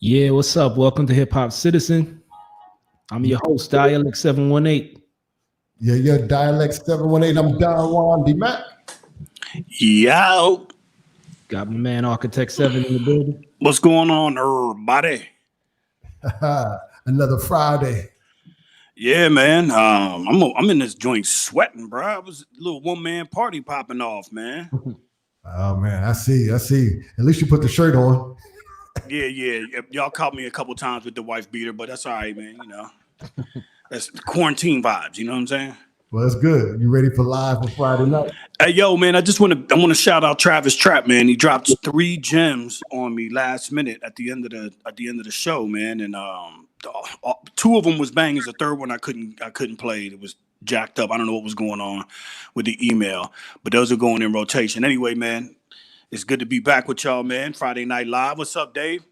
Yeah, what's up? Welcome to HipHopCitizen. I'm your host, Dialect 718. Yeah, Dialect 718. I'm Don D Mac. Yo, Got my man Architect 7 in the building. what's going on, everybody? Another Friday. Yeah, man. I'm in this joint sweating, bro. It was a little one-man party popping off, man. Oh man, I see. At least you put the shirt on. Yeah. Y'all caught me a couple times with the wife beater, but that's all right, man. You know, that's quarantine vibes. You know what I'm saying? Well, that's good. You ready for live for Friday night? Hey, yo, man. I want to shout out Travis Trapp, man. He dropped 3 gems on me last minute at the end of the show, man. And 2 of them was bangers. The third one I couldn't play. It was jacked up. I don't know what was going on with the email, but those are going in rotation. Anyway, man, it's good to be back with y'all, man. Friday Night Live. What's up, Dave?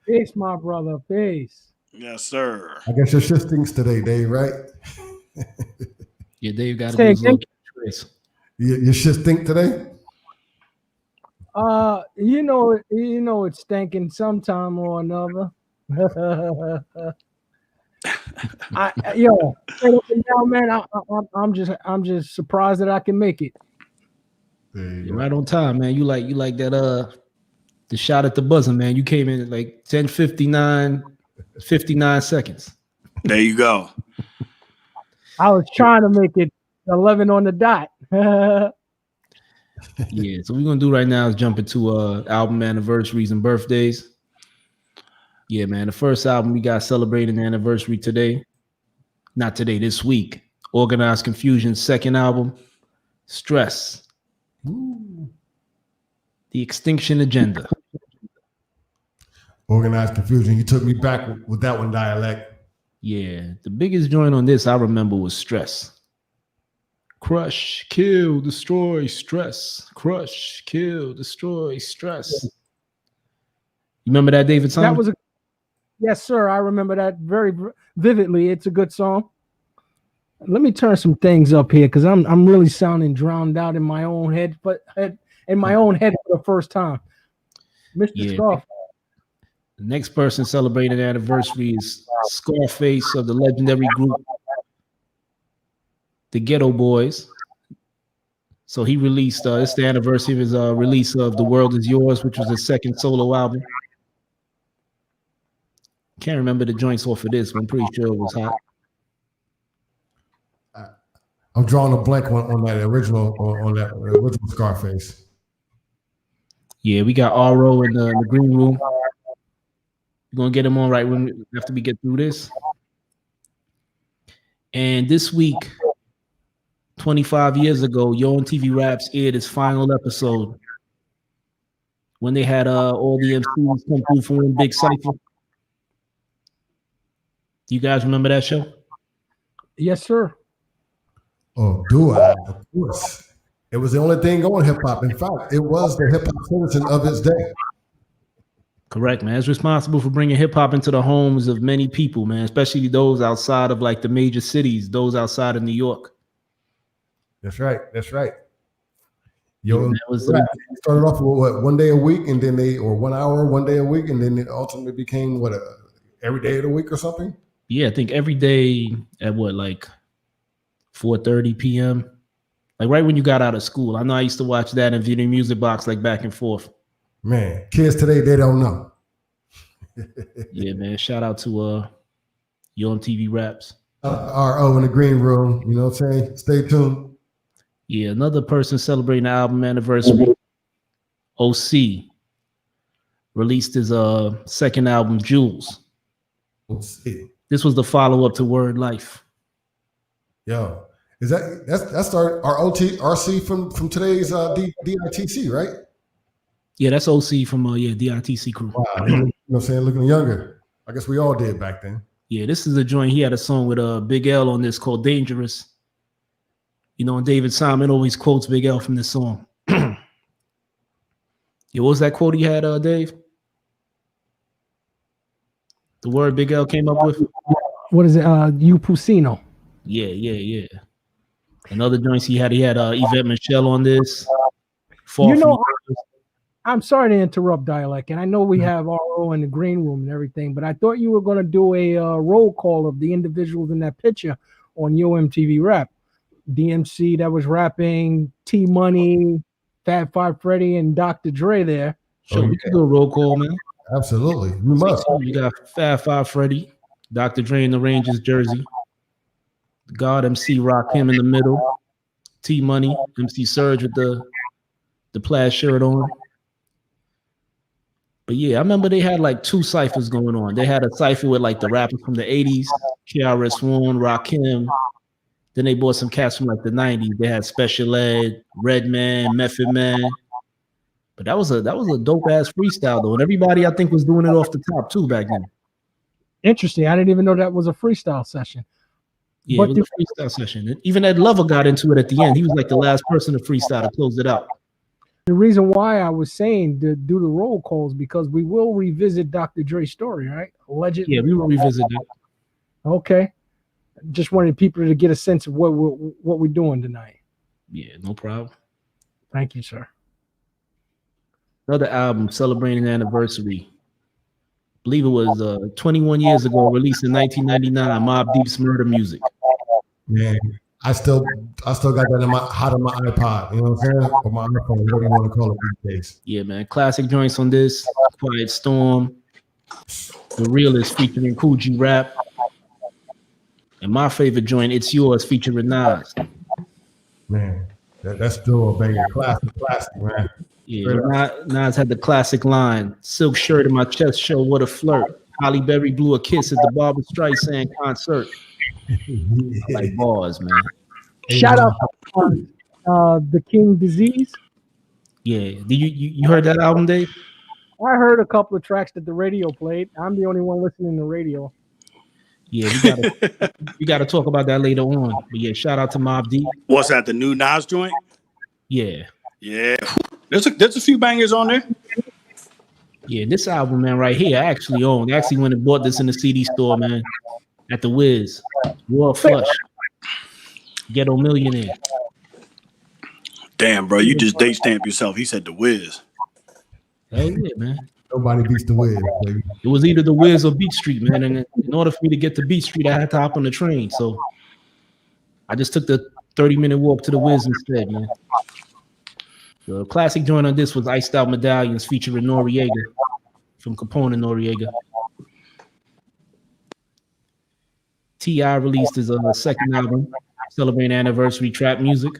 Peace, my brother. Peace. Yes, sir. I guess your shit stinks today, Dave, right? Yeah, Dave got Say a again? Your shit stink today? You know it's stinking sometime or another. Now, man, I'm just surprised that I can make it. You're right on time, man. You like that the shot at the buzzer, man. You came in at like 10:59, 59 seconds. There you go. I was trying to make it 11 on the dot. Yeah, so what we're gonna do right now is jump into album anniversaries and birthdays. Yeah, man. The first album we got celebrating the anniversary today. Not today, this week. Organized Confusion's second album, Stress. Ooh. The Extinction Agenda. Organized Confusion. You took me back with that one, Dialect. Yeah, the biggest joint on this I remember was Stress. Crush, kill, destroy, stress. Crush, kill, destroy, stress. You remember that, David Thomas? That was yes, sir. I remember that very vividly. It's a good song. Let me turn some things up here because I'm really sounding drowned out in my own head, for the first time. Mr. Scarface. The next person celebrating the anniversary is Scarface of the legendary group The Ghetto Boys. So he released, it's the anniversary of his release of The World Is Yours, which was his second solo album. Can't remember the joints off of this, but I'm pretty sure it was hot. I'm drawing a blank on that original Scarface. Yeah, we got RO in the green room. We're gonna get him on right after we get through this. And this week, 25 years ago, Yo MTV Raps aired its final episode when they had all the MCs come through for one big cypher. You guys remember that show? Yes, sir. Oh, do I? Of course. It was the only thing going hip hop. In fact, it was the hip hop citizen of its day. Correct, man. It's responsible for bringing hip hop into the homes of many people, man, especially those outside of like the major cities, those outside of New York. That's right. Yo, yeah, started off with what, 1 day a week, and then 1 hour, 1 day a week, and then it ultimately became every day of the week or something. Yeah, I think every day at like 4:30 p.m. Like right when you got out of school. I know I used to watch that in Video Music Box, like back and forth. Man, kids today, they don't know. Yeah, man. Shout out to Yo MTV Raps. RO in the green room. You know what I'm saying? Stay tuned. Yeah, another person celebrating the album anniversary, OC, released his second album, Jules. OC. This was the follow-up to Word Life. Yo, that's our RC from today's DITC, right? Yeah, that's OC from DITC crew. Wow, you know what I'm saying? Looking younger. I guess we all did back then. Yeah, this is a joint. He had a song with Big L on this called Dangerous. You know, and David Simon always quotes Big L from this song. Yeah, what was that quote he had, Dave? The word Big L came up with? What is it? You Pusino. Yeah. And other joints he had Yvette Michelle on this. I'm sorry to interrupt, Dialect, and I know we have RO in the green room and everything, but I thought you were going to do a roll call of the individuals in that picture on Yo MTV Rap. DMC that was rapping, T Money, Fat Five Freddy, and Dr. Dre there. Sure, we can do a roll call, man. Absolutely. You must. You got Fat Five Freddy, Dr. Dre in the Rangers jersey, God MC Rakim in the middle, T Money, MC Surge with the plaid shirt on. But yeah, I remember they had like two ciphers going on. They had a cipher with like the rappers from the 80s, krs-one, Rakim. Then they bought some cats from like the 90s. They had Special Ed, Redman, Method Man. But that was a dope ass freestyle though. And everybody I think was doing it off the top too back then. Interesting. I didn't even know that was a freestyle session. Yeah, But it was a freestyle session. Even Ed Lover got into it at the end. He was like the last person to freestyle to close it out. The reason why I was saying to do the roll calls because we will revisit Dr. Dre's story, right? Allegedly. Yeah, we will revisit that. Okay. Just wanted people to get a sense of what we're doing tonight. Yeah, no problem. Thank you, sir. Another album celebrating the anniversary. I believe it was 21 years ago, released in 1999. Mobb Deep's Murder Music. Man, I still got that in my hot on my iPod. You know what I'm saying? Or my iPhone, whatever you want to call it these days. Yeah, man. Classic joints on this. Quiet Storm. The Realist featuring Coogee Rap. And my favorite joint, It's Yours, featuring Nas. Man, that's still a banger. Classic, man. Yeah, Nas had the classic line, silk shirt in my chest show, what a flirt. Holly Berry blew a kiss at the Barbra Streisand concert. I like bars, man. Shout out to The King Disease. Yeah, did you heard that album, Dave? I heard a couple of tracks that the radio played. I'm the only one listening to radio. Yeah, we gotta talk about that later on. But yeah, shout out to Mobb Deep. What's that? The new Nas joint? Yeah. Yeah. There's a few bangers on there. Yeah, this album, man, right here, I actually own. I actually went and bought this in the CD store, man, at the Wiz. Raw Flush. Ghetto Millionaire. Damn, bro, you just date stamp yourself. He said the Wiz. Hell yeah, man. Nobody beats the Wiz, baby. It was either the Wiz or Beat Street, man. And in order for me to get to Beat Street, I had to hop on the train. So I just took the 30-minute walk to the Wiz instead, man. The classic joint on this was Iced Out Medallions featuring Noriega from Capone and Noriega. T.I. released his second album, celebrating anniversary, Trap Music.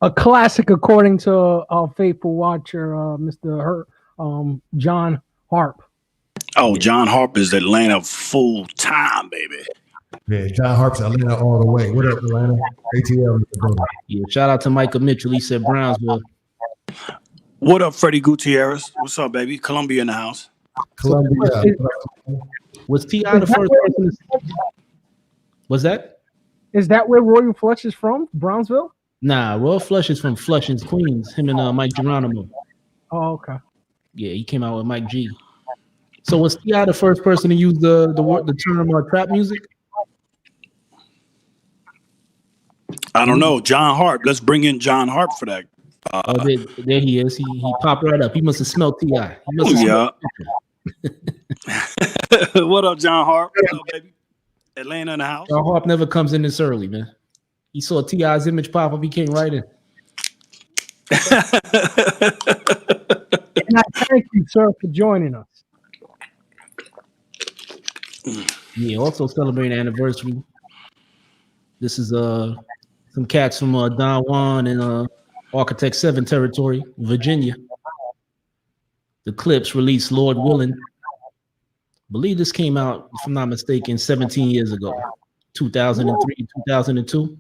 A classic, according to our faithful watcher, Mr. John Harp. Oh, John Harp is Atlanta full time, baby. Yeah, John Harp's Atlanta all the way. What up, Atlanta? ATL. Yeah, shout out to Michael Mitchell. He said Brownsville. What up, Freddie Gutierrez? What's up, baby? Columbia in the house. Columbia. Was T.I. the first person to... Was that? Is that where Royal Flush is from? Brownsville? Nah, Royal Flush is from Flushing, Queens. Him and Mike Geronimo. Oh, okay. Yeah, he came out with Mike G. So was T.I. the first person to use the term trap music? I don't know. John Harp. Let's bring in John Harp for that. There he is. He popped right up. He must have smelled T.I. Yeah. What up, John Harp? What up, baby? Atlanta in the house. John Harp never comes in this early, man. He saw T.I.'s image pop up. He came right in. And I thank you, sir, for joining us. Yeah, also celebrating anniversary. This is some cats from Don Juan and Architect 7 territory, Virginia. The Clips released Lord Willin'. I believe this came out, if I'm not mistaken, 17 years ago, 2003, 2002.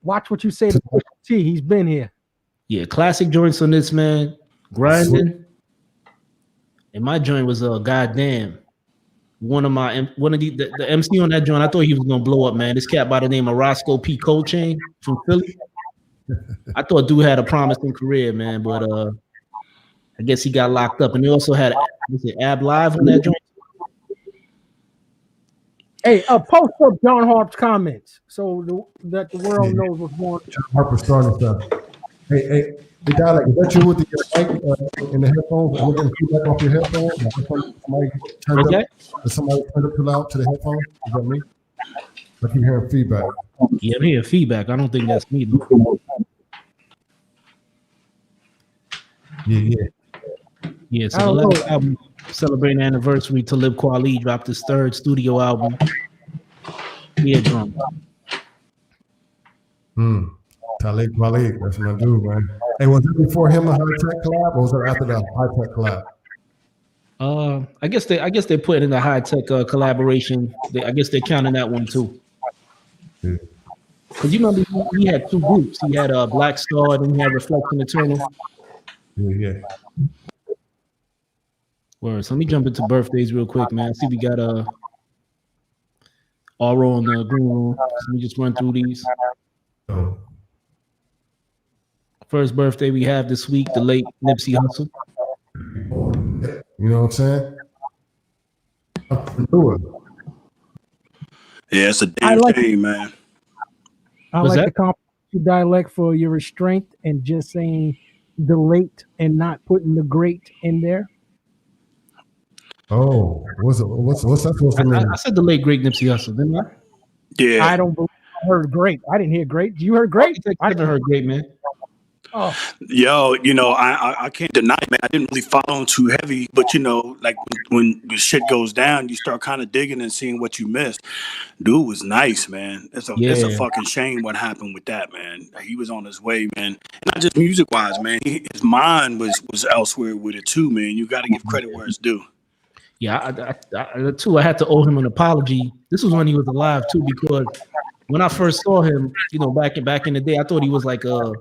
Watch what you say to T. He's been here. Yeah, classic joints on this, man. Grinding. And my joint was goddamn. One of the MC on that joint, I thought he was gonna blow up, man. This cat by the name of Roscoe P. Coltrane from Philly. I thought dude had a promising career, man, but I guess he got locked up. And they also had Ab Live on that joint. Hey, post up John Harp's comments so that the world knows what's going on. John Harper starting stuff. the guy, like, is that you with the mic in the headphones? Am I getting feedback off your headphones? Like, somebody turned up too loud to the headphones? Is that me? I keep hearing feedback. Yeah, I'm hearing feedback. I don't think that's me, though. Yeah, so the last album celebrating the anniversary, Talib Kweli dropped his third studio album, Eardrum. Talib Kweli, that's my dude, man. Hey, was it before him a high-tech collab, or was it after the high-tech collab? I guess they put in the high-tech collaboration. I guess they're counting that one too. Because you remember he had two groups. He had Black Star, and he had Reflection Eternal. Yeah. Word. So let me jump into birthdays real quick, man. See, we got Aro in the green room. So let me just run through these. First birthday we have this week, the late Nipsey Hussle. You know what I'm saying? Yeah, it's a damn shame, man. I like the compliment dialect for your restraint and just saying the late and not putting the great in there. Oh, what's that supposed to mean? I said the late great Nipsey Hussle, didn't I? Yeah. I don't believe I heard great. I didn't hear great. You heard great? I never heard great, man. Oh. Yo, I can't deny, man. I didn't really follow him too heavy, but like when the shit goes down, you start kind of digging and seeing what you missed. Dude was nice, man. It's a fucking shame what happened with that, man. He was on his way, man. And not just music wise, man. His mind was elsewhere with it too, man. You got to give credit where it's due. Yeah, I had to owe him an apology. This was when he was alive too, because when I first saw him, back in the day, I thought he was like a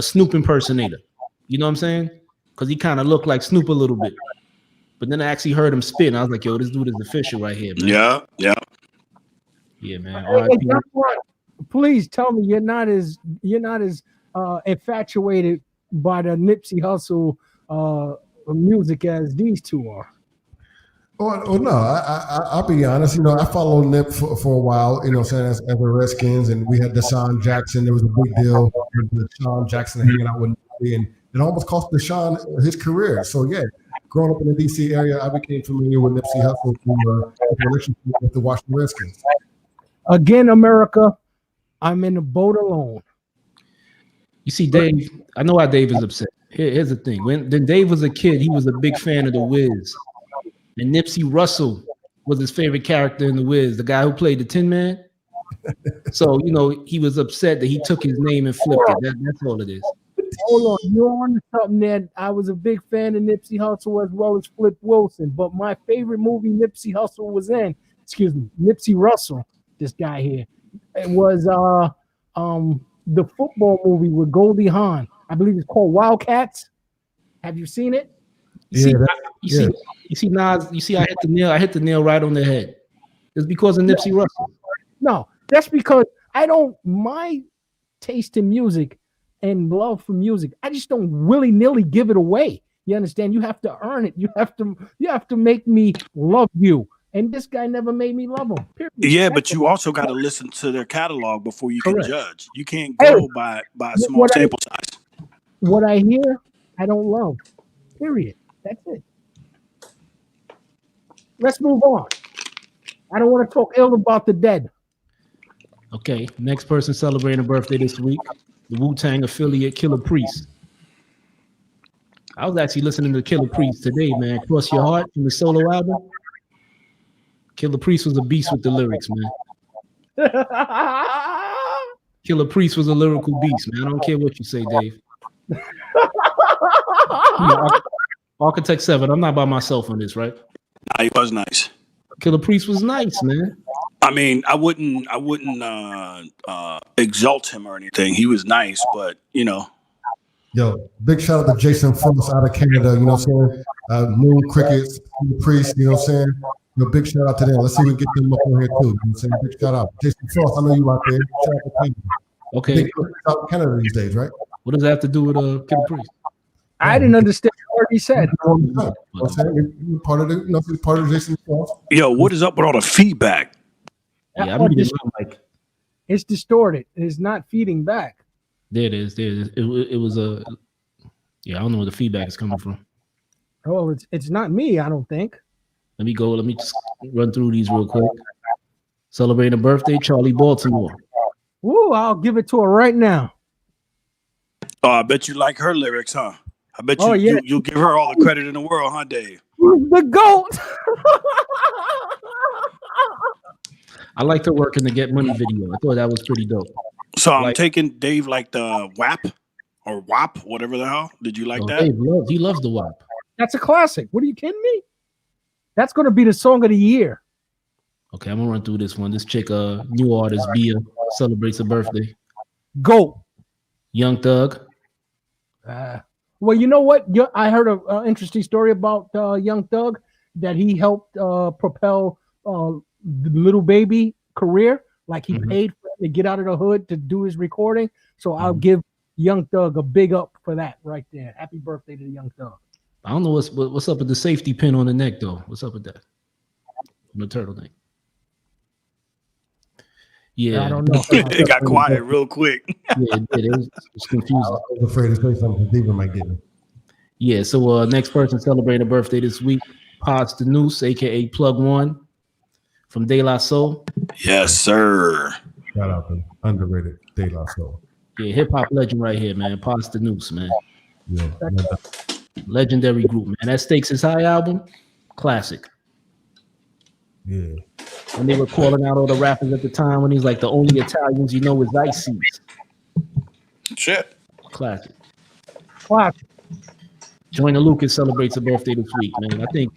Snoop impersonator. You know what I'm saying? Because he kind of looked like Snoop a little bit. But then I actually heard him spit, and I was like, yo, this dude is official right here, man. Yeah, man. Please tell me you're not as infatuated by the Nipsey Hussle music as these two are. Oh no, I'll be honest. I followed Nip for a while. Saying as the Redskins, and we had Deshaun Jackson. There was a big deal with Deshaun Jackson hanging out with Nipsey, and it almost cost Deshaun his career. So yeah, growing up in the DC area, I became familiar with Nipsey Hussle through his relationship with the Washington Redskins. Again, America, I'm in the boat alone. You see, Dave. I know why Dave is upset. Here's the thing: when Dave was a kid, he was a big fan of The Wiz. And Nipsey Russell was his favorite character in The Wiz, the guy who played the Tin Man. So, he was upset that he took his name and flipped it. That's all it is. Hold on. You're on something that I was a big fan of Nipsey Hussle as well as Flip Wilson. But my favorite movie Nipsey Hussle was in, Nipsey Russell, this guy here, it was the football movie with Goldie Hawn. I believe it's called Wildcats. Have you seen it? You see, Nas. You see, I hit the nail right on the head. It's because of Nipsey Russell. No, that's because my taste in music and love for music, I just don't willy-nilly give it away. You understand? You have to earn it. You have to make me love you. And this guy never made me love him. Period. Yeah, but you also got to listen to their catalog before you can judge. You can't go by a small sample size. What I hear, I don't love. Period. That's it. Let's move on. I don't want to talk ill about the dead. Okay, next person celebrating a birthday this week, the Wu-Tang affiliate Killer Priest. I was actually listening to Killer Priest today, man. Cross Your Heart from the solo album. Killer Priest was a beast with the lyrics, man. Killer Priest was a lyrical beast, man. I don't care what you say, Dave. Architect 7, I'm not by myself on this, right? Nah, he was nice. Killer Priest was nice, man. I mean, I wouldn't exalt him or anything. He was nice, but Yo, big shout out to Jason Frost out of Canada. You know what I'm saying? Moon Crickets, Priest. You know what I'm saying? Big shout out to them. Let's see if we can get them up on here too. You know what I'm saying? Big shout out, Jason Frost. I know you out there. Shout out to Canada. Okay. Big out of Canada these days, right? What does that have to do with Killer Priest? I didn't understand what he said. Part of the Jason Frost. Yo, what is up with all the feedback? Yeah, it's distorted. It's not feeding back. There it is. There it is. It was a. Yeah, I don't know where the feedback is coming from. Oh, it's not me, I don't think. Let me go. Let me just run through these real quick. Celebrating a birthday, Charlie Baltimore. Ooh, I'll give it to her right now. Oh, I bet you like her lyrics, huh? I bet Oh, yeah. you'll give her all the credit in the world, huh, Dave? The GOAT. I liked her work in the Get Money video. I thought that was pretty dope. So I'm Like- taking Dave like the WAP or WAP, whatever the hell. Did you like that? Dave he loves the WAP. That's a classic. What are you kidding me? That's going to be the song of the year. Okay, I'm gonna run through this one. This chick, new artist, Bia, celebrates her birthday. GOAT. Young Thug. Well, you know what? I heard an interesting story about Young Thug, that he helped propel the Little Baby career. Like he paid for him to get out of the hood to do his recording. So I'll give Young Thug a big up for that right there. Happy birthday to Young Thug. I don't know what's up with the safety pin on the neck though. What's up with that? On the turtleneck. Yeah, I don't know. It got quiet real quick. Yeah, it did. It was confusing. I was afraid to say something because David might get me. Yeah, so next person celebrating a birthday this week, Pods the Noose, aka Plug One, from De La Soul. Yes, sir. Shout out to underrated De La Soul. Yeah, hip hop legend right here, man. Pods the Noose, man. Yeah, Legendary group, man. That Stakes is High album, classic. yeah. When they were calling out all the rappers at the time, when he's like, the only Italians you know is Ice. Shit. Classic. Classic. Joyner Lucas celebrates a birthday this week, man. I think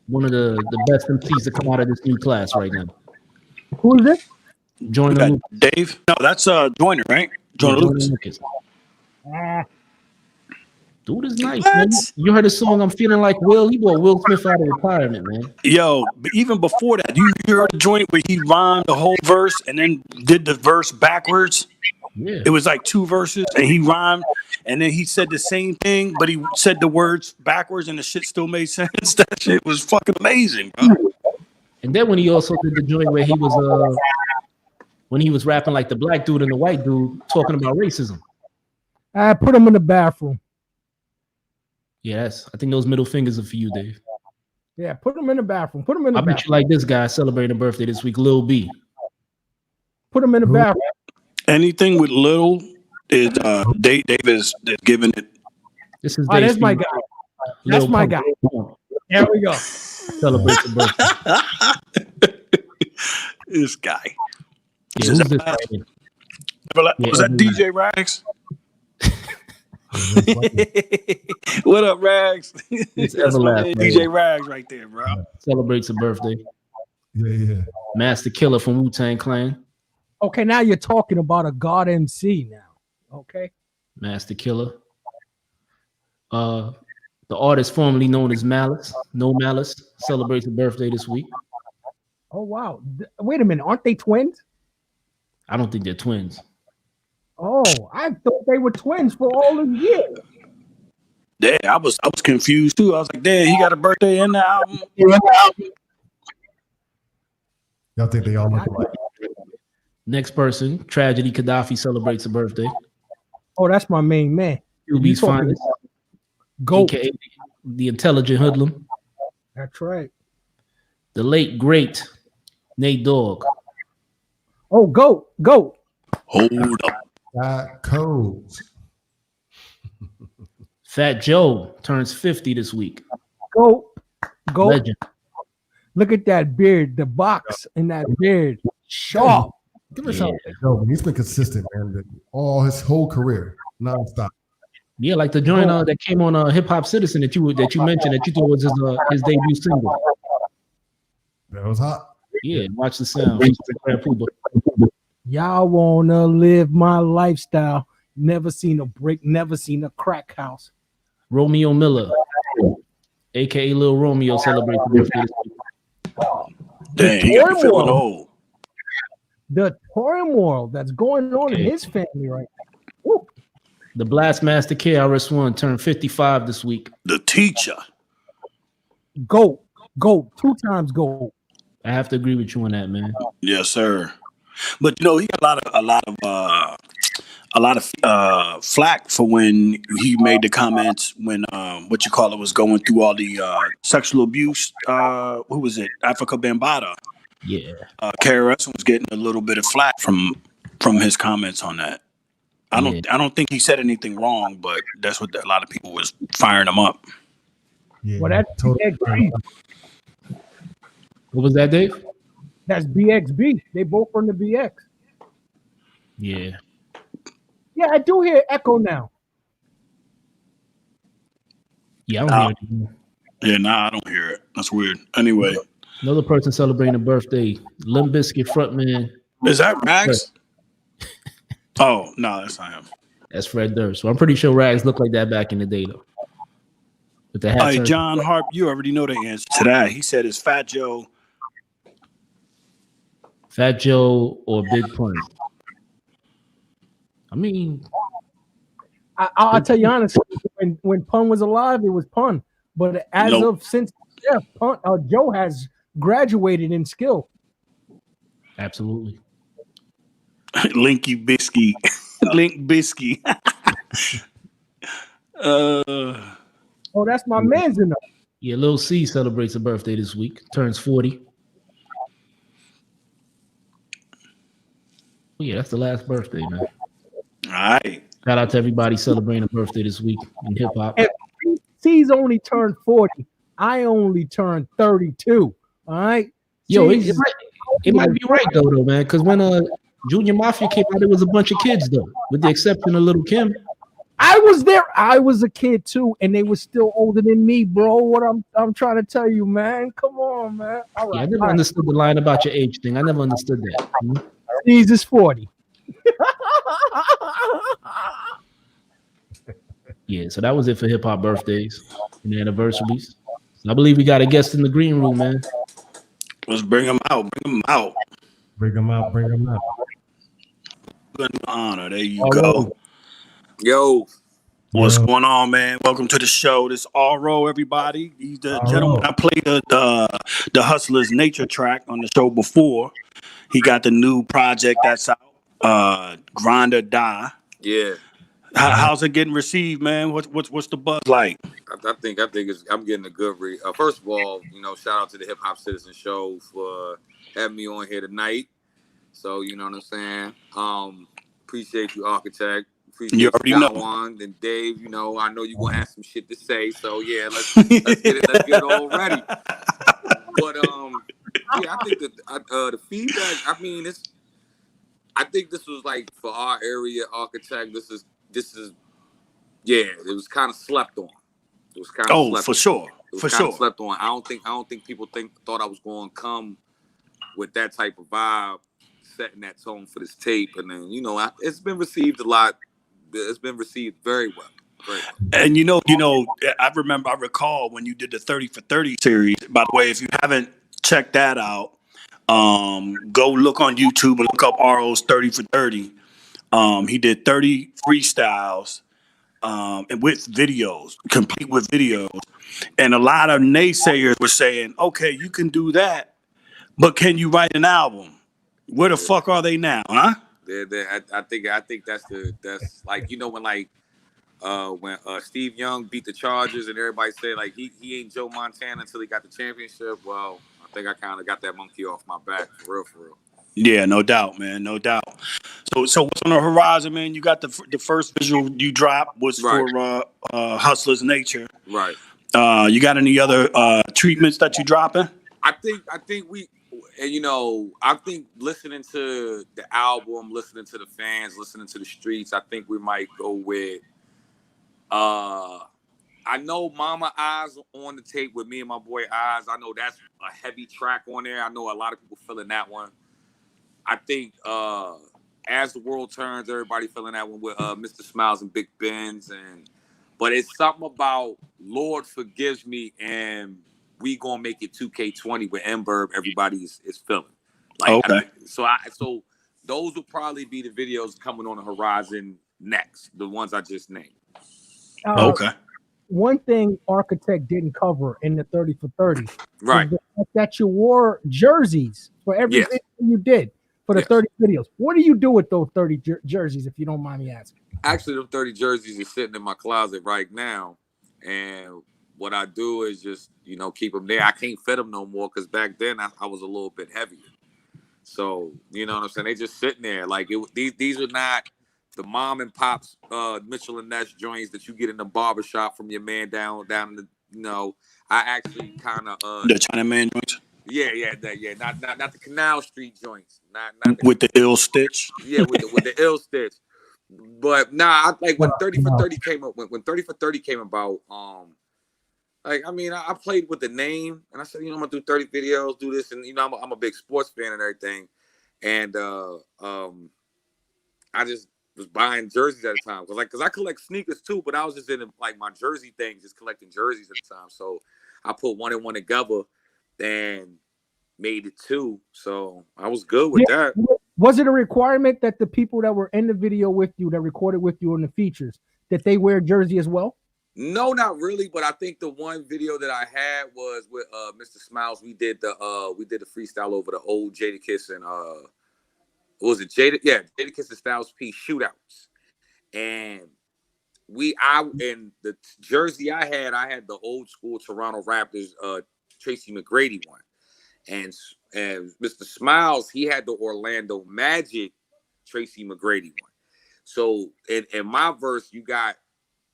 one of the best MCs to come out of this new class right now. Who is it? Joyner Lucas. Dave? No, that's Joyner, right? Joyner Lucas. Dude is nice, What? man. You heard the song I'm Feeling Like Will? He brought Will Smith out of retirement, man. Yo, but even before that, you heard the joint where he rhymed the whole verse and then did the verse backwards? Yeah. It was like two verses and he rhymed and then he said the same thing, but he said the words backwards and the shit still made sense. That shit was fucking amazing, bro. And then when he also did the joint where he was when he was rapping like the black dude and the white dude talking about racism. I put him in the bathroom. Yeah, I think those middle fingers are for you, Dave. Yeah, put him in the bathroom. Put him in the I bet bathroom. you like this guy celebrating a birthday this week, Lil B. Put him in the bathroom. Anything with Little is Dave is giving it. This is Oh, Dave's that's my favorite. guy. That's Lil my Pump. guy. There we go. Celebrates a birthday. This guy. Yeah, Is who's that this last- right here? Was that DJ Rags? Yeah. What up, Rags? It's That's my Everlast, man, man. DJ Rags right there, bro. Celebrates a birthday. Yeah. Master Killer from Wu-Tang Clan. Okay, now you're talking about a God MC now. Okay. Master Killer. The artist formerly known as Malice, No Malice, celebrates a birthday this week. Oh wow. Wait a minute, aren't they twins? I don't think they're twins. Oh, I thought they were twins for all the years. Yeah, I was confused too. I was like, damn, he got a birthday in the album. Y'all think they all look alike? Next person, Tragedy Gaddafi, celebrates a birthday. Oh, that's my main man. QB's talking finest, Goat. aka the intelligent hoodlum. That's right. The late great Nate Dogg. Oh, goat. Hold up. Got codes. Fat Joe turns 50 this week. Goat. Legend. Look at that beard, the box in that beard. Sharp. Give us Yeah. something. No, he's been consistent, man. All his whole career, nonstop. Yeah, like the joint that came on HipHopCitizen that you mentioned that you thought was his debut single. That was hot. Yeah, watch the sound. Grand Poobah. Y'all wanna live my lifestyle. Never seen a brick, never seen a crack house. Romeo Miller, aka Lil Romeo, celebrates the birthday this week. Dang, he got me feeling old. The turmoil that's going on in his family right now. Woo. The Blastmaster KRS-One turned 55 this week. The teacher. Goat. 2 times goat. I have to agree with you on that, man. Yes, sir. But you know, he got a lot of a lot of flack for when he made the comments when was going through all the sexual abuse. Who was it? Africa Bambaataa. Yeah. KRS was getting a little bit of flack from his comments on that. I don't think he said anything wrong, but that's what a lot of people was firing him up. Yeah, Well, that's BXB. What was that, Dave? That's BXB. They both from the BX. Yeah. Yeah, I do hear echo now. Yeah, I don't hear it anymore. Yeah, nah, I don't hear it. That's weird. Anyway. Another person celebrating a birthday, Limp Bizkit frontman. Is that Rags? Oh, no, that's not him. That's Fred Durst. So I'm pretty sure Rags looked like that back in the day, though. With the hat. Hey, John Harp, you already know the answer to that. He said it's Fat Joe. Fat Joe or Big Pun. I mean, I'll tell you honestly, when Pun was alive, it was Pun. But as of since Pun, Joe has graduated in skill. Absolutely. Linky Bisky. Link Bisky. Oh, that's my man's in there. Yeah, Lil C celebrates a birthday this week. Turns 40. Oh, yeah, that's the last birthday, man. All right. Shout out to everybody celebrating a birthday this week in hip hop. C's only turned 40. I only turned 32. All right. Yo, it might be right though, man. Because when Junior Mafia came out, there was a bunch of kids though, with the exception of Little Kim. I was there. I was a kid too, and they were still older than me, bro. What I'm trying to tell you, man. Come on, man. All right. Yeah, I never understood the line about your age thing. I never understood that. C's is 40. Yeah, so that was it for hip hop birthdays and anniversaries. So I believe we got a guest in the green room, man. Let's bring him out. Bring him out. Bring him out. Bring him out. Good honor. There you go. Yo. What's going on, man? Welcome to the show. This R.O., everybody. He's the gentleman. I played the Hustler's Nature track on the show before. He got the new project that's out, Grind or Die. Yeah. How's it getting received, man? What's the buzz like? I think I'm getting a good read. First of all, shout out to the HipHopCitizen show for having me on here tonight. So you know what I'm saying. Appreciate you, Architect. Appreciate you already know. Juan and Dave. I know you're gonna have some shit to say. So yeah, let's get it all ready. But yeah, I think that the feedback. I mean, I think this was like for our area, Architect. This is yeah. It was kind of slept on. It was kind of slept for sure. It was kind of slept on. I don't think people thought I was going to come with that type of vibe, setting that tone for this tape, and then it's been received a lot. It's been received very well. Very well. And I recall when you did the 30 for 30 series. By the way, if you haven't checked that out, go look on YouTube and look up RO's 30 for 30. He did 30 freestyles and with videos, complete with videos. And a lot of naysayers were saying, okay, you can do that, but can you write an album? Where the fuck are they now, huh? I think that's like, when Steve Young beat the Chargers and everybody said like he ain't Joe Montana until he got the championship. Well, I think I kind of got that monkey off my back for real. Yeah, no doubt, man, no doubt. So what's on the horizon, man? You got the first visual you dropped was for Hustler's Nature. Right. You got any other treatments that you dropping? I think we, and I think listening to the album, listening to the fans, listening to the streets, I think we might go with. I know Mama Eyes on the tape with me and my boy Eyes. I know that's a heavy track on there. I know a lot of people feeling that one. I think As the World Turns, everybody feeling that one with Mr. Smiles and Big Benz, but it's something about Lord Forgives Me and We Gonna Make It 2K20 with N-Burb. Everybody is feeling. Like, okay. So those will probably be the videos coming on the horizon next. The ones I just named. Okay. One thing Architect didn't cover in the 30 for 30, right? That you wore jerseys for everything you did. for the 30 videos. What do you do with those 30 jerseys, if you don't mind me asking? Actually, them 30 jerseys are sitting in my closet right now, and what I do is just, you know, keep them there. I can't fit them no more because back then I was a little bit heavier. So, you know what I'm saying? They just sitting there. Like, these are not the mom and pops Mitchell and Ness joints that you get in the barbershop from your man down in the, you know, I actually kind of the Chinaman joints. Not the Canal Street joints, not with the ill stitch. Yeah, with the ill stitch. But I like when 30 for 30 came up. When 30 for 30 came about, like, I mean, I played with the name, and I said, you know, I'm gonna do 30 videos, do this, and you know, I'm a big sports fan and everything, and I just was buying jerseys at the time because I collect sneakers too, but I was just in like my jersey thing, just collecting jerseys at the time. So I put one and one together and made it two. So I was good with that. Was it a requirement that the people that were in the video with you, that recorded with you on the features, that they wear jersey as well? No, not really. But I think the one video that I had was with Mr. Smiles. We did the freestyle over the old Jadakiss and what was it? Jadakiss and Styles P shootouts. And in the jersey I had the old school Toronto Raptors Tracy McGrady one. And Mr. Smiles, he had the Orlando Magic Tracy McGrady one. So in my verse, you got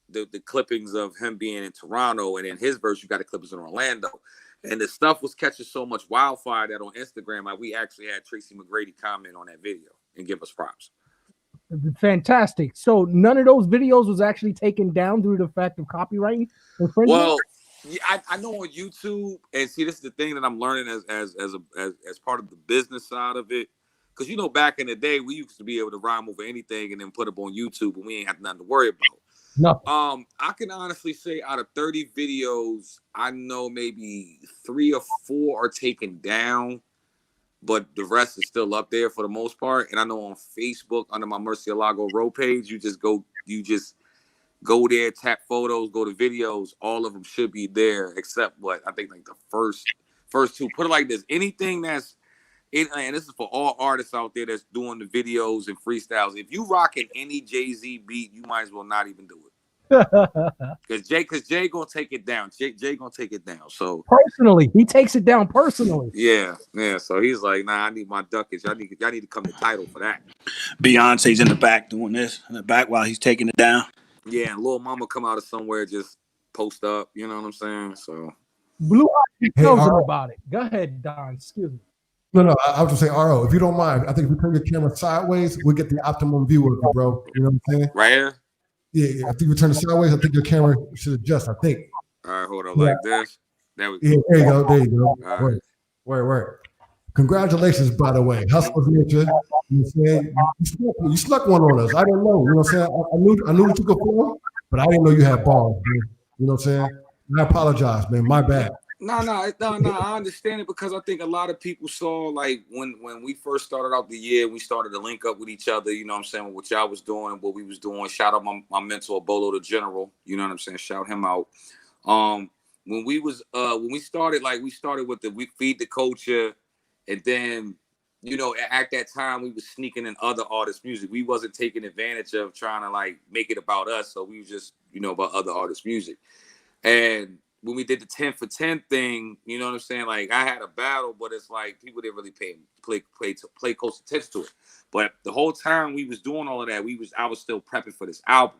the clippings of him being in Toronto, and in his verse, you got the clippings in Orlando. And the stuff was catching so much wildfire that on Instagram, like, we actually had Tracy McGrady comment on that video and give us props. Fantastic. So none of those videos was actually taken down due to the fact of copywriting infringement? Well, yeah, I know on YouTube, and see, this is the thing that I'm learning as part of the business side of it. Because, you know, back in the day, we used to be able to rhyme over anything and then put it on YouTube, and we ain't have nothing to worry about. No. I can honestly say out of 30 videos, I know maybe 3 or 4 are taken down, but the rest is still up there for the most part. And I know on Facebook, under my Murcielago Row page, you just go there, tap photos, go to videos. All of them should be there, except what I think like the first 2. Put it like this: anything that's and this is for all artists out there that's doing the videos and freestyles. If you rocking any Jay-Z beat, you might as well not even do it. Because Jay gonna take it down. Jay gonna take it down. So personally, he takes it down personally. Yeah. So he's like, nah, I need my ducats. Y'all need to come to title for that. Beyonce's in the back doing this in the back while he's taking it down. Yeah, and Lil Mama come out of somewhere, just post up. You know what I'm saying? So Blue Eye tells him about it. Go ahead, Don. Excuse me. No, I was just saying, RO, if you don't mind, I think if you turn your camera sideways, we'll get the optimum view of you, bro. You know what I'm saying? Right here? Yeah, I think you turn it sideways. I think your camera should adjust, I think. All right, hold on, like this. There we go. Yeah, there you go. All right. Word. Congratulations, by the way. Hustlers Nature. You saying you snuck one on us. I didn't know. You know what I'm saying? I knew that you could flow, but I didn't know you had balls, man. You know what I'm saying? I apologize, man. My bad. No, I understand it because I think a lot of people saw, like, when we first started out the year, we started to link up with each other, you know what I'm saying, what y'all was doing, what we was doing. Shout out my mentor, Bolo the General, you know what I'm saying, shout him out. When we started with the We Feed the Culture, and then, you know, at that time, we was sneaking in other artists' music. We wasn't taking advantage of trying to, like, make it about us, so we was just, you know, about other artists' music. And when we did the 10 for 10 thing, you know what I'm saying? Like, I had a battle, but it's like people didn't really play close attention to it. But the whole time we was doing all of that, I was still prepping for this album.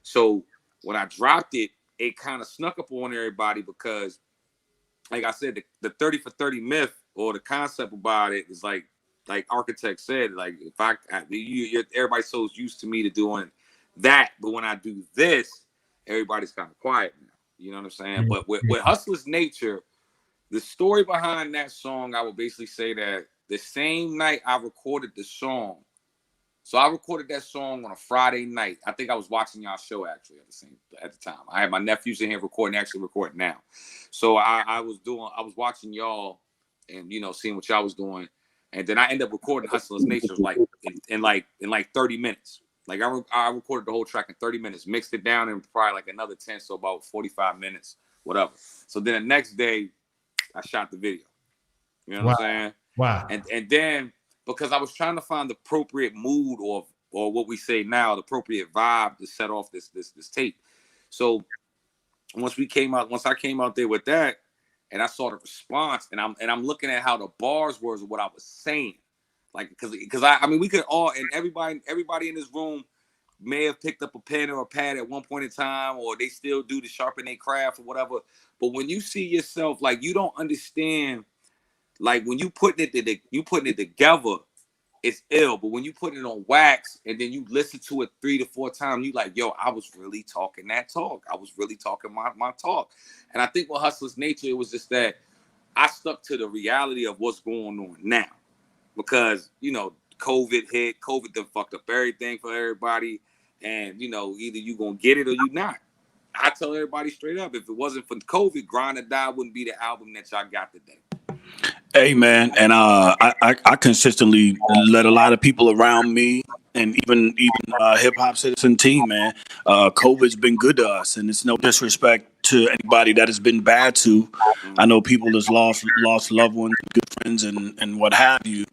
So when I dropped it, it kind of snuck up on everybody because, like I said, the 30 for 30 myth or the concept about it is like Architect said, like, everybody's so used to me to doing that, but when I do this, everybody's kind of quiet now. You know what I'm saying? But with Hustler's Nature, the story behind that song, I would basically say that the same night I recorded the song. So I recorded that song on a Friday night. I think I was watching y'all's show actually at the time. I had my nephews in here recording now. So I was watching y'all and, you know, seeing what y'all was doing. And then I ended up recording Hustler's Nature in 30 minutes. Like, I recorded the whole track in 30 minutes, mixed it down in probably like another 10, so about 45 minutes, whatever. So then the next day, I shot the video. You know what I'm saying? Wow. And then, because I was trying to find the appropriate mood or what we say now, the appropriate vibe to set off this tape. So once I came out there with that, and I saw the response, and I'm looking at how the bars were what I was saying, like because I mean we could all, and everybody in this room may have picked up a pen or a pad at one point in time, or they still do to sharpen their craft or whatever. But when you see yourself, like, you don't understand, like when you putting it together, it's ill. But when you put it on wax and then you listen to it 3 to 4 times, you like, yo, I was really talking that talk. I was really talking my talk. And I think with Hustler's Nature, it was just that I stuck to the reality of what's going on now. Because, you know, COVID hit. COVID done fucked up everything for everybody. And, you know, either you going to get it or you not. I tell everybody straight up, if it wasn't for COVID, Grind or Die wouldn't be the album that y'all got today. Hey, man, and I consistently let a lot of people around me and even Hip Hop Citizen team, man. COVID's been good to us, and it's no disrespect to anybody that has been bad to. I know people has lost loved ones, good friends, and what have you.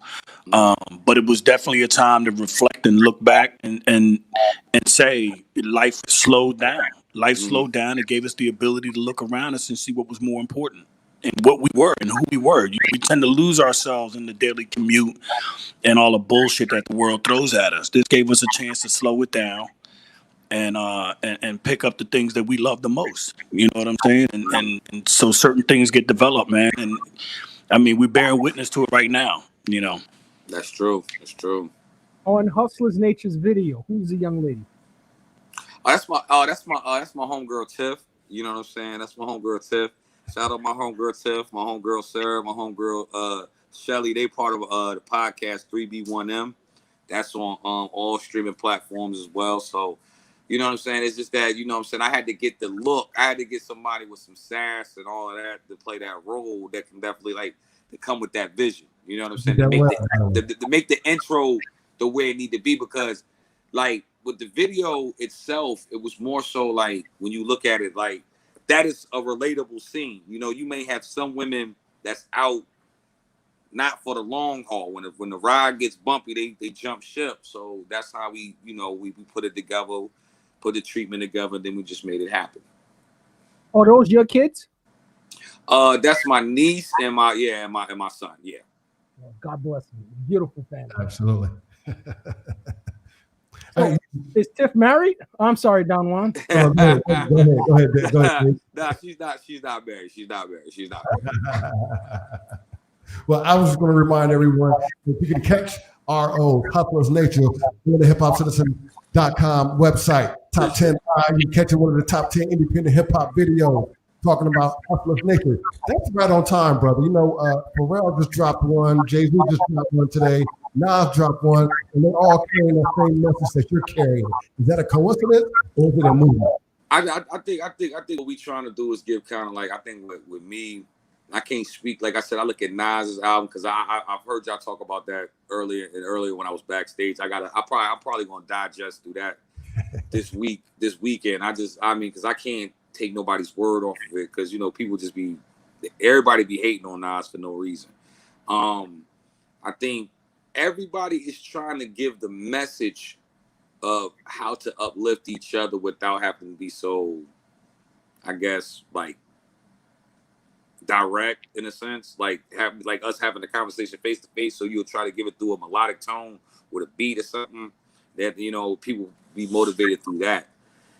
But it was definitely a time to reflect and look back and say life slowed down. Life slowed down. It gave us the ability to look around us and see what was more important. And what we were and who we were. We tend to lose ourselves in the daily commute and all the bullshit that the world throws at us. This gave us a chance to slow it down and pick up the things that we love the most. You know what I'm saying? And so certain things get developed, man. And I mean, we're bearing witness to it right now. You know. That's true. That's true. On Hustler's Nature's video, who's the young lady? That's my homegirl Tiff. You know what I'm saying? That's my homegirl Tiff. Shout out my homegirl Tiff, my homegirl Sarah, my homegirl Shelly. They part of the podcast 3B1M. That's on all streaming platforms as well. So, you know what I'm saying? It's just that, you know what I'm saying, I had to get the look. I had to get somebody with some sass and all of that to play that role that can definitely, like, to come with that vision. You know what I'm saying? To make the intro the way it need to be, because, like, with the video itself, it was more so, like, when you look at it, like, that is a relatable scene. You know, you may have some women that's out not for the long haul. When the ride gets bumpy, they jump ship. So that's how we put it together, put the treatment together, then we just made it happen. Are those your kids? That's my niece and my son. Yeah. God bless them. Beautiful family. Absolutely. So, is Tiff married? I'm sorry, Don Juan. Go ahead. Nah, she's not married. She's not married. Well, I was just going to remind everyone that you can catch RO, Hustler's Nature, on the HipHopCitizen.com website. Top 10. You catching one of the top 10 independent hip hop videos talking about Hustler's Nature. That's right on time, brother. You know, Pharrell just dropped one. Jay-Z just dropped one today. Nas dropped one, and they're all carrying the same message that you're carrying. Is that a coincidence, or is it a movement? I think what we trying to do is give kind of like, I think with me, I can't speak. Like I said, I look at Nas's album because I've heard y'all talk about that earlier when I was backstage. I'm probably gonna digest through that this weekend. Because I can't take nobody's word off of it, because, you know, people just everybody be hating on Nas for no reason. I think everybody is trying to give the message of how to uplift each other without having to be so, I guess, like, direct in a sense, like us having a conversation face to face. So you'll try to give it through a melodic tone with a beat or something that, you know, people be motivated through that.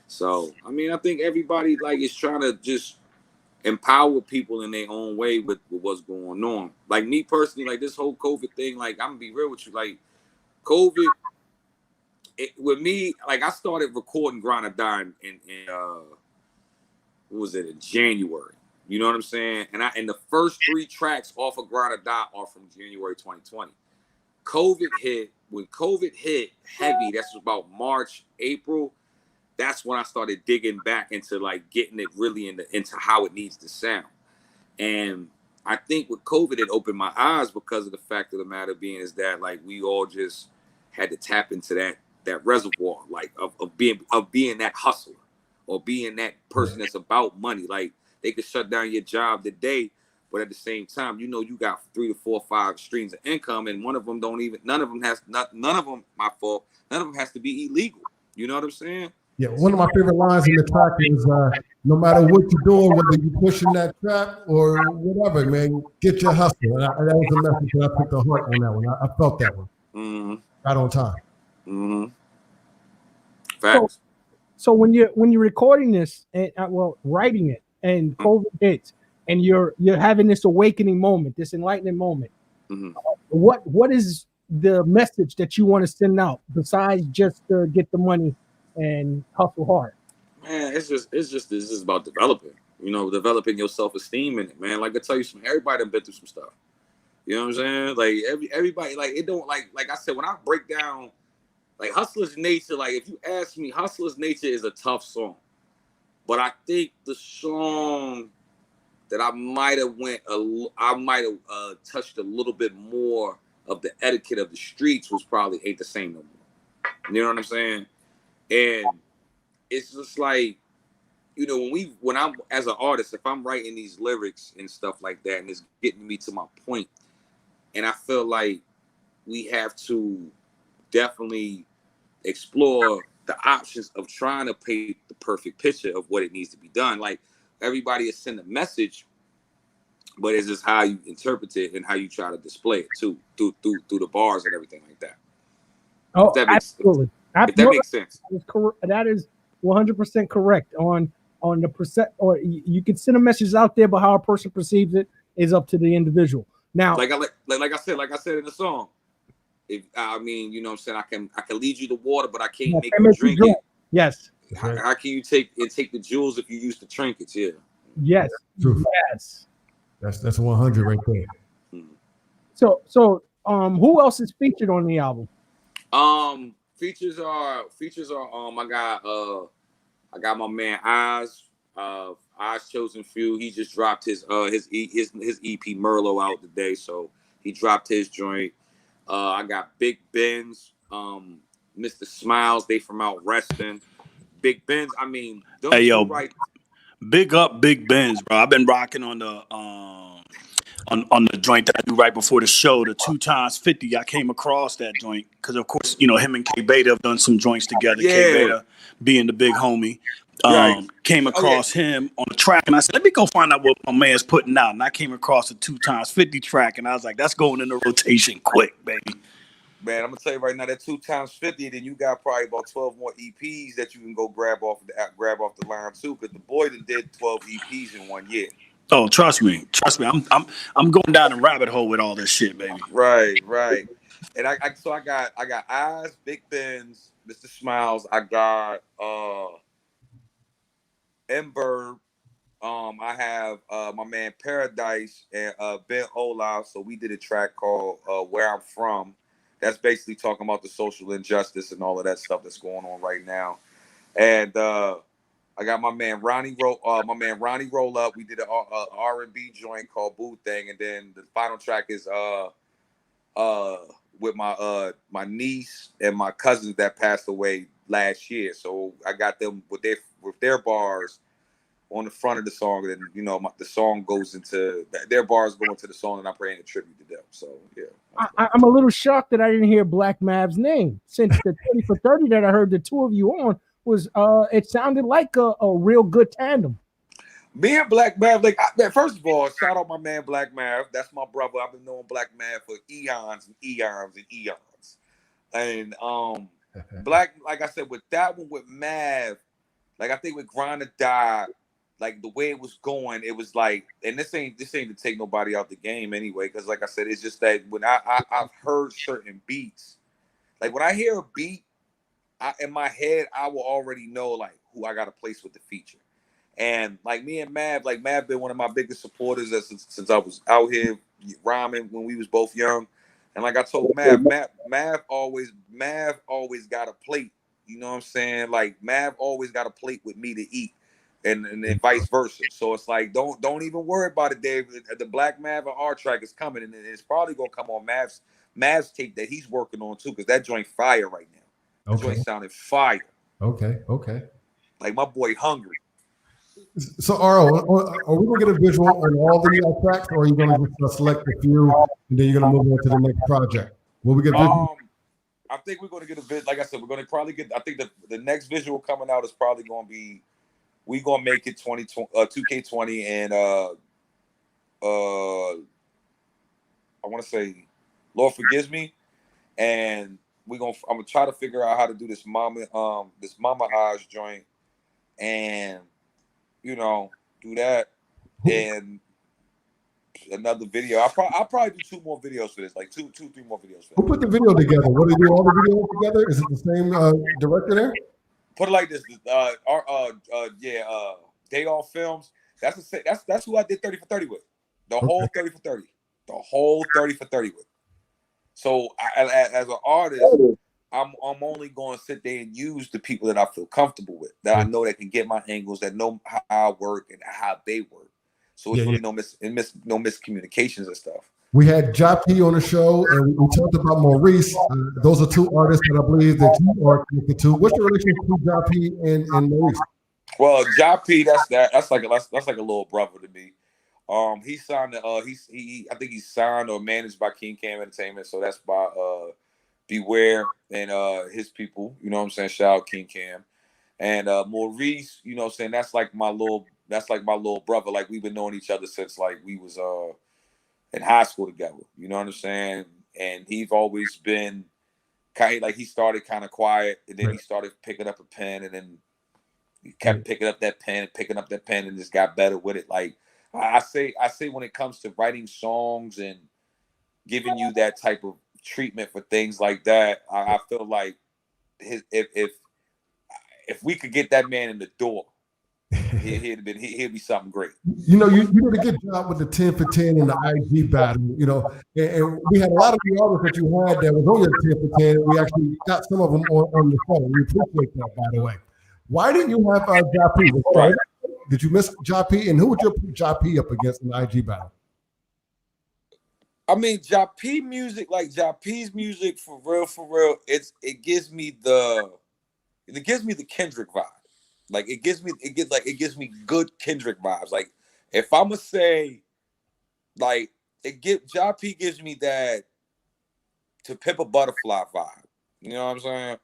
So, I mean, I think everybody, like, is trying to just empower people in their own way with what's going on. Like, me personally, like, this whole COVID thing, like, I'm gonna be real with you, like, COVID, with me, like, I started recording Grind or Die in what was it, in January. You know what I'm saying? And the first 3 tracks off of Grind or Die are from January 2020. COVID hit. When COVID hit heavy, that's about March, April. That's when I started digging back into, like, getting it really into how it needs to sound. And I think with COVID, it opened my eyes, because of the fact of the matter being is that, like, we all just had to tap into that reservoir, like, of being that hustler, or being that person that's about money. Like, they could shut down your job today, But at the same time, you know, you got 3 to 4 or 5 streams of income, and none of them has to be illegal. You know what I'm saying? Yeah, one of my favorite lines in the track is, no matter what you're doing, whether you're pushing that trap or whatever, man, get your hustle. And that was the message that I took to heart on that one. I felt that one. Mm-hmm. Right on time. Mm-hmm. Facts. So when you're recording this and writing it and COVID hits and you're having this awakening moment, this enlightening moment, what is the message that you want to send out besides just to get the money and hustle hard? Man, it's just about developing. You know, developing your self-esteem in it, man. Like I tell you, everybody done been through some stuff. You know what I'm saying? Like everybody, like it don't like I said, when I break down like Hustler's Nature, like if you ask me, Hustler's Nature is a tough song. But I think the song that I might have touched a little bit more of the etiquette of the streets was probably Ain't the Same No More. You know what I'm saying? And it's just like, you know, when I'm as an artist, if I'm writing these lyrics and stuff like that, and it's getting me to my point, and I feel like we have to definitely explore the options of trying to paint the perfect picture of what it needs to be done. Like everybody is sending a message, but it's just how you interpret it and how you try to display it too, through the bars and everything like that. Oh, absolutely. If that makes sense. That is 100% correct on the percent. Or you can send a message out there, but how a person perceives it is up to the individual. Now, like I said in the song, if I mean, you know what I'm saying, I can lead you to water, but I can't make you drink it. Yes. How can you take the jewels if you use the trinkets? Yeah. Yes. True. Yes. That's 100 right there. So who else is featured on the album? Features are I got my man Oz Chosen Few. He just dropped his EP Merlot out today, so he dropped his joint. I got Big Benz, Mr. Smiles, they from out Reston. Big Benz, I mean, hey yo, right. Big up Big Benz, bro. I've been rocking on the on the joint that I do right before the show, the 2x50. I came across that joint because, of course, you know, him and K Beta have done some joints together. Yeah. K Beta being the big homie. Right. Came across him on the track, and I said, let me go find out what my man's putting out. And I came across the 2x50 track, and I was like, that's going in the rotation quick, baby. Man, I'm gonna tell you right now, that 2x50, then you got probably about 12 more EPs that you can go grab off the line too, because the boy that did 12 EPs in 1 year. Oh, trust me. I'm going down a rabbit hole with all this shit, baby. Right. And I got Eyes, Big Benz, Mr. Smiles. I got Ember. I have my man Paradise and Ben Olaf. So we did a track called Where I'm From. That's basically talking about the social injustice and all of that stuff that's going on right now. And I got my man Ronnie Roll Up. We did an R&B joint called Boo Thing, and then the final track is with my niece and my cousins that passed away last year. So I got them with their bars on the front of the song, and you know the song goes into their bars go into the song, and I'm paying a tribute to them. So yeah, I'm a little shocked that I didn't hear Black Mav's name since the 30 for 30 that I heard the two of you on was it sounded like a real good tandem. Me and Black Mav, like first of all, shout out my man Black Mav. That's my brother. I've been knowing Black Mav for eons and eons and eons. And Black, like I said, with that one with Mav, like I think with Grind or Die, like the way it was going, it was like, and this ain't to take nobody out the game anyway, because like I said, it's just that when I've heard certain beats, like when I hear a beat, in my head, I will already know like who I got to place with the feature. And like me and Mav, like Mav been one of my biggest supporters since I was out here rhyming when we was both young. And like I told Mav always got a plate. You know what I'm saying? Like Mav always got a plate with me to eat, and vice versa. So it's like don't even worry about it, Dave. The Black Mav and R track is coming, and it's probably gonna come on Mav's tape that he's working on too, because that joint fire right now. That joint sounded fire. Okay. Like my boy hungry. So, are we gonna get a visual on all the tracks, or are you gonna just select a few and then you're gonna move on to the next project? Will we get visual? I think we're gonna get a bit. Like I said, we're gonna probably get. I think the next visual coming out is probably gonna be. We gonna make it 2K20 and I want to say, Lord forgives me, and I'm gonna try to figure out how to do this Mama Eyes joint, and do that, and another video. I'll probably do 2 more videos for this, like 3 more videos for Who this. put the video together? What, do they do all the videos together? Is it the same director there? Put it like this, Day Off Films. That's who I did 30 for 30 with. The whole 30 for 30. The whole 30 for 30 with. So as an artist, I'm only going to sit there and use the people that I feel comfortable with, that I know that can get my angles, that know how I work and how they work. So it's really no miscommunications and stuff. We had Joppy on the show, and we talked about Maurice. Those are 2 artists that I believe that you are connected to. What's your relationship to Joppy and Maurice? Well, Joppy, that's like a little brother to me. He signed. I think he's signed or managed by King Cam Entertainment. So that's by Beware and his people. You know what I'm saying? Shout out King Cam and Maurice. You know what I'm saying? That's like my little brother. Like we've been knowing each other since like we was in high school together. You know what I'm saying? And he's always been kind of like, he started kind of quiet, and then he started picking up a pen, and then he kept picking up that pen and just got better with it. Like I say when it comes to writing songs and giving you that type of treatment for things like that, I feel like if we could get that man in the door, he'd be something great. You did a good job with the 10 for 10 and the IG battle. And we had a lot of the artists that you had that was on your 10 for 10. We actually got some of them on the phone. We appreciate that, by the way. Why didn't you have Joppy? Right. Did you miss Joppy? And who would you put Joppy up against in the IG battle? I mean, Joppy's music for real. It gives me the Kendrick vibe. Like it gives me good Kendrick vibes. Like if I'm gonna say, like Joppy gives me that To Pimp a Butterfly vibe. You know what I'm saying?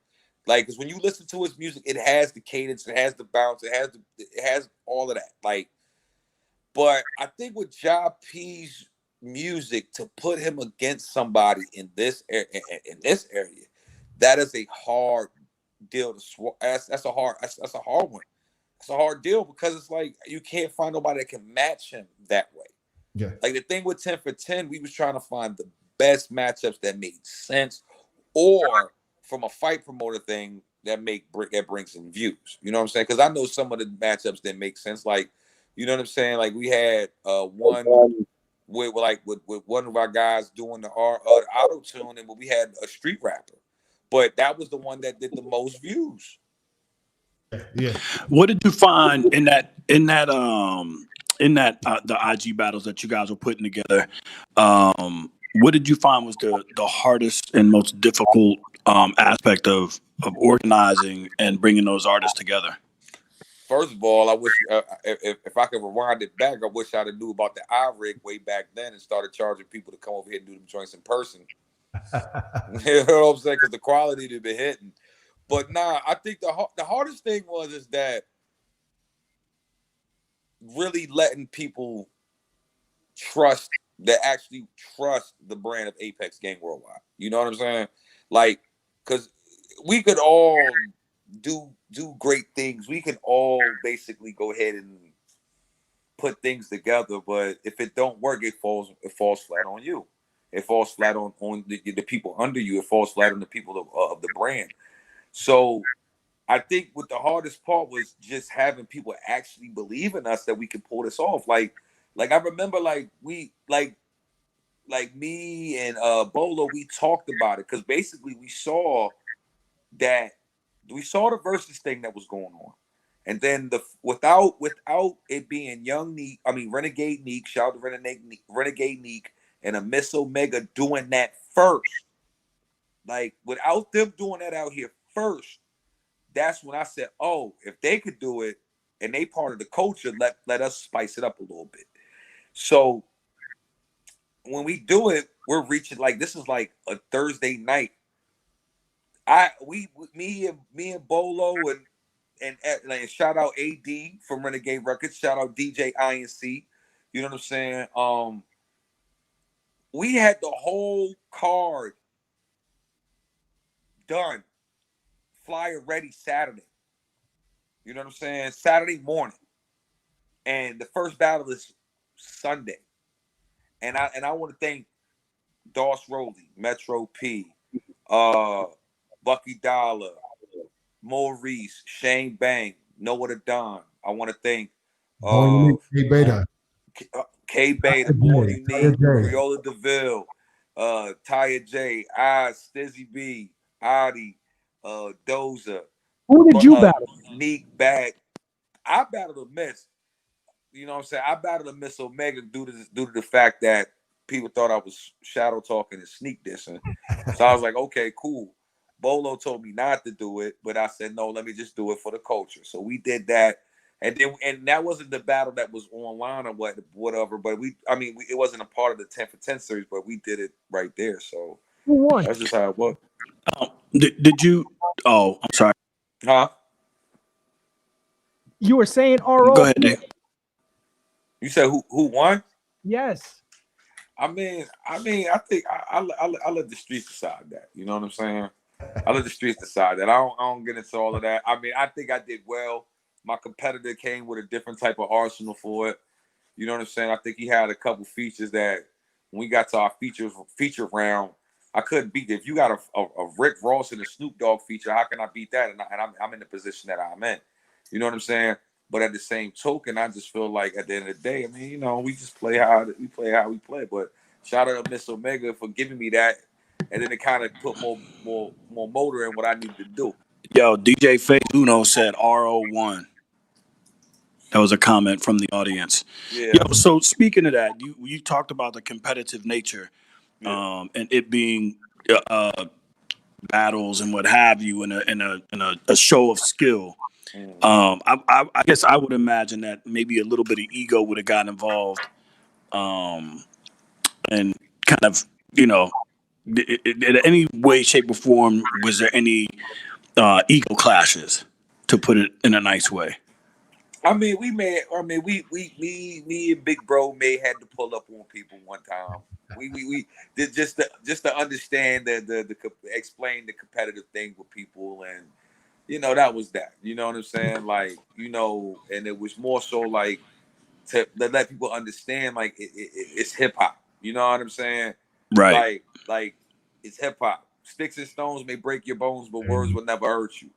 Like, because when you listen to his music, it has the cadence, it has the bounce, it has all of that. Like, but I think with Joppy's music, to put him against somebody in this area, that is a hard deal to that's a hard one. It's a hard deal because it's like you can't find nobody that can match him that way. Yeah. Like the thing with 10 for 10, we was trying to find the best matchups that made sense, or from a fight promoter thing that brings in views. You know what I'm saying? Because I know some of the matchups that make sense. Like, you know what I'm saying? Like we had one with one of our guys doing the auto tune, and we had a street rapper, but that was the one that did the most views. Yeah. What did you find in that the IG battles that you guys were putting together? What did you find was the hardest and most difficult aspect of organizing and bringing those artists together? First of all, I wish if I could rewind it back, I wish I'd have knew about the iRig way back then and started charging people to come over here and do them joints in person. You know what I'm saying? Because the quality to be hitting. But nah, I think the hardest thing is that really letting people actually trust the brand of Apex Gang Worldwide. You know what I'm saying? Like, because we could all do great things. We can all basically go ahead and put things together, but if it don't work, it falls flat on you. It falls flat on the people under you. It falls flat on the people of the brand. So I think what the hardest part was just having people actually believe in us that we could pull this off. Like I remember, like me and Bolo, we talked about it because basically we saw the versus thing that was going on, and then without it being Renegade Neek, shout out to Renegade Neek and a Miss Omega doing that first. Like without them doing that out here first, that's when I said, oh, if they could do it and they part of the culture. Let us spice it up a little bit. So when we do it, we're reaching like this is like a Thursday night. Me and Bolo and shout out AD from Renegade Records. Shout out DJ INC. You know what I'm saying? We had the whole card done, flyer ready Saturday. You know what I'm saying? Saturday morning, and the first battle is Sunday. And I want to thank Doss Rowley, Metro P, Bucky Dollar, Maurice, Shane Bang, Noah the Don. I want to thank K-Beta. K-Beta, Born Unique, Creola DeVille, Taya J, Stizzy B, Adi, Doza. Who did you battle? Neek Bag. I battled a miss. You know what I'm saying? I battled a Miss Omega due to the fact that people thought I was shadow talking and sneak dissing. So I was like, okay, cool. Bolo told me not to do it, but I said, no, let me just do it for the culture. So we did that. And that wasn't the battle that was online or whatever, but it wasn't a part of the 10 for 10 series, but we did it right there. So Who won? that's just how it was. Did you? Oh, I'm sorry. Huh? You were saying RO? Go ahead, Dave. You said who won? Yes. I think I let the streets decide that. You know what I'm saying? I let the streets decide that. I don't get into all of that. I think I did well. My competitor came with a different type of arsenal for it. You know what I'm saying? I think he had a couple features that when we got to our feature round, I couldn't beat it. If you got a Rick Ross and a Snoop Dogg feature, how can I beat that? And I'm in the position that I'm in. You know what I'm saying? But at the same token, I just feel like at the end of the day, we just play how we play. But shout out to Miss Omega for giving me that, and then it kind of put more motor in what I needed to do. Yo, DJ Faye Uno said RO1. That was a comment from the audience. Yeah. Yo, so speaking of that, you talked about the competitive nature, and it being battles and what have you, in a show of skill. I guess I would imagine that maybe a little bit of ego would have gotten involved, and kind of, in any way, shape, or form, was there any ego clashes, to put it in a nice way? Me and Big Bro had to pull up on people one time. We did just to understand the explain the competitive thing with people, and that was that. You know what I'm saying? Like, and it was more so like to let people understand, like it's hip hop. You know what I'm saying? Right. Like it's hip hop. Sticks and stones may break your bones, but words will never hurt you.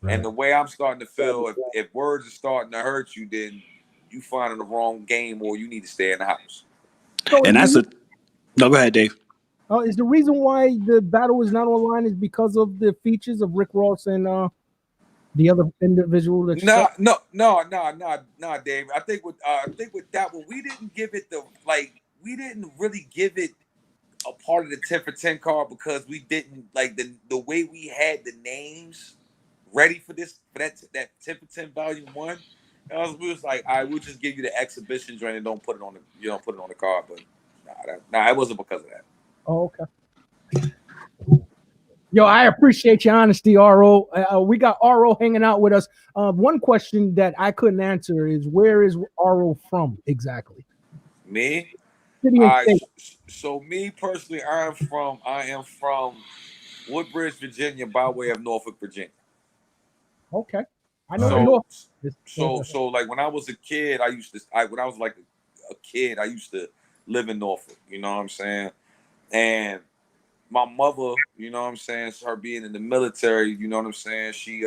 Right. And the way I'm starting to feel, if words are starting to hurt you, then you finding the wrong game, or you need to stay in the house. So and that's no, go ahead, Dave. Is the reason why the battle is not online is because of the features of Rick Ross and the other individual? No, Dave. I think with that one, we didn't really give it a part of the 10 for 10 card because we didn't like the way we had the names ready for that 10 for 10 volume 1. We was like, all right, we'll just give you the exhibition joint and don't put it on the card. But it wasn't because of that. Oh, okay. Yo, I appreciate your honesty, RO. We got RO hanging out with us. One question that I couldn't answer is, where is RO from exactly? Me? So me personally, I am from Woodbridge, Virginia, by way of Norfolk, Virginia. Okay, I know. So like when I was a kid, I used to live in Norfolk. You know what I'm saying? And my mother, you know what I'm saying, her being in the military, you know what I'm saying, she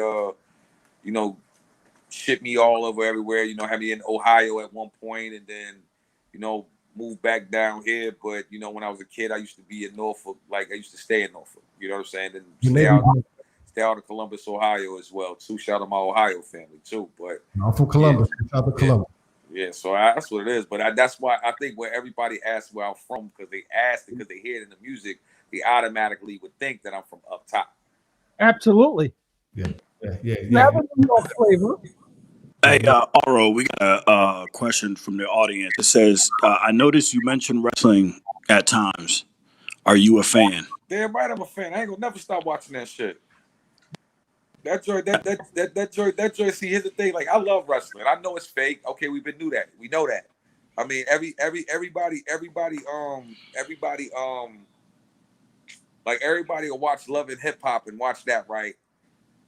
shipped me all over everywhere. Had me in Ohio at one point, and then moved back down here. But when I was a kid, I used to be in Norfolk. Like I used to stay in Norfolk. You know what I'm saying? And stay out of Columbus, Ohio as well too. Shout out to my Ohio family too. But I'm from Columbus. Shout out to Columbus. Yeah, so that's what it is. But that's why I think when everybody asks where I'm from, because they ask it because they hear it in the music, they automatically would think that I'm from up top. Absolutely. Yeah. Have a New York flavor. Hey, Oro, we got a question from the audience. It says, I noticed you mentioned wrestling at times. Are you a fan? Damn right, I'm a fan. I ain't gonna never stop watching that shit. That joy. That joy. See, here's the thing. Like, I love wrestling. I know it's fake. Okay, we know that. We know that. I mean, everybody, like everybody will watch Love and Hip Hop and watch that, right?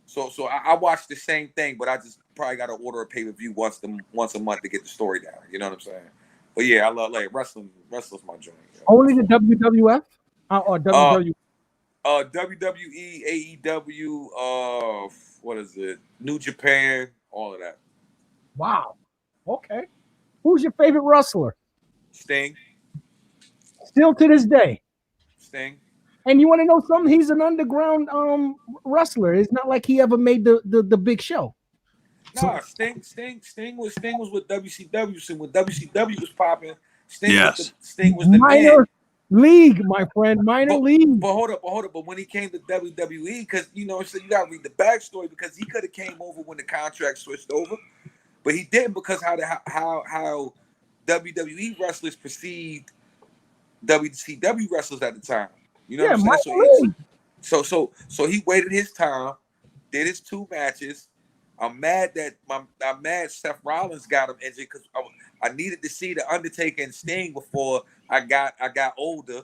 So I watch the same thing, but I just probably got to order a pay-per-view once a month to get the story down. You know what I'm saying? But yeah, I love like wrestling. Wrestling's my joint. Only the WWF or WWE? WWE, AEW, what is it? New Japan, all of that. Wow. Okay. Who's your favorite wrestler? Sting. Still to this day. Sting. And you want to know something? He's an underground wrestler. It's not like he ever made the big show. Nah, Sting was with WCW. So when WCW was popping, Sting was the minor man. League, my friend. Minor league. But hold up. But when he came to WWE, because so you gotta read the backstory, because he could have came over when the contract switched over, but he didn't, because how WWE wrestlers perceived WCW wrestlers at the time. You know what I'm saying? So he waited his time, did his 2 matches. I'm mad Seth Rollins got him injured, because I needed to see the Undertaker and Sting before I got older.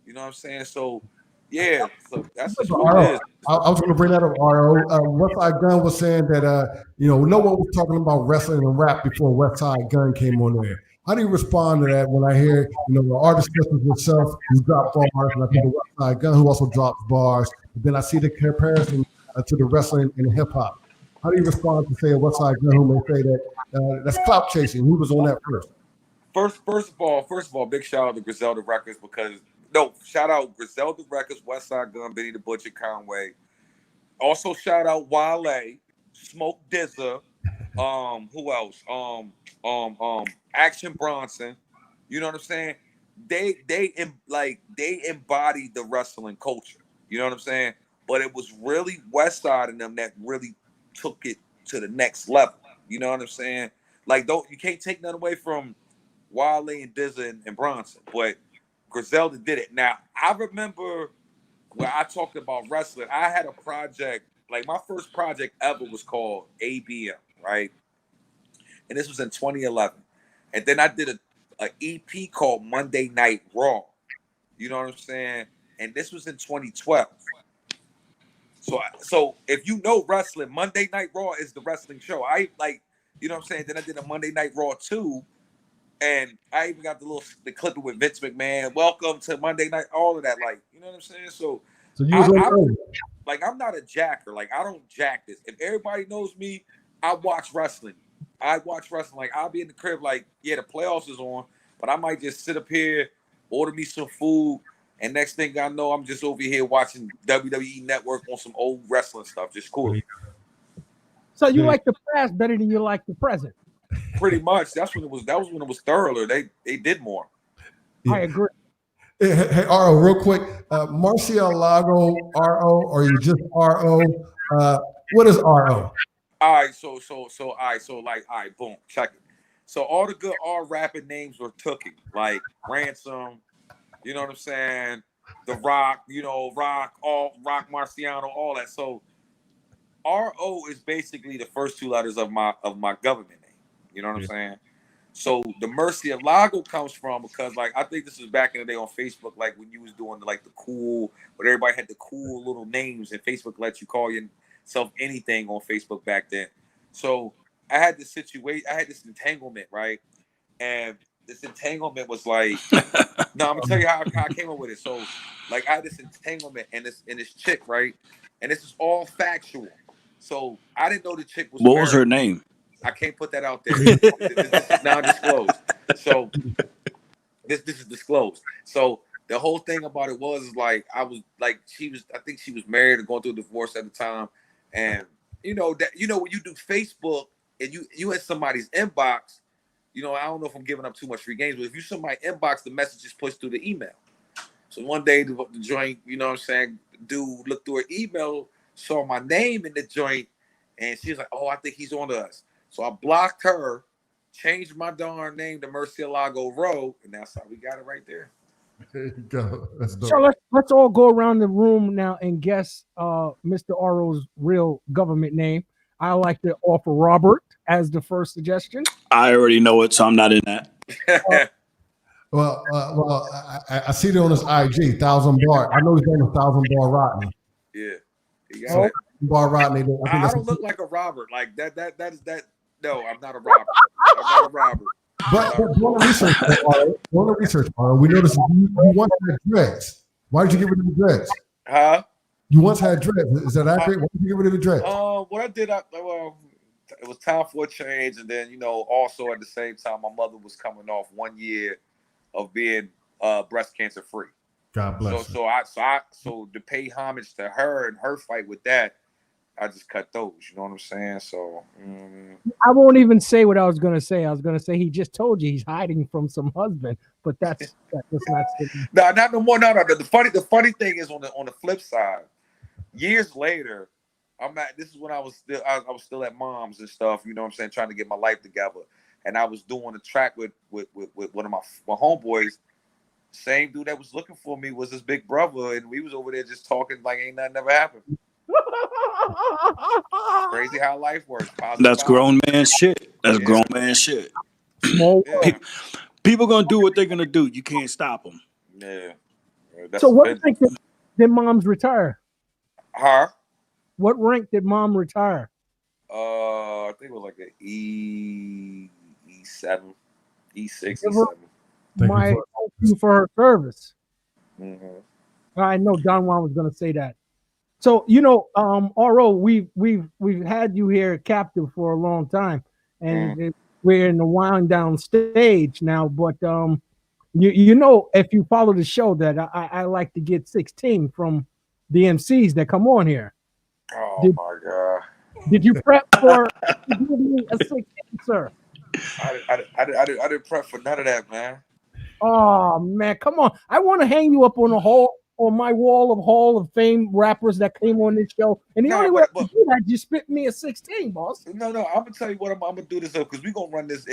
You know what I'm saying? So yeah, so that's just what it is. I was going to bring that up, RO. Westside Gun was saying that no one was talking about wrestling and rap before Westside Gun came on there. How do you respond to that when I hear the artist discussions yourself, you drop bars, and I think the Westside Gun who also drops bars, but then I see the comparison to the wrestling and hip hop. How do you respond to say Westside Gun who may say that that's clout chasing? Who was on that first? First of all, big shout out to Griselda Records, shout out Griselda Records, Westside Gun, Benny the Butcher, Conway. Also shout out Wale, Smoke Dizza, who else? Action Bronson. You know what I'm saying? They embodied the wrestling culture. You know what I'm saying? But it was really Westside and them that really took it to the next level. You know what I'm saying? Like, you can't take nothing away from Wale and Dizza and Bronson, but Griselda did it. Now, I remember when I talked about wrestling, I had a project, like my first project ever was called ABM, right? And this was in 2011. And then I did a EP called Monday Night Raw. You know what I'm saying? And this was in 2012. So if you know wrestling, Monday Night Raw is the wrestling show. You know what I'm saying? Then I did a Monday Night Raw 2. And I even got the clip with Vince McMahon. Welcome to Monday Night, all of that. Like, you know what I'm saying? So I'm not a jacker. Like, I don't jack this. If everybody knows me, I watch wrestling. Like, I'll be in the crib like, yeah, the playoffs is on, but I might just sit up here, order me some food, and next thing I know, I'm just over here watching WWE Network on some old wrestling stuff. Just cool. So you like the past better than you like the present? Pretty much. That was when it was thorough. They did more. Yeah. I agree. Hey, RO, real quick. Marcialago, RO, or you just RO? What is RO? All right, boom, check it. So all the good R rapping names were tooken, like Ransom, you know what I'm saying? The Rock, Rock Marciano, all that. So RO is basically the first 2 letters of my government name. You know what I'm saying? So the Murcielago comes from, because like I think this was back in the day on Facebook, like when you was doing the cool, but everybody had the cool little names, and Facebook lets you call yourself anything on Facebook back then. So I had this entanglement, right? And this entanglement was like, no, I'm gonna tell you how I came up with it. So like I had this entanglement and this chick, right? And this is all factual. So I didn't know the chick was What was her name? I can't put that out there. This is non-disclosed. So this is disclosed. So the whole thing about it was like I think she was married or going through a divorce at the time. And when you do Facebook and you in somebody's inbox, I don't know if I'm giving up too much free games, but if you somebody inbox, the message is pushed through the email. So one day the joint, you know what I'm saying, dude looked through her email, saw my name in the joint, and she was like, oh, I think he's on to us. So I blocked her, changed my darn name to Murcielago Road, and that's how we got it right there. There you go. That's dope. So let's all go around the room now and guess Mr. Oro's real government name. I like to offer Robert as the first suggestion. I already know it, so I'm not in that. Well, I see it on his IG, 1,000 Bar. I know his name is 1,000 Bar Rodney. Yeah. You got So, it. Bar Rodney. I don't look like a Robert. Like that is that. No, I'm not a Robert. I'm not a Robert. But doing the research, we noticed you once had dreads. Why did you get rid of the dreads? Huh? You once had dreads. Is that accurate? Why did you get rid of the dreads? What I did, it was time for a change, and then also at the same time, my mother was coming off 1 year of being breast cancer free. God bless. So to pay homage to her and her fight with that, I just cut those. You know what I'm saying? So I won't even say what I was going to say. I was going to say he just told you he's hiding from some husband, but that's not. No, not no more. No. The funny thing is on the flip side, years later, this is when I was still at mom's and stuff. You know what I'm saying? Trying to get my life together, and I was doing a track with one of my homeboys. Same dude that was looking for me was his big brother, and we was over there just talking like ain't nothing ever happened. Crazy how life works. That's grown man shit. That's grown man shit. People gonna do what they're gonna do. You can't stop them. Yeah. So what rank did moms retire? Huh? What rank did mom retire? I think it was like an E7, E6, E7. Thank you for her service. Mm-hmm. I know Don Juan was going to say that. So RO, we've had you here captive for a long time, and we're in the wind down stage now. But if you follow the show, that I like to get 16 from the MCs that come on here. Oh my God! Did you prep for giving me a 16, sir? I didn't prep for none of that, man. Oh man, come on! I want to hang you up on my wall of Hall of Fame rappers that came on this show, and the only way to do that, you spit me a 16, boss. No, I'm gonna tell you what I'm gonna do this up because we're gonna run this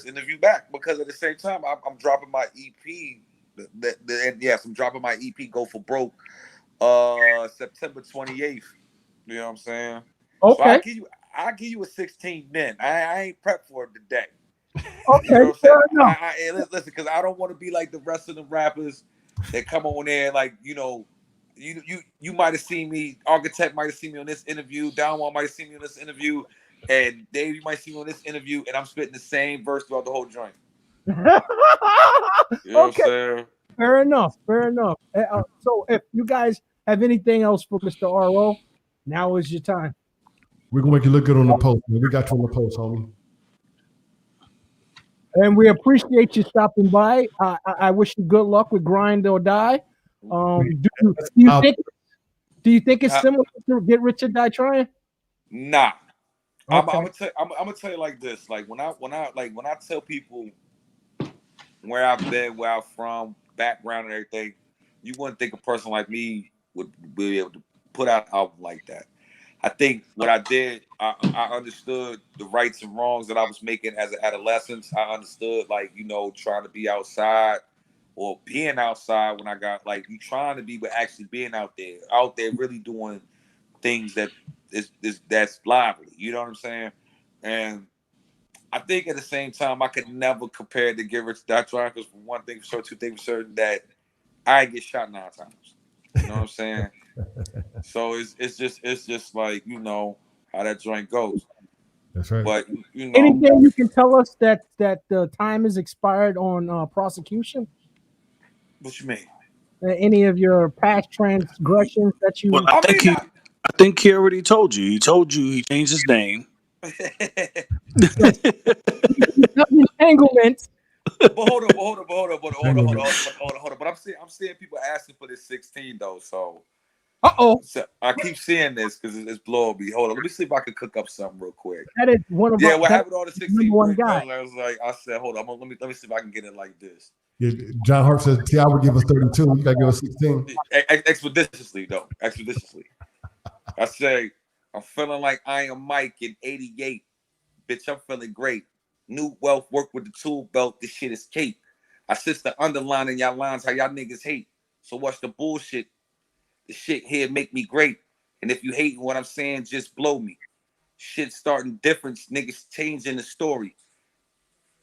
interview back because at the same time I'm dropping my EP. I'm dropping my EP. Go for Broke. September 28th. You know what I'm saying? Okay. So I'll give you a 16 then. I ain't prepped for it today. Okay, you know fair enough. Listen, because I don't want to be like the rest of the rappers that come on there, like you might have seen me, Architect might have seen me on this interview, Downwall might have seen me on this interview, and Dave, you might see me on this interview, and I'm spitting the same verse throughout the whole joint. You know what I'm saying? Fair enough. So if you guys have anything else for Mr. RO, now is your time. We're gonna make you look good on the post, man. We got you on the post, homie. And we appreciate you stopping by. I wish you good luck with Grind or Die. Do you think it's similar to Get Rich or Die Trying? Nah. Okay. I'm gonna tell you like this. Like when I tell people where I've been, where I'm from, background and everything, you wouldn't think a person like me would be able to put out an album like that. I think what I did, I understood the rights and wrongs that I was making as an adolescent. I understood, trying to be outside or being outside when I got, you trying to be, but actually being out there really doing things that's lively. You know what I'm saying? And I think at the same time, I could never compare it to Get Rich or Die Trying because one thing for sure, two things for certain, that I get shot 9 times. You know what I'm saying? So it's just like how that joint goes. That's right. But anything you can tell us that the time is expired on prosecution? What you mean? Any of your past transgressions that you? Well, I think he already told you. He told you he changed his name. Entanglement. But hold on. But I'm seeing people asking for this 16 though. So so I keep seeing this because it's blowing me. Hold on, let me see if I can cook up something real quick. That is one of what happened to all the 16 one guy. I said, hold on, let me see if I can get it like this. Yeah, John Hart says T.I. would give us 32. You gotta give us 16. Expeditiously. I say I'm feeling like I am Mike in '88. bitch, I'm feeling great. New wealth, work with the tool belt, this shit is cake. I assist the underlining y'all lines, how y'all niggas hate. So what's the bullshit? The shit here make me great. And if you hating what I'm saying, just blow me. Shit starting difference, niggas changing the story.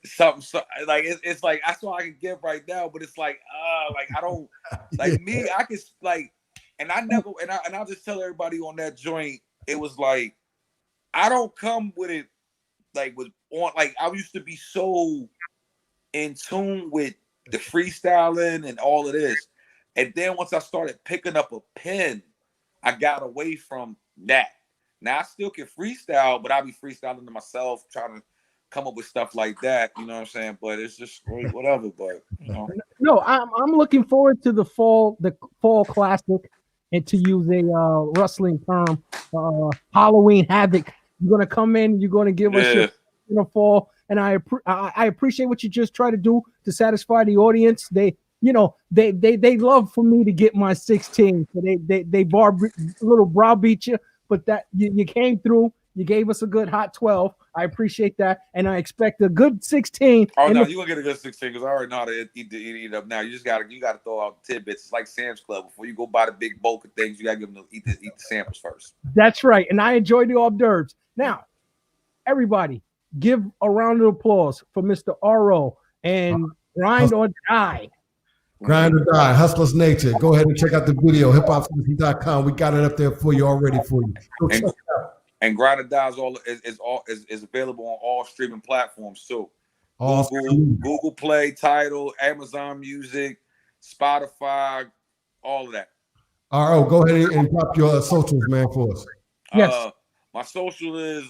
Something so, like it's like that's all I can give right now, but it's like I don't like me, I can like, and I never and I'll just tell everybody on that joint, it was like I don't come with it like with on like I used to be so in tune with the freestyling and all of this. And then once I started picking up a pen, I got away from that. Now I still can freestyle, but I be freestyling to myself, trying to come up with stuff like that. You know what I'm saying? But it's just whatever. But you know. No, I'm looking forward to the fall classic, and to use a wrestling term, Halloween Havoc. You're gonna come in, you're gonna give us your fall, and I appreciate what you just try to do to satisfy the audience. They love for me to get my 16, so they little browbeat you, but that you came through. You gave us a good hot 12. I appreciate that, and I expect a good 16. Oh no, you're gonna get a good 16 because I already know how to eat it up. Now you gotta throw out tidbits. It's like Sam's Club. Before you go buy the big bulk of things, you gotta give them to eat the samples first. That's right, and I enjoy the hors d'oeuvres. Now, everybody, give a round of applause for Mr. RO and Grind or Die. Grind or Die, Hustler's Nature. Go ahead and check out the video, HipHopCitizen.com. We got it up there for you already for you. Go check it out. And Grind or Die is available on all streaming platforms too. Google Play, Tidal, Amazon Music, Spotify, all of that. RO, go ahead and drop your socials, man, for us. Yes. My social is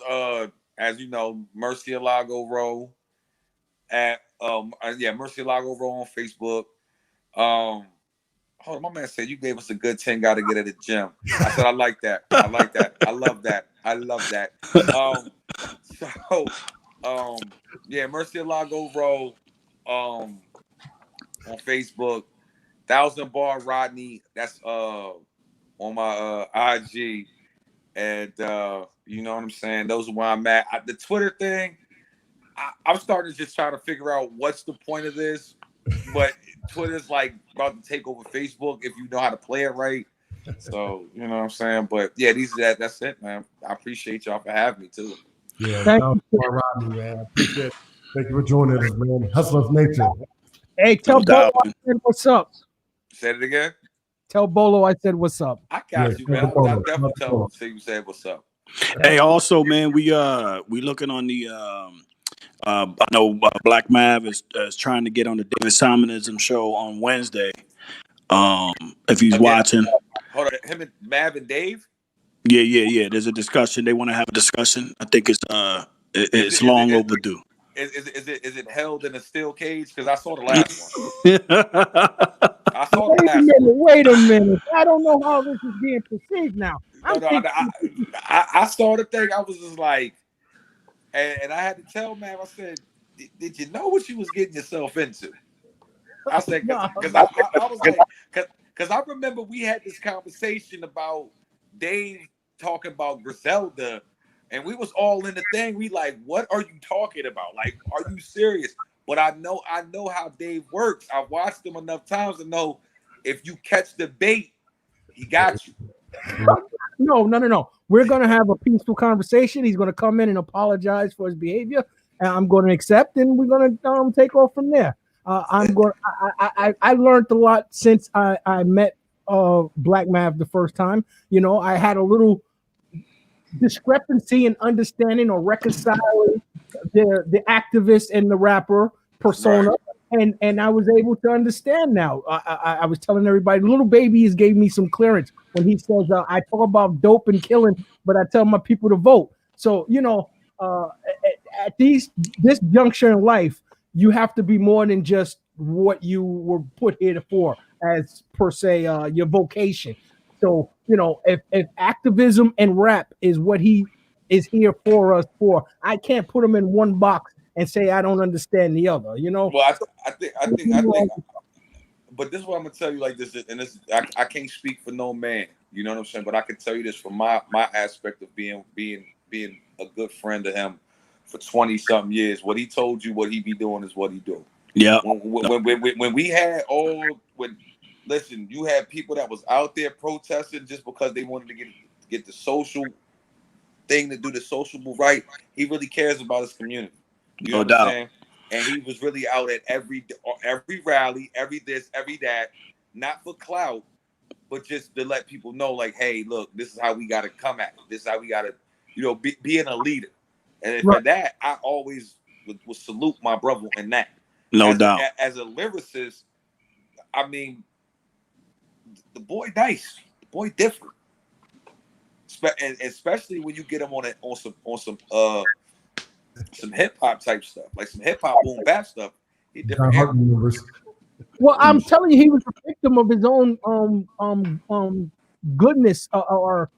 as you know, Murcielago Row at Murcielago Row on Facebook. Hold on, my man said you gave us a good 10, gotta get at the gym. I said I like that. I like that. I love that. I love that. Murcielago Row on Facebook. 1000 Bar Rodney, that's on my IG. And you know what I'm saying? Those are where I'm at. The Twitter thing, I'm starting to just try to figure out what's the point of this. But Twitter's like about to take over Facebook if you know how to play it right. So, you know what I'm saying? But yeah, that's it, man. I appreciate y'all for having me too. Yeah, thank you, Rodney, man. I appreciate it. Thank you for joining us, man. Hustler's Nature. Hey, tell Bolo I said what's up. Say it again. Tell Bolo I said what's up. I got you, man. I'll definitely tell him. Say you said what's up. Hey, also, man, we looking on the I know Black Mav is trying to get on the David Simonism show on Wednesday. If he's watching. Hold on, him and Mav and Dave? Yeah. There's a discussion. They want to have a discussion. I think it's long overdue. Is it held in a steel cage? Because I saw the last one. Wait a minute. I don't know how this is being perceived now. I saw the thing. I was just like, and I had to tell Mav, I said, did you know what you was getting yourself into? I said, because I was like, because I remember we had this conversation about Dave talking about Griselda, and we was all in the thing. We like, what are you talking about? Like, are you serious? But I know how Dave works. I've watched him enough times to know if you catch the bait, he got you. No. We're gonna have a peaceful conversation. He's gonna come in and apologize for his behavior, and I'm going to accept, and we're gonna take off from there. I learned a lot since I met Black Mav the first time. You know, I had a little discrepancy in understanding or reconciling the activist and the rapper persona, right. and I was able to understand now. I was telling everybody, Little Baby has gave me some clearance when he says I talk about dope and killing, but I tell my people to vote. So you know, at this juncture in life, you have to be more than just what you were put here for, as per se your vocation. So you know, if activism and rap is what he is here for us for, I can't put him in one box and say I don't understand the other. You know. Well, I think. But this is what I'm gonna tell you like this, and this I can't speak for no man. You know what I'm saying? But I can tell you this from my aspect of being a good friend to him for 20 something years. What he told you, what he be doing is what he do. Yeah. When we had listen, you had people that was out there protesting just because they wanted to get the social thing, to do the social move right. He really cares about his community. You know what I'm saying? And he was really out at every rally, every this, every that, not for clout, but just to let people know, like, hey, look, this is how we got to come at it. This is how we got to, being a leader. And for that, I always would salute my brother in that. No doubt. As a lyricist, I mean, the boy nice, the boy different, and especially when you get him on some hip hop type stuff, like some hip hop boom bap stuff. He different. Well, I'm telling you, he was a victim of his own goodness or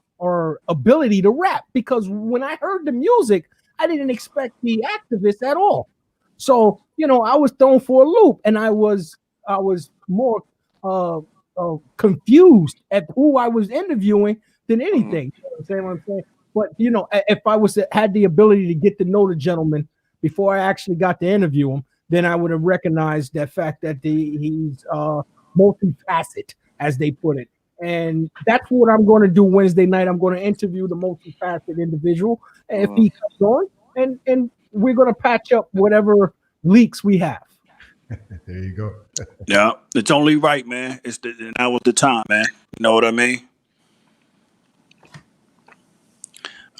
ability to rap. Because when I heard the music, I didn't expect the activist at all. So I was thrown for a loop, and I was more confused at who I was interviewing than anything. You know what I'm saying? But if I had the ability to get to know the gentleman before I actually got to interview him, then I would have recognized that fact that he's multifaceted, as they put it. And that's what I'm going to do Wednesday night. I'm going to interview the multifaceted individual, if he comes on, and we're going to patch up whatever leaks we have. There you go. Yeah, it's only right, man. Now was the time, man. You know what I mean?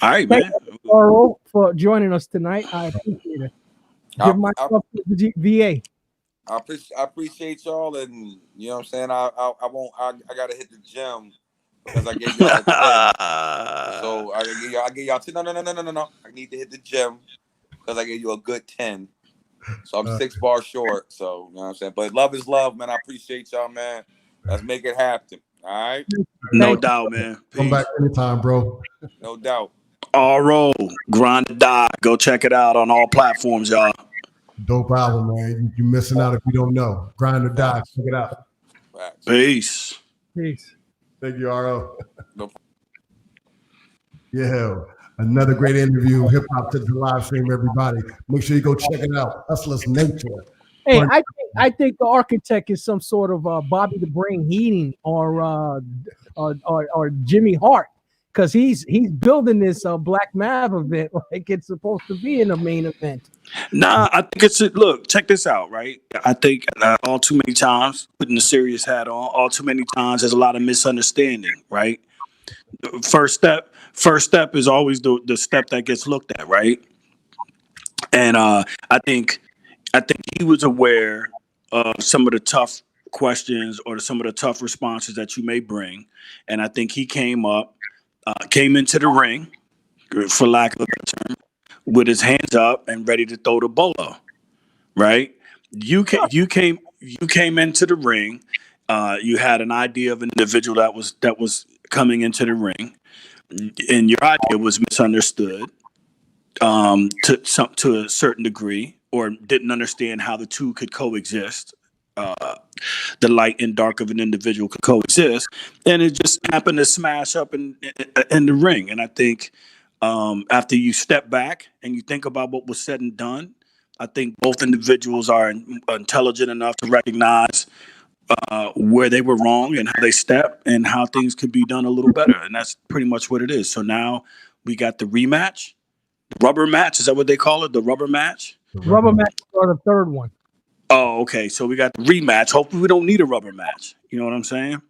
All right, man. Thank you, Carl, for joining us tonight. I appreciate it. Give myself to the VA. I appreciate y'all, and you know what I'm saying. I gotta hit the gym because I gave y'all a 10. So I gave y'all 10. No. I need to hit the gym because I gave you a good 10. So I'm 6 bars short. So you know what I'm saying. But love is love, man. I appreciate y'all, man. Let's make it happen. All right. No doubt, man. Peace. Come back anytime, bro. No doubt. RO, Grind or Die. Go check it out on all platforms, y'all. Dope album, man. You're missing out if you don't know. Grind or Die. Check it out. Peace. Peace. Thank you, RO. Yeah. Another great interview. HipHopCitizen live stream, everybody. Make sure you go check it out. Hustlers Nature. Hey, I think the architect is some sort of Bobby the Brain Heating or Jimmy Hart, because he's building this Black Mav event like it's supposed to be in a main event. Nah, I think look, check this out, right? I think all too many times, putting the serious hat on, all too many times there's a lot of misunderstanding, right? The first step is always the step that gets looked at, right? And I think he was aware of some of the tough questions or some of the tough responses that you may bring, and I think he came into the ring, for lack of a better term, with his hands up and ready to throw the bolo, right? You came into the ring. You had an idea of an individual that was coming into the ring, and your idea was misunderstood to a certain degree, or didn't understand how the two could coexist. The light and dark of an individual could coexist, and it just happened to smash up in the ring. And I think after you step back and you think about what was said and done, I think both individuals are intelligent enough to recognize where they were wrong and how they stepped and how things could be done a little better. And that's pretty much what it is. So now we got the rematch, the rubber match. Is that what they call it? The rubber match? Rubber match or the third one. Oh, okay. So we got the rematch. Hopefully we don't need a rubber match. You know what I'm saying?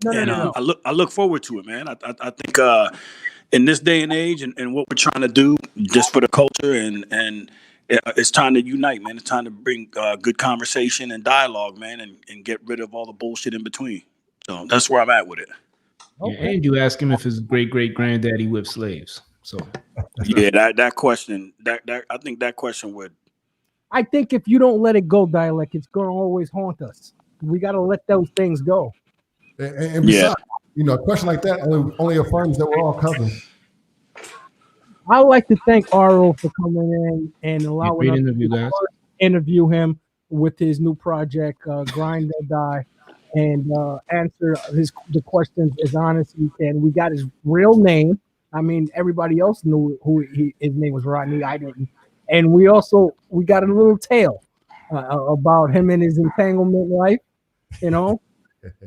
No. I look forward to it, man. I think in this day and age and what we're trying to do just for the culture and it's time to unite, man. It's time to bring good conversation and dialogue, man, and get rid of all the bullshit in between. So that's where I'm at with it. Okay. Yeah, and you ask him if his great-great-granddaddy whipped slaves. So yeah, that question, that I think that question would. I think if you don't let it go, dialect, it's going to always haunt us. We got to let those things go. And besides, a question like that only affirms that we're all cousins. I would like to thank RO for coming in and allowing us to interview him with his new project, Grind or Die, and answer the questions as honest as he can. We got his real name. I mean, everybody else knew his name was Rodney. I didn't. And we got a little tale about him and his entanglement life. You know,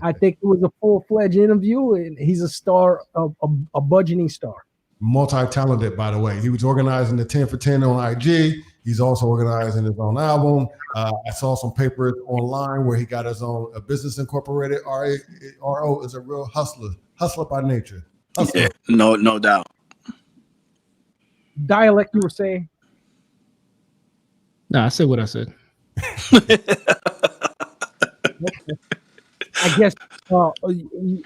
I think it was a full-fledged interview, and he's a star, a budgeting star. Multi-talented, by the way. He was organizing the 10 for 10 on IG. He's also organizing his own album. I saw some papers online where he got his own business incorporated. RO is a real hustler by nature. Hustler. Yeah, no doubt. Dialect, you were saying? No, I said what I said. I guess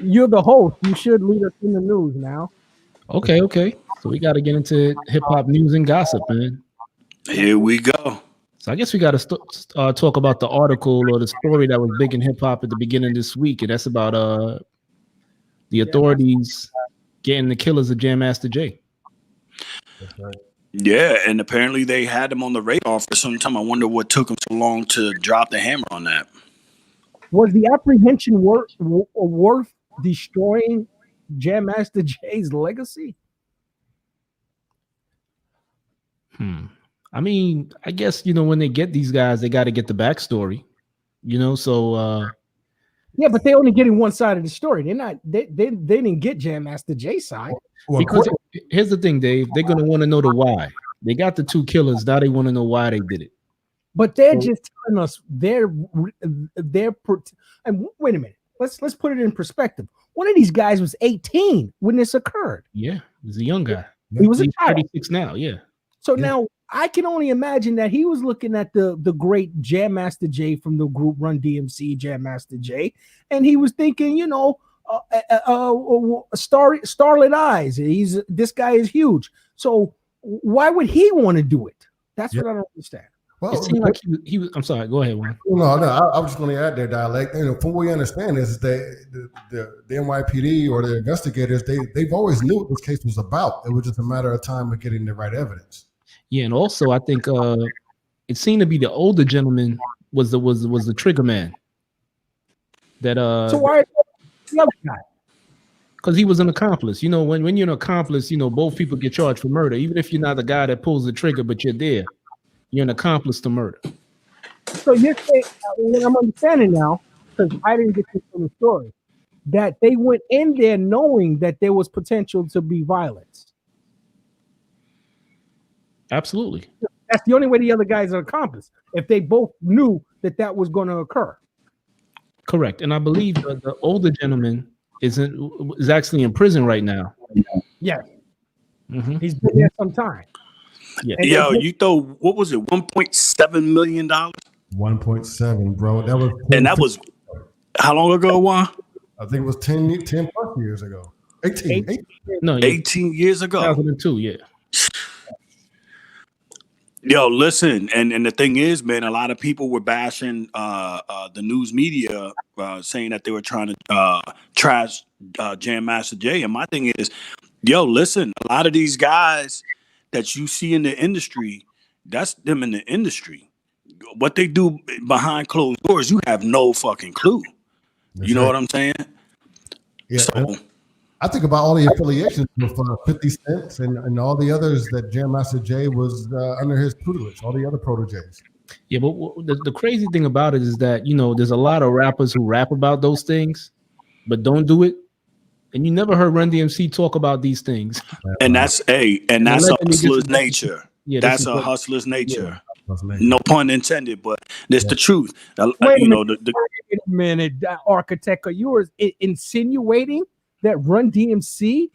you're the host. You should lead us in the news now. Okay. So we got to get into hip hop news and gossip, man. Here we go. So I guess we got to talk about the article or the story that was big in hip hop at the beginning of this week, and that's about the authorities getting the killers of Jam Master Jay. That's right. Yeah, and apparently they had him on the radar for some time. I wonder what took him so long to drop the hammer on that. Was the apprehension worth destroying Jam Master Jay's legacy? I mean, I guess, when they get these guys, they got to get the backstory, so yeah, but they only getting one side of the story. They didn't get Jam Master Jay's side. Well, because here's the thing, Dave, they're going to want to know the why. They got the two killers, now they want to know why they did it. But they're just telling us and wait a minute. Let's put it in perspective. One of these guys was 18 when this occurred. Yeah, he's a young guy. He was a child. 36 now, yeah. So now I can only imagine that he was looking at the great Jam Master Jay from the group Run DMC, Jam Master Jay, and he was thinking, starlit eyes. This guy is huge. So why would he want to do it? That's what I don't understand. Well, it seemed like he was. I'm sorry. Go ahead, Juan. No. I was just going to add their dialect. From what we understand is that the NYPD or the investigators they've always knew what this case was about. It was just a matter of time of getting the right evidence. Yeah, and also I think it seemed to be the older gentleman was the trigger man. That so why the other guy? Because he was an accomplice. When you're an accomplice, both people get charged for murder, even if you're not the guy that pulls the trigger, but you're there. You're an accomplice to murder. So you're saying, what I'm understanding now, because I didn't get this from the story, that they went in there knowing that there was potential to be violence. Absolutely. That's the only way the other guys are accomplice. If they both knew that was going to occur. Correct. And I believe the older gentleman is actually in prison right now. Yes. Mm-hmm. He's been there some time. Yeah. Yo, you throw, what was it, $1.7 million? 1.7, bro. That was how long ago, Juan? I think it was 10 plus years ago. 18. No, 18 years ago. 2002, yeah. Yo, listen, and the thing is, man, a lot of people were bashing the news media, saying that they were trying to trash Jam Master Jay. And my thing is, yo, listen, a lot of these guys that you see in the industry, that's them in the industry. What they do behind closed doors, you have no fucking clue. That's you know right. what I'm saying? Yeah. So, I think about all the affiliations with 50 Cent and all the others that Jam Master Jay was under his tutelage, all the other proteges. Yeah, but the crazy thing about it is that, there's a lot of rappers who rap about those things, but don't do it. And you never heard Run DMC talk about these things. and that's a hustler's nature. Yeah, that's a hustler's nature. Yeah. No pun intended, but that's the truth. Wait a minute, architect, are you insinuating that Run DMC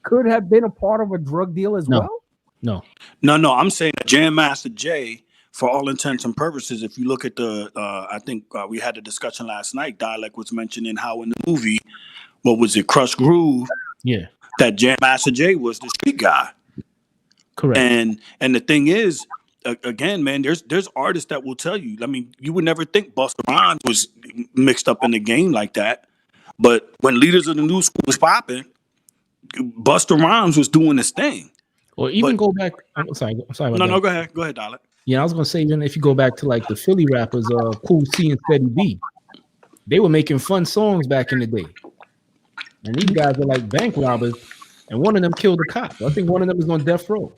could have been a part of a drug deal as well? No. I'm saying that Jam Master Jay, for all intents and purposes, if you look at I think we had a discussion last night, Dialect was mentioning how in the movie, what was it, Crush Groove? Yeah. That Jam Master Jay was the street guy. Correct. And the thing is, again, man, there's artists that will tell you. I mean, you would never think Busta Rhymes was mixed up in the game like that. But when Leaders of the New School was popping, Busta Rhymes was doing his thing. Or even go back. I'm sorry. No, go ahead. Go ahead, Dialect. Yeah, I was gonna say, then if you go back to like the Philly rappers, Cool C and Steady B, they were making fun songs back in the day. And these guys are like bank robbers, and one of them killed a cop. I think one of them is on death row.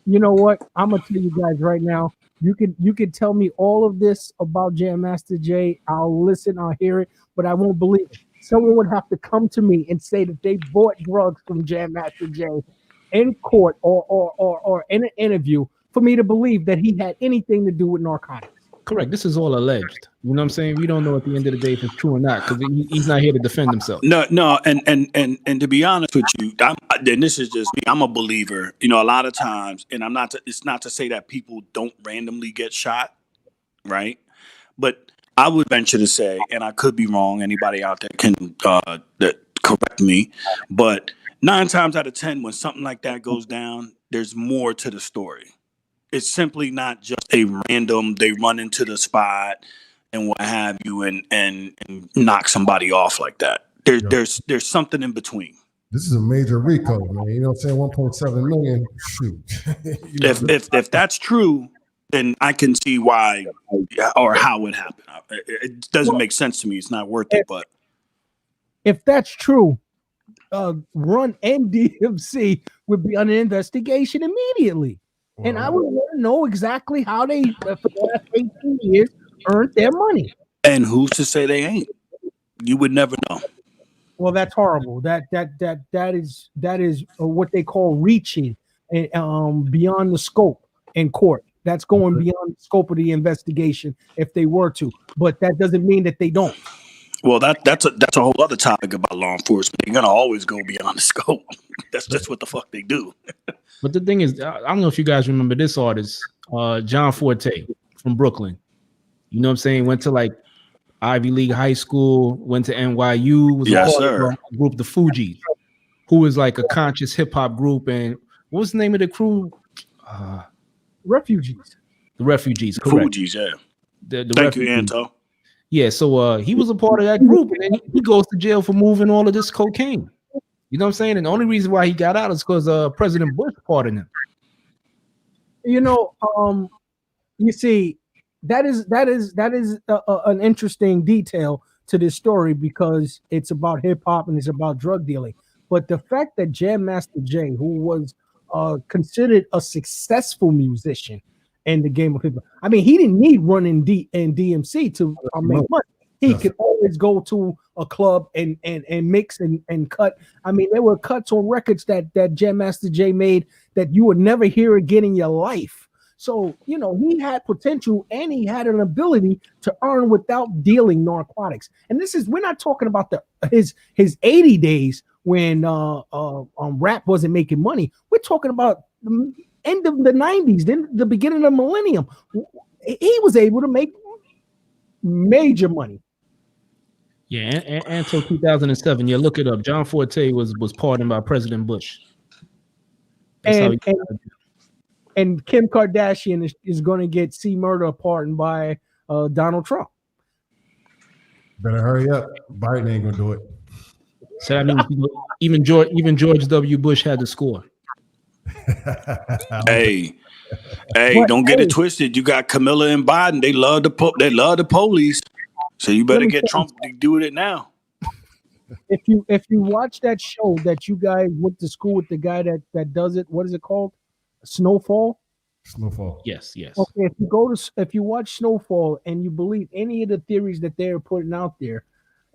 You know what? I'm gonna tell you guys right now. You could tell me all of this about Jam Master Jay. I'll listen, I'll hear it, but I won't believe it. Someone would have to come to me and say that they bought drugs from Jam Master Jay in court or in an interview for me to believe that he had anything to do with narcotics. Correct. This is all alleged. You know what I'm saying? We don't know at the end of the day if it's true or not because he's not here to defend himself. No, and to be honest with you, and this is just me. I'm a believer. You know, a lot of times, and I'm not. It's not to say that people don't randomly get shot, right? But I would venture to say, and I could be wrong. Anybody out there can that correct me. But 9 times out of 10, when something like that goes down, there's more to the story. It's simply not just a random, they run into the spot and what have you and knock somebody off like that. There's something in between. This is a major RICO, man. You know what I'm saying? 1.7 million. Shoot. If that's true, then I can see why or how it happened. It doesn't make sense to me. It's not worth it. But if that's true, Run and DMC would be under investigation immediately. Wow. And I would want to know exactly how they, for the last 18 years, earned their money. And who's to say they ain't? You would never know. Well, that's horrible. That is what they call reaching beyond the scope in court. That's going beyond the scope of the investigation if they were to, but that doesn't mean that they don't. Well, that's a whole other topic about law enforcement. They're gonna always go beyond the scope. That's just what the fuck they do. But the thing is, I don't know if you guys remember this artist, John Forte from Brooklyn. You know what I'm saying? Went to like Ivy League high school, went to NYU, was yes, a part sir. of a group, the Fugees, who was like a conscious hip hop group. And what was the name of the crew? Refugees. The Refugees, correct. Fugees, yeah. The Thank Refugees. you, Anto. Yeah, so he was a part of that group, and then he goes to jail for moving all of this cocaine. You know what I'm saying? And the only reason why he got out is because President Bush pardoned him. You know, you see, that is an interesting detail to this story because it's about hip hop and it's about drug dealing. But the fact that Jam Master Jay, who was considered a successful musician in the game of hip hop, I mean, he didn't need Run and DMC to make money. He could always go to a club and mix and cut. I mean, there were cuts on records that Jam Master Jay made that you would never hear again in your life. So, you know, he had potential and he had an ability to earn without dealing narcotics. And we're not talking about his 80 days when rap wasn't making money. We're talking about the end of the 90s, then the beginning of the millennium. He was able to make major money. Yeah, and until 2007. Yeah, look it up. John Forte was pardoned by President Bush. And Kim Kardashian is going to get C Murder pardoned by Donald Trump. Better hurry up. Biden ain't gonna do it. So I mean, even George W. Bush had to score. Hey, don't get it twisted. You got Camilla and Biden. They love the police. So you better get Trump doing it now. If you watch that show that you guys went to school with the guy that does it, what is it called? Snowfall. Yes. Okay, if you watch Snowfall and you believe any of the theories that they're putting out there,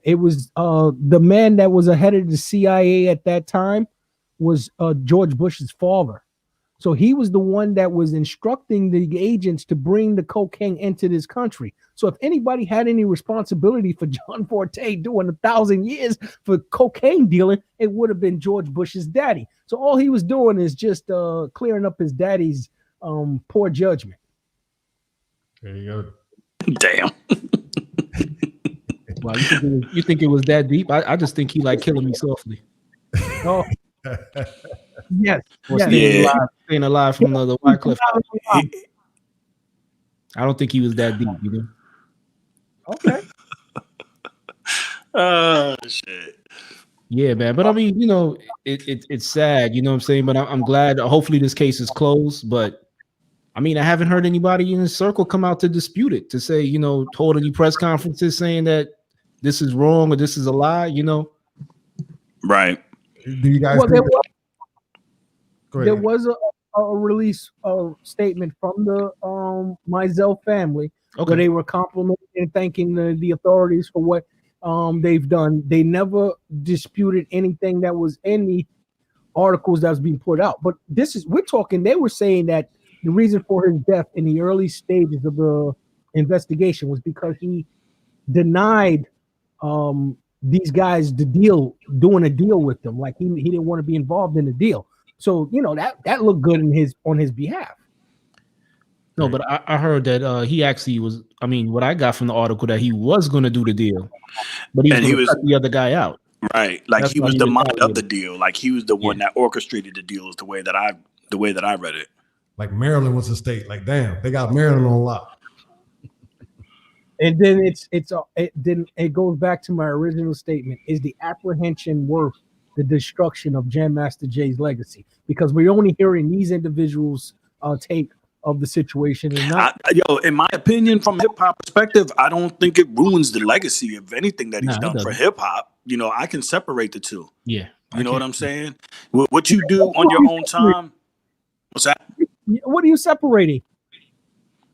it was the man that was ahead of the CIA at that time was George Bush's father. So he was the one that was instructing the agents to bring the cocaine into this country. So if anybody had any responsibility for John Forte doing 1,000 years for cocaine dealing, it would have been George Bush's daddy. So all he was doing is just clearing up his daddy's poor judgment. There you go. Damn. Wow, you think it was that deep? I just think he like killing me softly. Oh. Yes. Staying alive from the Wycliffe. I don't think he was that deep, you know. Okay. Oh shit. Yeah, man. But I mean, you know, it's sad, you know what I'm saying? But I'm glad. Hopefully, this case is closed. But I mean, I haven't heard anybody in the circle come out to dispute it, to say, you know, hold any press conferences saying that this is wrong or this is a lie, you know. Right. Do you guys Well, think that? Go there ahead. was a release statement from the Mizell family Okay. where they were complimenting and thanking the authorities for what they've done. They never disputed anything that was in the articles that was being put out. But we're talking, they were saying that the reason for his death in the early stages of the investigation was because he denied these guys doing a deal with them. Like he didn't want to be involved in the deal. So, that looked good on his behalf. No, but I heard that he actually was. I mean, what I got from the article that he was going to do the deal, but he was going to cut the other guy out. Right, like That's he why was he the mind of retaliated. the deal. Like he was the one that orchestrated the deal. Is the way that I read it. Like Maryland was a state. Like, damn, they got Maryland on lock. And then it goes back to my original statement: is the apprehension worth the destruction of Jam Master Jay's legacy? Because we're only hearing these individuals' take of the situation, and not. In my opinion, from hip hop perspective, I don't think it ruins the legacy of anything that he's done for hip hop. I can separate the two. Yeah, you know what I'm saying. What you do on your own time. What's that? What are you separating?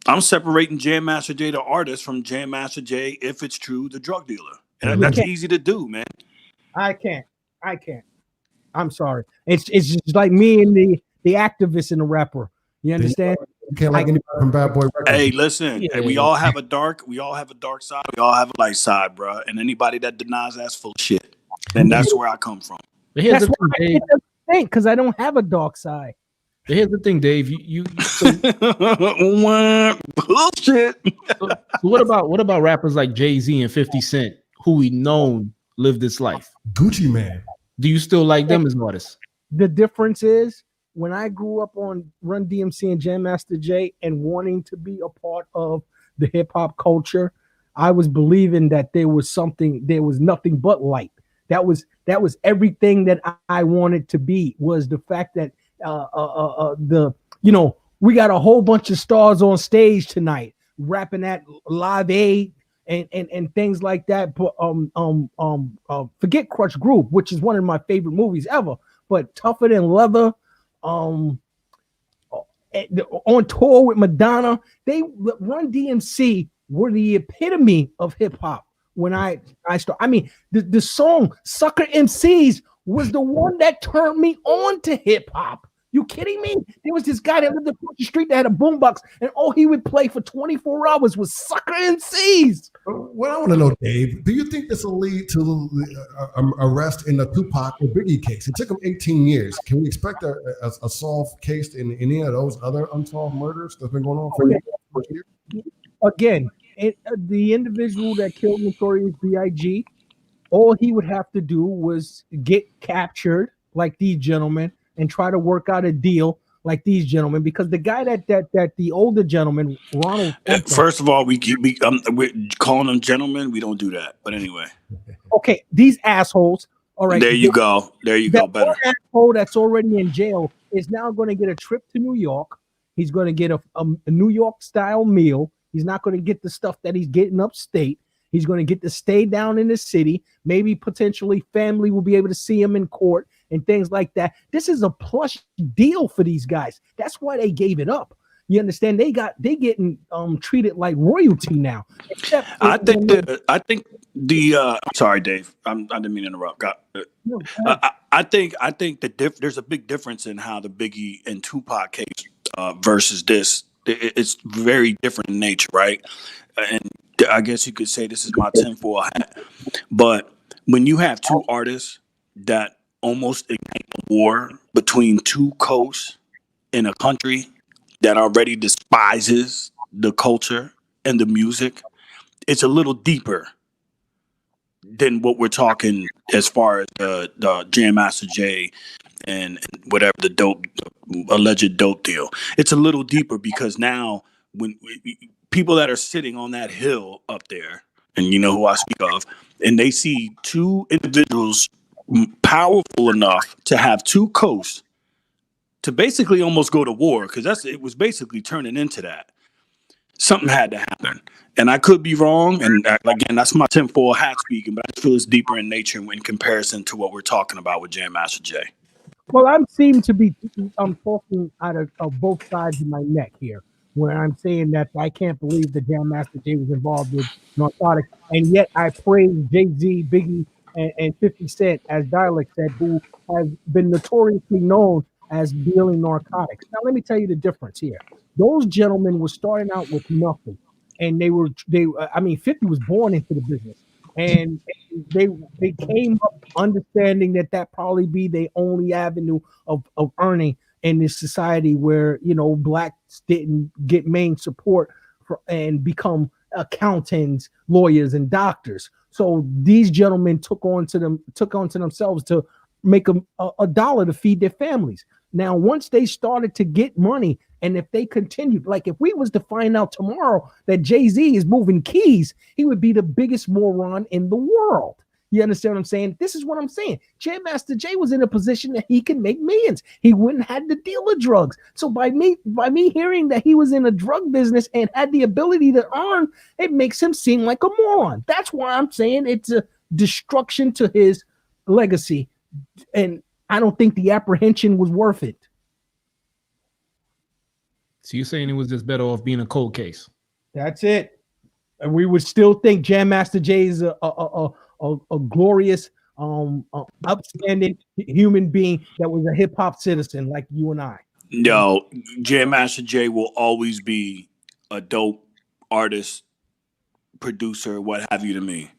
I'm separating Jam Master Jay, the artist, from Jam Master Jay, if it's true, the drug dealer. And that's easy to do, man. I can't. I'm sorry. It's just like me and the activist and the rapper. You understand? You can't like anybody from Bad Boy Records. Hey, listen. Hey, we all have a dark side. We all have a light side, bro. And anybody that denies that's full of shit. And that's where I come from. But here's that's the why thing, Dave. I think because I don't have a dark side. But here's the thing, Dave. Bullshit. So what about rappers like Jay-Z and 50 Cent, who we known live this life? Gucci Man. Do you still like them as artists? The difference is when I grew up on Run DMC and Jam Master Jay and wanting to be a part of the hip hop culture, I was believing that there was nothing but light. That was everything that I wanted to be, was the fact that we got a whole bunch of stars on stage tonight rapping at Live Aid and things like that. But forget Crush Groove, which is one of my favorite movies ever, but Tougher Than Leather, on tour with Madonna, Run DMC were the epitome of hip hop. When I started, I mean, the song Sucker MCs was the one that turned me on to hip hop. You kidding me? There was this guy that lived across the street that had a boombox, and all he would play for 24 hours was Sucker MCs. What I want to know, Dave, do you think this will lead to the arrest in the Tupac or Biggie case? It took them 18 years. Can we expect a solved case in any of those other unsolved murders that's been going on for years? Again, the individual that killed Notorious B.I.G., all he would have to do was get captured like these gentlemen and try to work out a deal like these gentlemen, because the guy that the older gentleman, Ronald. First of all, we're calling them gentlemen. We don't do that. But anyway. Okay, these assholes. All right. There you go. Better. Asshole that's already in jail is now going to get a trip to New York. He's going to get a New York style meal. He's not going to get the stuff that he's getting upstate. He's going to get to stay down in the city. Maybe potentially family will be able to see him in court and things like that. This is a plush deal for these guys. That's why they gave it up. You understand? They getting treated like royalty now. I think sorry, Dave. I didn't mean to interrupt. I think there's a big difference in how the Biggie and Tupac case versus this. It's very different in nature, right? And I guess you could say this is my tinfoil hat. But when you have two artists that almost ignite a war between two coasts in a country that already despises the culture and the music, it's a little deeper than what we're talking as far as the Jam Master Jay and whatever the alleged dope deal. It's a little deeper because now when people that are sitting on that hill up there, and you know who I speak of, and they see two individuals powerful enough to have two coasts to basically almost go to war, because it was basically turning into that. something had to happen. And I could be wrong. And again, that's my tinfoil hat speaking, but I just feel it's deeper in nature in comparison to what we're talking about with Jam Master Jay. Well, I'm seem to be talking out of both sides of my neck here, where I'm saying that I can't believe that Jam Master Jay was involved with narcotics, and yet I praise Jay-Z, Biggie, and 50 Cent, as Dialect said, who have been notoriously known as dealing narcotics. Now, let me tell you the difference here. Those gentlemen were starting out with nothing, and I mean, 50 was born into the business, and they came up understanding that probably be their only avenue of earning in this society where, you know, blacks didn't get main support and become accountants, lawyers, and doctors. So these gentlemen took on to themselves to make a dollar to feed their families. Now, once they started to get money, and if they continued, like if we was to find out tomorrow that Jay-Z is moving keys, he would be the biggest moron in the world. You understand what I'm saying? This is what I'm saying. Jam Master Jay was in a position that he can make millions. He wouldn't have to deal with drugs. So by me hearing that he was in a drug business and had the ability to earn, it makes him seem like a moron. That's why I'm saying it's a destruction to his legacy. And I don't think the apprehension was worth it. So you're saying it was just better off being a cold case? That's it. And we would still think Jam Master Jay is a glorious, upstanding human being that was a hip hop citizen like you and I. No, Jam Master Jay will always be a dope artist, producer, what have you to me.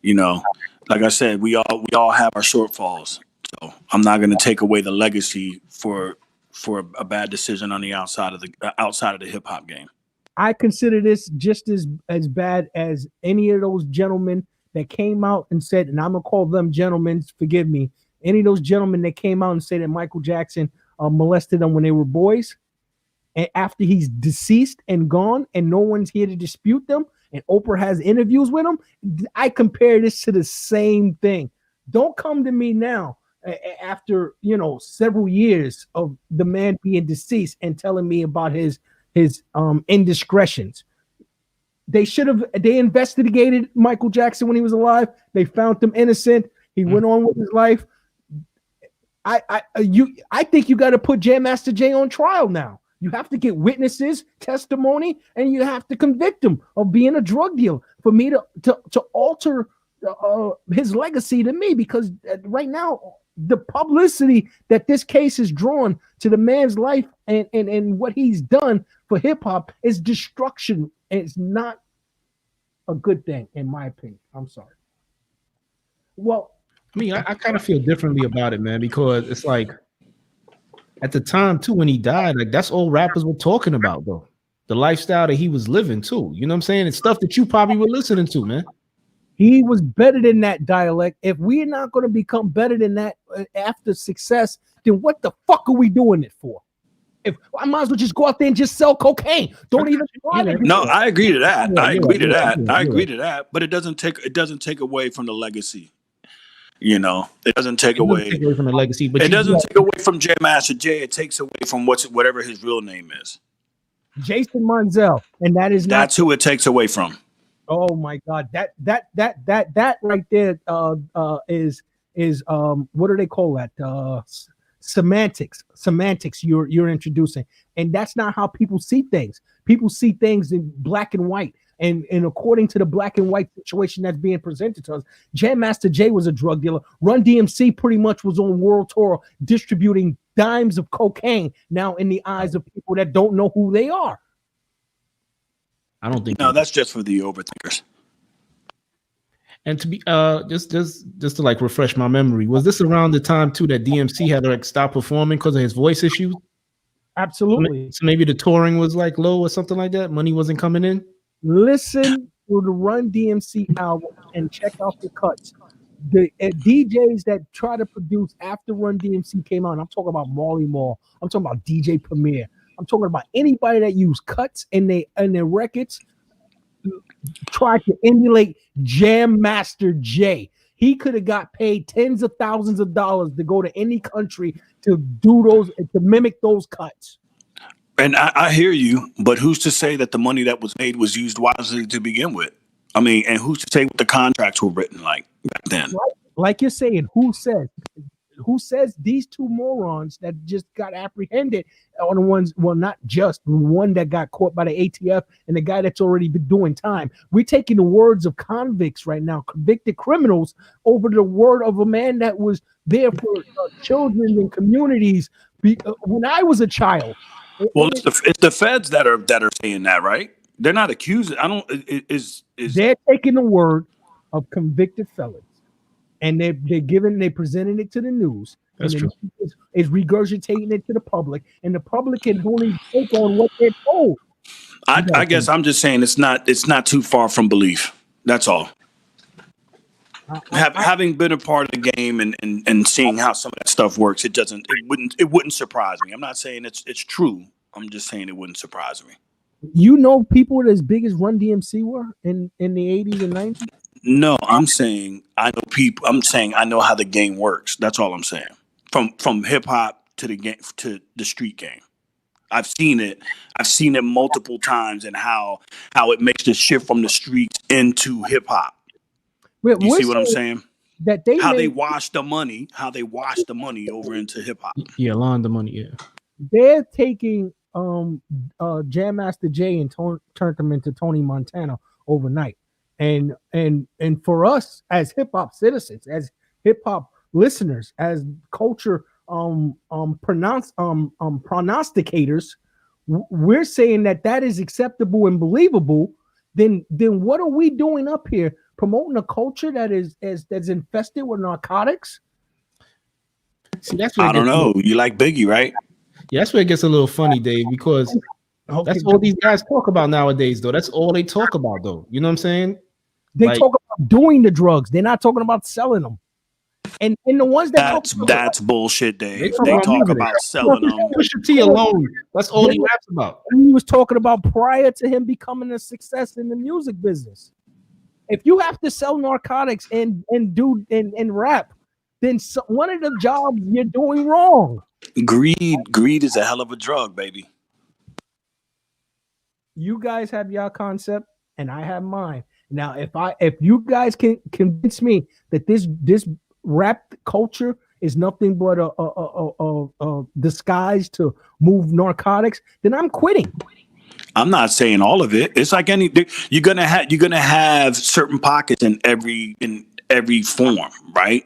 You know, like I said, we all have our shortfalls. So I'm not going to take away the legacy for a bad decision on the outside of the hip hop game. I consider this just as bad as any of those gentlemen that came out and said, and I'm gonna call them gentlemen, forgive me, any of those gentlemen that came out and said that Michael Jackson molested them when they were boys, and after he's deceased and gone, and no one's here to dispute them, and Oprah has interviews with him, I compare this to the same thing. Don't come to me now after, you know, several years of the man being deceased and telling me about his indiscretions. They investigated Michael Jackson when he was alive. They found him innocent. He went on with his life. I think you got to put Jam Master Jay on trial now. You have to get witnesses, testimony, and you have to convict him of being a drug dealer for me to alter his legacy to me, because right now the publicity that this case is drawn to the man's life and what he's done for hip hop is destruction. And it's not a good thing, in my opinion. I'm sorry. Well, I mean, I kind of feel differently about it, man, because it's like at the time too, when he died, like that's all rappers were talking about, though. The lifestyle that he was living too. You know what I'm saying? It's stuff that you probably were listening to, man. He was better than that, Dialect. If we're not going to become better than that after success, then what the fuck are we doing it for? If I might as well just go out there and just sell cocaine. Don't even try to. No, I agree to that. Yeah, I agree to that. yeah, I agree to that. But it doesn't take away from the legacy. You know, it doesn't take away from the legacy, but it doesn't take away from Jam Master Jay. It takes away from whatever his real name is. Jason Monzel, and that's who it takes away from. Oh my God, that right there is what do they call that? Semantics you're introducing, and that's not how people see things. People see things in black and white, and according to the black and white situation that's being presented to us, Jam Master Jay was a drug dealer. Run DMC pretty much was on world tour distributing dimes of cocaine. Now in the eyes of people that don't know who they are. I don't think that's just for the overthinkers. And to be just to like refresh my memory, was this around the time too that DMC had to like stop performing because of his voice issues? Absolutely. So maybe the touring was like low or something like that. Money wasn't coming in. Listen to the Run DMC album and check out the cuts. The DJs that try to produce after Run DMC came out, I'm talking about Marley Marl, I'm talking about DJ Premier, I'm talking about anybody that used cuts in their records, tried to emulate Jam Master Jay. He could have got paid tens of thousands of dollars to go to any country to do those, to mimic those cuts. And I hear you, but who's to say that the money that was made was used wisely to begin with? I mean, and who's to say what the contracts were written like back then? Like you're saying, who says these two morons that just got apprehended are the ones, well, not just the one that got caught by the ATF and the guy that's already been doing time. We're taking the words of convicts right now, convicted criminals, over the word of a man that was there for children and communities when I was a child. Well, it's the feds that are saying that, right? They're not accusing. I don't. They're taking the word of convicted felons, and they presenting it to the news. That's and true. Is regurgitating it to the public, and the public can only take on what they're told. I guess I'm just saying it's not too far from belief. That's all. Having been a part of the game and seeing how some of that stuff works, it wouldn't surprise me. I'm not saying it's true. I'm just saying it wouldn't surprise me. You know, people as big as Run DMC were in the 80s and 90s. No, I'm saying I know people. I'm saying I know how the game works. That's all I'm saying. From hip hop to the game to the street game. I've seen it. I've seen it multiple times, and how it makes the shift from the streets into hip hop. You see what I'm saying? That they wash the money, over into hip hop. Yeah, lawn the money. Yeah, they're taking Jam Master Jay and turned them into Tony Montana overnight. And for us as hip hop citizens, as hip hop listeners, as culture prognosticators, we're saying that is acceptable and believable. Then what are we doing up here? Promoting a culture that's infested with narcotics? See, that's where I don't know. You like Biggie, right? Yeah, that's where it gets a little funny, Dave, because that's all these guys talk about nowadays, though. That's all they talk about, though. You know what I'm saying? They talk about doing the drugs. They're not talking about selling them. And the ones that's bullshit, Dave. They talk about selling them. Pusha T alone. That's all he raps about. He was talking about prior to him becoming a success in the music business. If you have to sell narcotics and rap, then one of the jobs you're doing wrong. Greed is a hell of a drug, baby. You guys have your concept, and I have mine. Now, if you guys can convince me that this rap culture is nothing but a disguise to move narcotics, then I'm quitting. I'm not saying all of it. It's like anything. You're gonna have certain pockets in every form, right?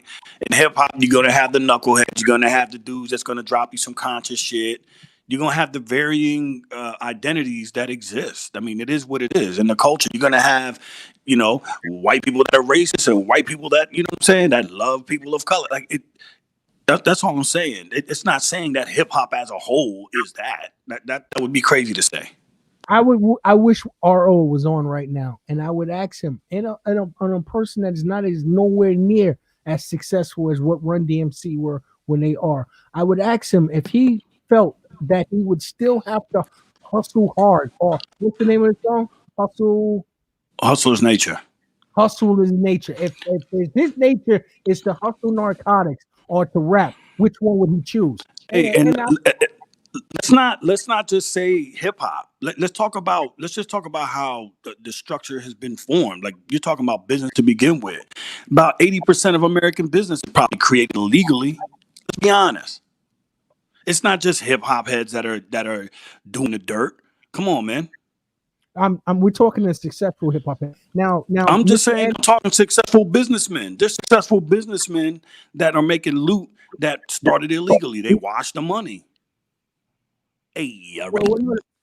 In hip hop, you're gonna have the knuckleheads. You're gonna have the dudes that's gonna drop you some conscious shit. You're gonna have the varying identities that exist. I mean, it is what it is. In the culture, you're gonna have, white people that are racist and white people that, what I'm saying, that love people of color. Like it. That's all I'm saying. It's not saying that hip hop as a whole is that. That would be crazy to say. I wish RO was on right now, and I would ask him, on a person that is nowhere near as successful as what Run DMC were when they are. I would ask him if he felt that he would still have to hustle hard, or what's the name of the song? Hustle is nature. Hustle is nature. If his nature is to hustle narcotics or to rap, which one would he choose? Let's not just say hip hop. Let's just talk about how the structure has been formed. Like you're talking about business to begin with. About 80% of American business is probably created illegally. Let's be honest. It's not just hip hop heads that are doing the dirt. Come on, man. We're talking to successful hip hop. Now I'm just saying, I'm talking successful businesmen. There's successful businessmen that are making loot that started illegally. They wash the money. Hey,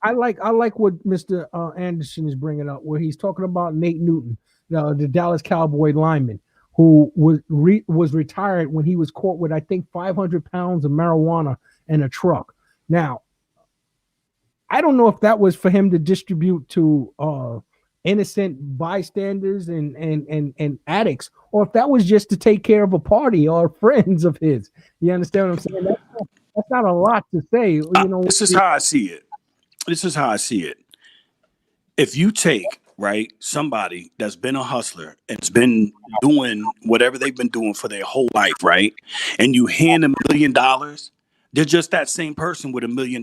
I like what Mr. Anderson is bringing up, where he's talking about Nate Newton, the Dallas Cowboy lineman, who was retired when he was caught with, I think, 500 pounds of marijuana in a truck. Now, I don't know if that was for him to distribute to innocent bystanders and addicts, or if that was just to take care of a party or friends of his. You understand what I'm saying? That's not a lot to say. This is how I see it. If you take, right, somebody that's been a hustler and has been doing whatever they've been doing for their whole life, right, and you hand them $1 million, they're just that same person with $1 million.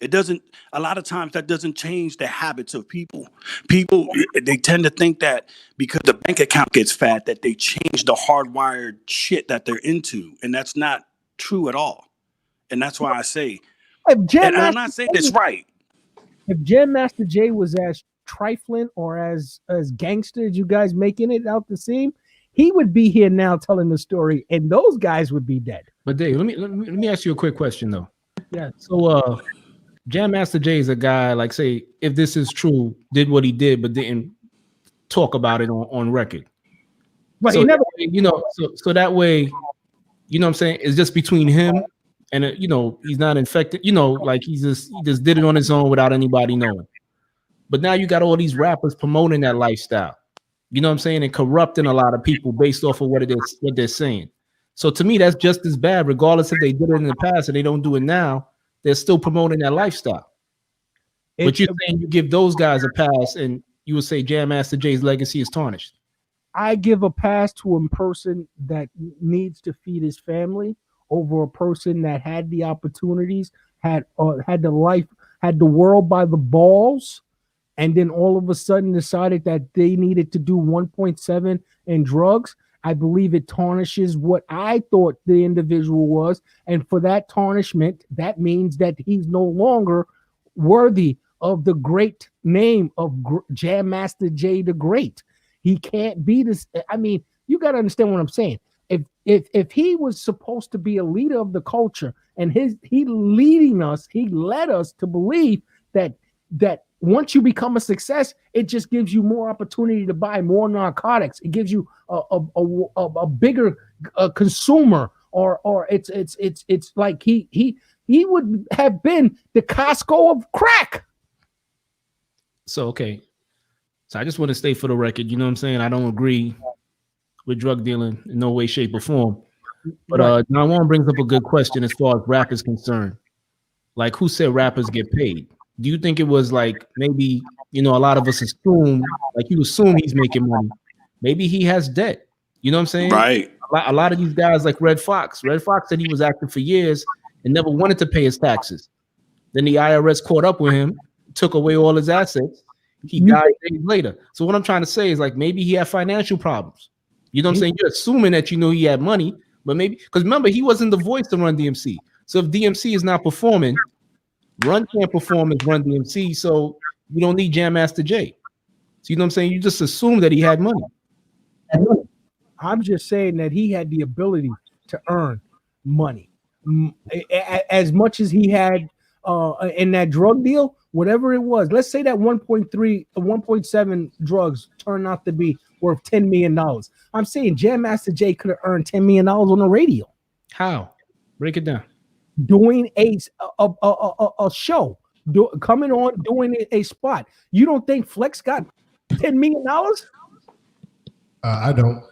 It doesn't. A lot of times that doesn't change the habits of people. People, they tend to think that because the bank account gets fat, that they change the hardwired shit that they're into, and that's not true at all. And that's why I say, and I'm not saying it's right. If Jam Master Jay was as trifling or as gangster as you guys making it out to seem, he would be here now telling the story, and those guys would be dead. But Dave, let me ask you a quick question though. Yeah. So Jam Master Jay is a guy, like, say, if this is true, did what he did, but didn't talk about it on record. But so he never, so that way, you know what I'm saying, it's just between him and he's not infected, like he just did it on his own without anybody knowing. But now you got all these rappers promoting that lifestyle, you know what I'm saying, and corrupting a lot of people based off of what they're saying. So to me, that's just as bad, regardless if they did it in the past and they don't do it now. They're still promoting that lifestyle. But you're saying you give those guys a pass, and you would say Jam Master Jay's legacy is tarnished. I give a pass to a person that needs to feed his family over a person that had the opportunities, had the life, had the world by the balls, and then all of a sudden decided that they needed to do 1.7 in drugs. I believe it tarnishes what I thought the individual was. And for that tarnishment, that means that he's no longer worthy of the great name of Jam Master Jay the Great. He can't be this. I mean, you got to understand what I'm saying. If he was supposed to be a leader of the culture and he led us to believe that once you become a success, it just gives you more opportunity to buy more narcotics. It gives you a bigger consumer, or it's like he would have been the Costco of crack. So okay, so I just want to state for the record, you know what I'm saying, I don't agree with drug dealing in no way, shape, or form. But John Juan brings up a good question as far as rap is concerned. Like, who said rappers get paid? Do you think it was like maybe, a lot of us assume, like you assume he's making money. Maybe he has debt. You know what I'm saying? Right. A lot of these guys like Red Fox. Red Fox said he was active for years and never wanted to pay his taxes. Then the IRS caught up with him, took away all his assets. He died days later. So what I'm trying to say is, like, maybe he had financial problems. You know what I'm saying? You're assuming that he had money, but maybe, because remember, he wasn't the voice to Run DMC. So if DMC is not performing, Run can't perform as Run DMC, so you don't need Jam Master Jay. So you know what I'm saying? You just assume that he had money. I'm just saying that he had the ability to earn money. As much as he had in that drug deal, whatever it was, let's say that 1.7 drugs turned out to be worth $10 million. I'm saying Jam Master Jay could have earned $10 million on the radio. How? Break it down. Doing a show, coming on, doing a spot. You don't think Flex got $10 million? I don't.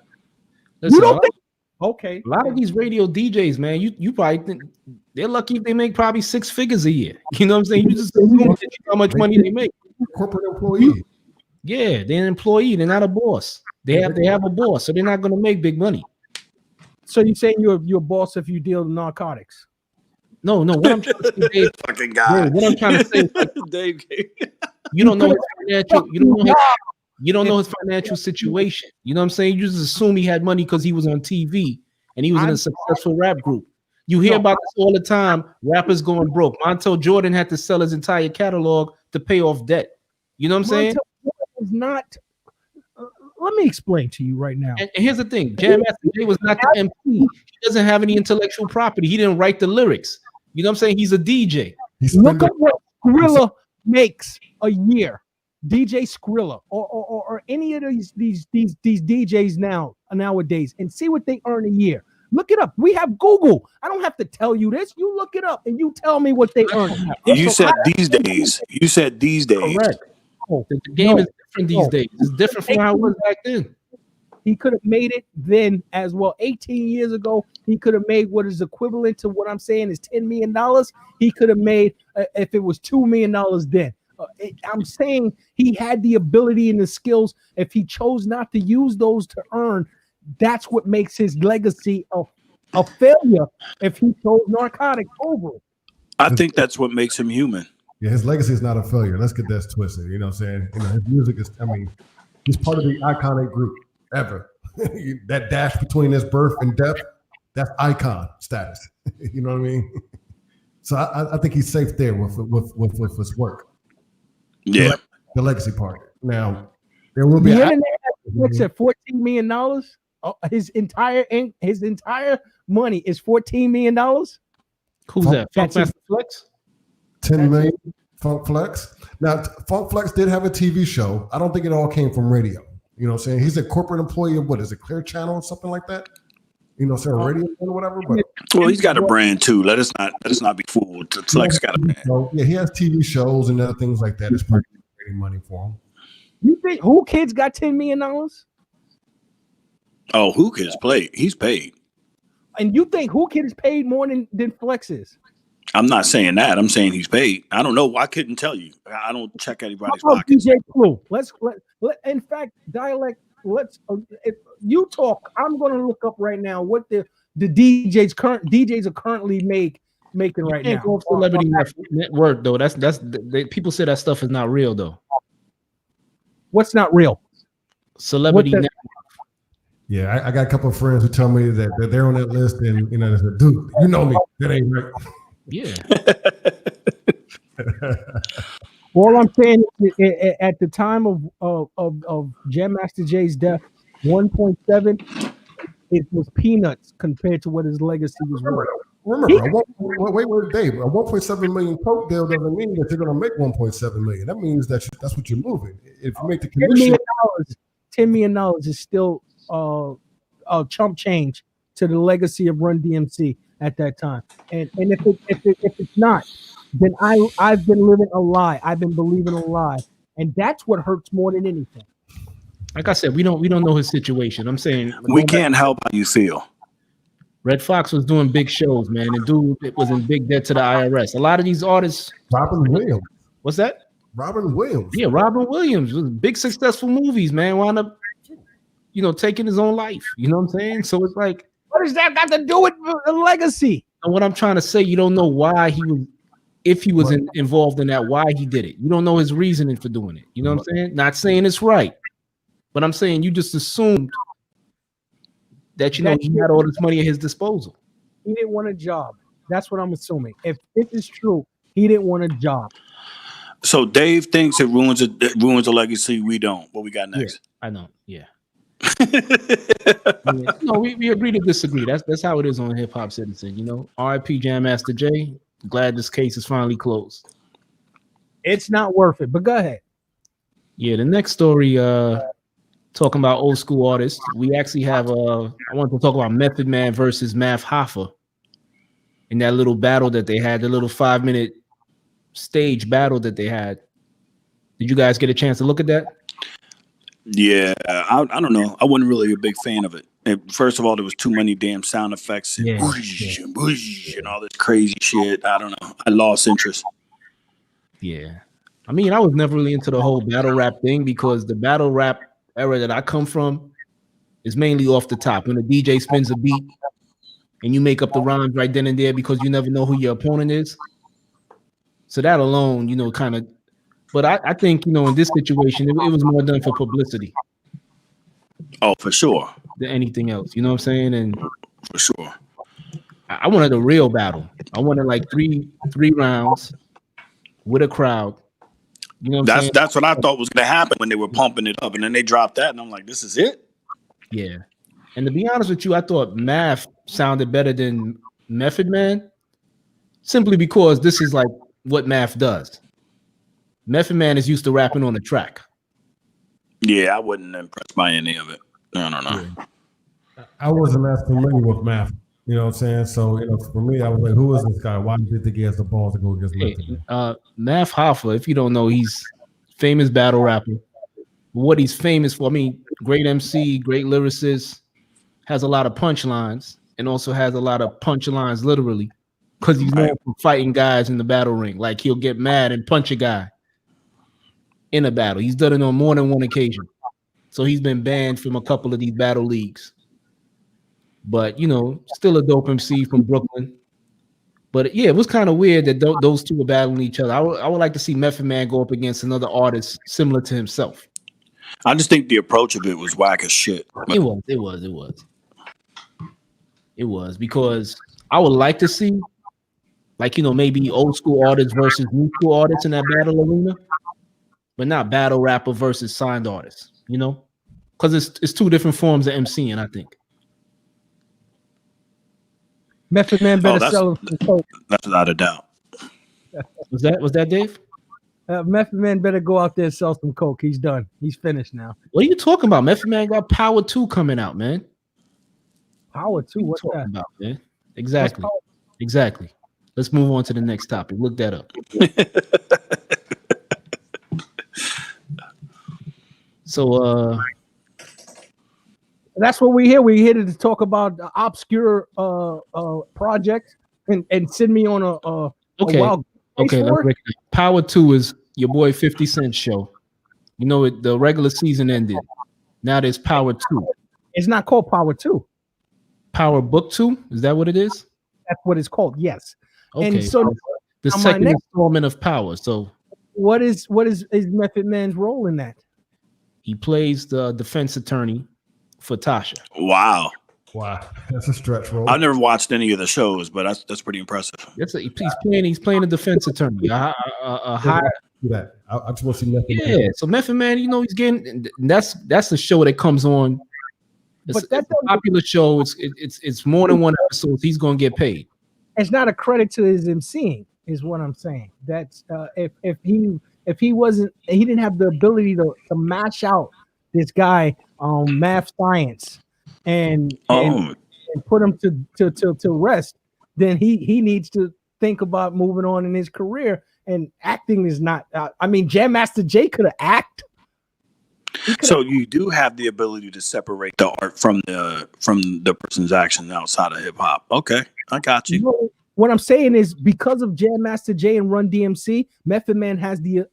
Listen, You don't think? Okay. A lot of these radio DJs, man, you probably think they're lucky if they make probably 6 figures a year. You know what I'm saying? You just assume how much money they make. Corporate employee. Yeah, they're an employee. They're not a boss. They have a boss, so they're not going to make big money. So you're saying you're a boss if you deal in narcotics? No. What I'm trying to say, Dave, Fucking guy. what I'm trying to say is, like, Dave. you don't know his financial. You don't know his financial situation. You know what I'm saying? You just assume he had money because he was on TV and he was in a successful rap group. You hear about this all the time. Rappers going broke. Montel Jordan had to sell his entire catalog to pay off debt. You know what I'm saying? Is not. Let me explain to you right now. And here's the thing: Jam Master Jay was not the MC. He doesn't have any intellectual property. He didn't write the lyrics. You know what I'm saying? He's a DJ. Look at what Skrilla makes a year. DJ Skrilla or any of these DJs nowadays, and see what they earn a year. Look it up. We have Google. I don't have to tell you this. You look it up and you tell me what they earn. You said these days. You said these days. Correct. The game is different these days. It's different from how it was back then. He could have made it then as well. 18 years ago, he could have made what is equivalent to what I'm saying is $10 million. He could have made, if it was $2 million then. I'm saying he had the ability and the skills. If he chose not to use those to earn, that's what makes his legacy a failure if he chose narcotics over it. I think that's what makes him human. Yeah, his legacy is not a failure. Let's get that twisted. You know what I'm saying? You know, his music is, I mean, he's part of the iconic group ever. That dash between his birth and death, that's icon status. You know what I mean? So I think he's safe there with his work. Yeah. The legacy part. Now, there will be the internet looks at $14 million. His entire money is $14 million. Who's that? Funk Master Flex? 10 million. Funk Flex. Now, Funk Flex did have a TV show. I don't think it all came from radio. You know what I'm saying? He's a corporate employee of what is it, Clear Channel or something like that? You know, saying radio or whatever. But well, he's got a brand too. Let us not be fooled. Flex got a brand. So, yeah, he has TV shows and other things like that. It's pretty money for him. You think Who Kids got $10 million? Oh, Who Kids play? He's paid. And you think Who Kid is paid more than Flex is? I'm not saying that. I'm saying he's paid. I don't know. I couldn't tell you. I don't check anybody's pockets. DJ Clue. Let's in fact, dialect. If you talk, I'm going to look up right now what the DJs are currently making right now. Go Celebrity Network though. People say that stuff is not real though. What's not real? Celebrity Network. Yeah, I got a couple of friends who tell me that they're on that list, and you know, they said, "Dude, you know me. That ain't right." Yeah. All I'm saying is, at the time of Jam Master Jay's death, 1.7, it was peanuts compared to what his legacy was worth. Remember, wait, Dave. A 1.7 million coke deal doesn't mean that you're going to make 1.7 million. That means that's what you're moving. If you make the commission, $10 million is still a chump change to the legacy of Run DMC at that time. And if it's not, then I've been living a lie. I've been believing a lie, and that's what hurts more than anything. Like I said, we don't know his situation. I'm saying we can't help how you feel. Red Fox was doing big shows, man. The dude was in big debt to the IRS. A lot of these artists. Robin Williams. What's that? Robin Williams. Yeah, Robin Williams was big successful movies, man. Wound up, taking his own life. You know what I'm saying? So it's like, what does that got to do with the legacy? And what I'm trying to say, you don't know why he was, if he was involved in that, why he did it. You don't know his reasoning for doing it. You know what I'm saying? Not saying it's right, but I'm saying you just assumed that he had all this money at his disposal. He didn't want a job. That's what I'm assuming. If this is true, he didn't want a job. So Dave thinks it ruins a legacy. We don't. What we got next? Yeah, I know. Yeah. No, we agree to disagree. That's how it is on Hip Hop Citizen. R.I.P. Jam Master Jay. Glad this case is finally closed. It's not worth it, but go ahead. Yeah, the next story, talking about old school artists. We actually have I want to talk about Method Man versus Math Hoffa in that little battle that they had, the little 5-minute stage battle that they had. Did you guys get a chance to look at that? Yeah, I don't know. I wasn't really a big fan of it. First of all, there was too many damn sound effects and whoosh and whoosh and all this crazy shit. I don't know. I lost interest. Yeah. I mean, I was never really into the whole battle rap thing because the battle rap era that I come from is mainly off the top. When the DJ spins a beat and you make up the rhymes right then and there because you never know who your opponent is. So that alone, kind of. But I think, in this situation, it was more done for publicity. Oh, for sure. Than anything else. You know what I'm saying? And for sure. I wanted a real battle. I wanted like three rounds with a crowd. You know what I'm saying? That's what I thought was going to happen when they were pumping it up. And then they dropped that. And I'm like, this is it? Yeah. And to be honest with you, I thought Math sounded better than Method Man simply because this is like what Math does. Method Man is used to rapping on the track. Yeah, I wasn't impressed by any of it. I don't know. Yeah. I wasn't as familiar with Math. You know what I'm saying? So, for me, I was like, who is this guy? Why do you think he has the balls to go against Method Man? Math Hoffa, if you don't know, he's famous battle rapper. What he's famous for, great MC, great lyricist, has a lot of punchlines, and also has a lot of punchlines literally, because he's known for fighting guys in the battle ring. Like, he'll get mad and punch a guy in a battle. He's done it on more than one occasion. So he's been banned from a couple of these battle leagues. But, still a dope MC from Brooklyn. But yeah, it was kind of weird that those two were battling each other. I would like to see Method Man go up against another artist similar to himself. I just think the approach of it was whack as shit. It was because I would like to see, like, maybe old school artists versus new school artists in that battle arena, but not battle rapper versus signed artists, because it's two different forms of MCing, I think. Method Man better sell some coke. That's without a doubt. Was that Dave? Method Man better go out there and sell some coke. He's done. He's finished now. What are you talking about? Method Man got Power 2 coming out, man. Power 2? What's that about, man? Exactly. Let's move on to the next topic. Look that up. So that's what we here. We here to talk about obscure projects and send me on a wild. Okay, let's break it. Power 2 is your boy 50 Cent show. The regular season ended. Now there's Power 2. It's not called Power 2. Power Book 2? Is that what it is? That's what it's called. Yes. Okay. And so the second installment of Power. So what is Method Man's role in that? He plays the defense attorney for Tasha. Wow, that's a stretch role. I've never watched any of the shows, but that's pretty impressive. He's playing a defense attorney. I just want to see Method Man. Yeah, so Method Man, he's getting that's the show that comes on. It's a popular show. It's more than one episode. He's gonna get paid. It's not a credit to his emceeing, is what I'm saying. That's if he wasn't, he didn't have the ability to mash out this guy math science and put him to rest, then he needs to think about moving on in his career. And acting is not. Jam Master Jay could have acted. So you do have the ability to separate the art from the person's action outside of hip hop. Okay, I got you. What I'm saying is, because of Jam Master Jay and Run DMC, Method Man has the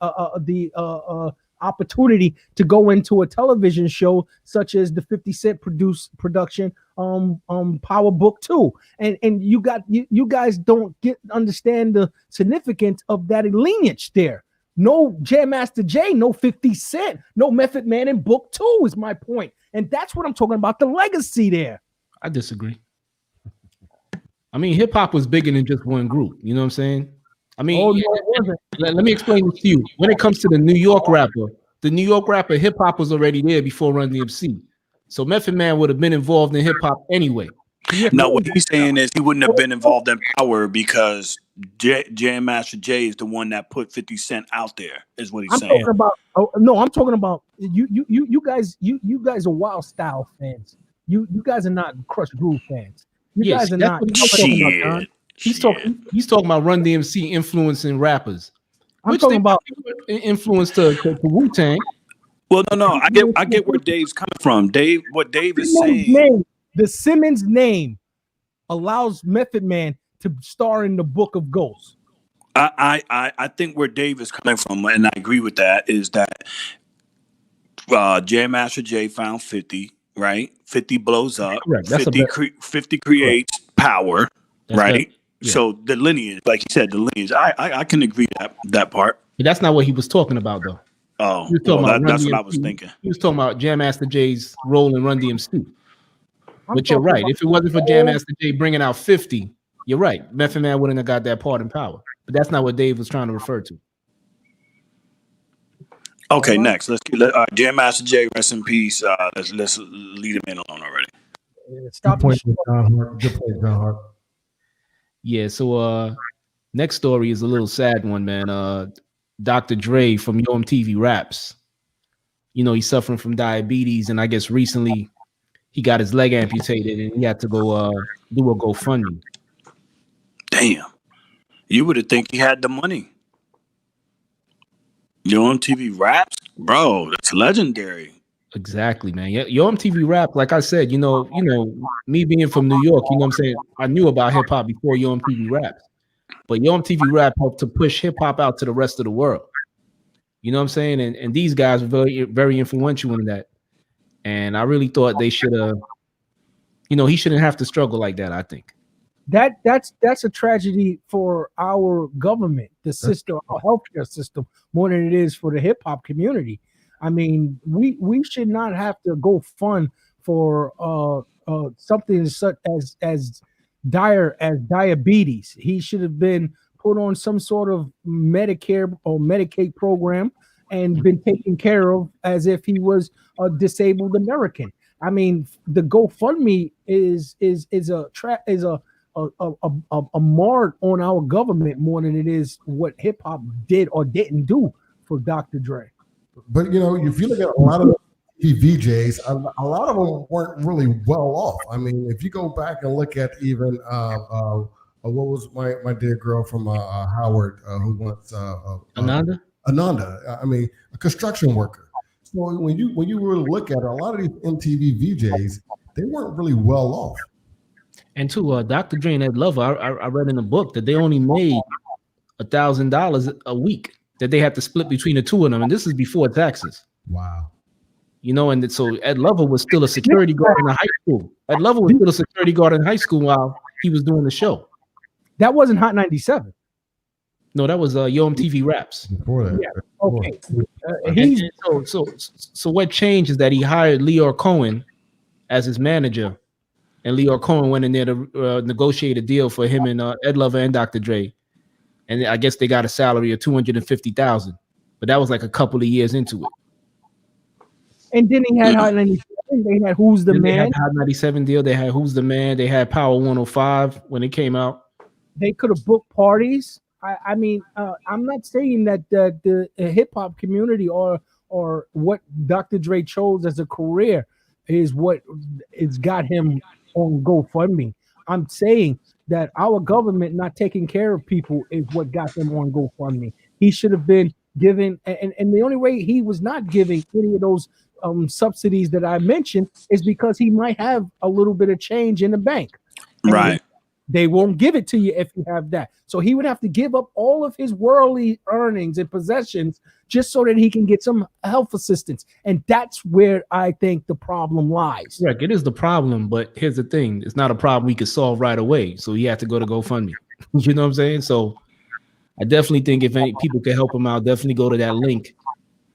opportunity to go into a television show such as the 50 Cent production Power Book 2. And you guys don't understand the significance of that lineage there. No Jam Master Jay, no 50 Cent, no Method Man in Book 2 is my point. And that's what I'm talking about, the legacy there. I disagree. Hip hop was bigger than just one group. You know what I'm saying? Let me explain this to you. When it comes to the New York rapper, hip hop was already there before Run DMC. So Method Man would have been involved in hip hop anyway. No, what he's saying is he wouldn't have been involved in Power because Jam Master Jay is the one that put 50 Cent out there, is what he's saying. I'm talking about you guys. You guys are Wild Style fans. You guys are not Crush Groove fans. You guys are not. He's talking about Run DMC influencing rappers. I'm talking about influence to Wu-Tang. Well, no, I get where Dave's coming from. What Dave is saying. The Simmons name allows Method Man to star in the Book of Ghosts. I think where Dave is coming from, and I agree with that, is that Jam Master Jay found 50, right? 50 blows up. 50 creates power, right? Yeah. So the lineage, like you said, the lineage, I can agree that part. But that's not what he was talking about, though. Oh, that's what I was thinking. He was talking about Jam Master Jay's role in Run DMC. But you're right. If it wasn't for Jam Master Jay bringing out 50, you're right. Method Man wouldn't have got that part in Power. But that's not what Dave was trying to refer to. Okay, next. Let's Jam Master Jay, rest in peace. Let's leave him in alone already. Good point, John Hart. Yeah, so next story is a little sad one, man. Dr. Dre from Yo MTV Raps. He's suffering from diabetes, and I guess recently he got his leg amputated and he had to go do a GoFundMe. Damn. You would have think he had the money. Yo MTV Raps? Bro, that's legendary. Exactly, man. Yo MTV Rap, like I said, me being from New York, you know what I'm saying? I knew about hip hop before Yo MTV Raps. But Yo MTV Rap helped to push hip hop out to the rest of the world. You know what I'm saying? And these guys were very, very influential in that. And I really thought they should have, he shouldn't have to struggle like that, I think. that's a tragedy for our government, the system, our healthcare system, more than it is for the hip hop community. I mean, we should not have to go fund for something such as dire as diabetes. He should have been put on some sort of Medicare or Medicaid program and been taken care of as if he was a disabled American. I mean, the GoFundMe is a mark on our government more than it is what hip hop did or didn't do for Dr. Dre. But you know, if you look at a lot of VJs, a lot of them weren't really well off. I mean, if you go back and look at even what was my dear girl from Howard who wants Ananda. I mean, a construction worker. So when you really look at it, a lot of these MTV VJs, they weren't really well off. And to Dr. Dre and Ed Lover, I read in a book that they only made $1,000 a week that they had to split between the two of them, and this is before taxes. Wow. You know, and so Ed Lover was still a security guard in high school. Ed Lover was still a security guard in high school while he was doing the show. That wasn't Hot 97. No, that was Yo MTV Raps. Before that. Yeah. Okay. So what changed is that he hired Leor Cohen as his manager, and Leor Cohen went in there to negotiate a deal for him and Ed Lover and Dr. Dre, and I guess they got a salary of $250,000, but that was like a couple of years into it. And then he had Hot 97. They had Who's the Man. They had Hot 97 deal. They had Who's the Man. They had Power 105 when it came out. They could have booked parties. I mean, I'm not saying that the hip hop community or what Dr. Dre chose as a career is what it's got him on GoFundMe. I'm saying that our government not taking care of people is what got him on GoFundMe. He should have been given, and the only way he was not giving any of those subsidies that I mentioned is because he might have a little bit of change in the bank. Right. They won't give it to you if you have that. So he would have to give up all of his worldly earnings and possessions just so that he can get some health assistance. And that's where I think the problem lies. Right, it is the problem, but here's the thing. It's not a problem we could solve right away. So he had to go to GoFundMe. You know what I'm saying? So I definitely think if any people can help him out, definitely go to that link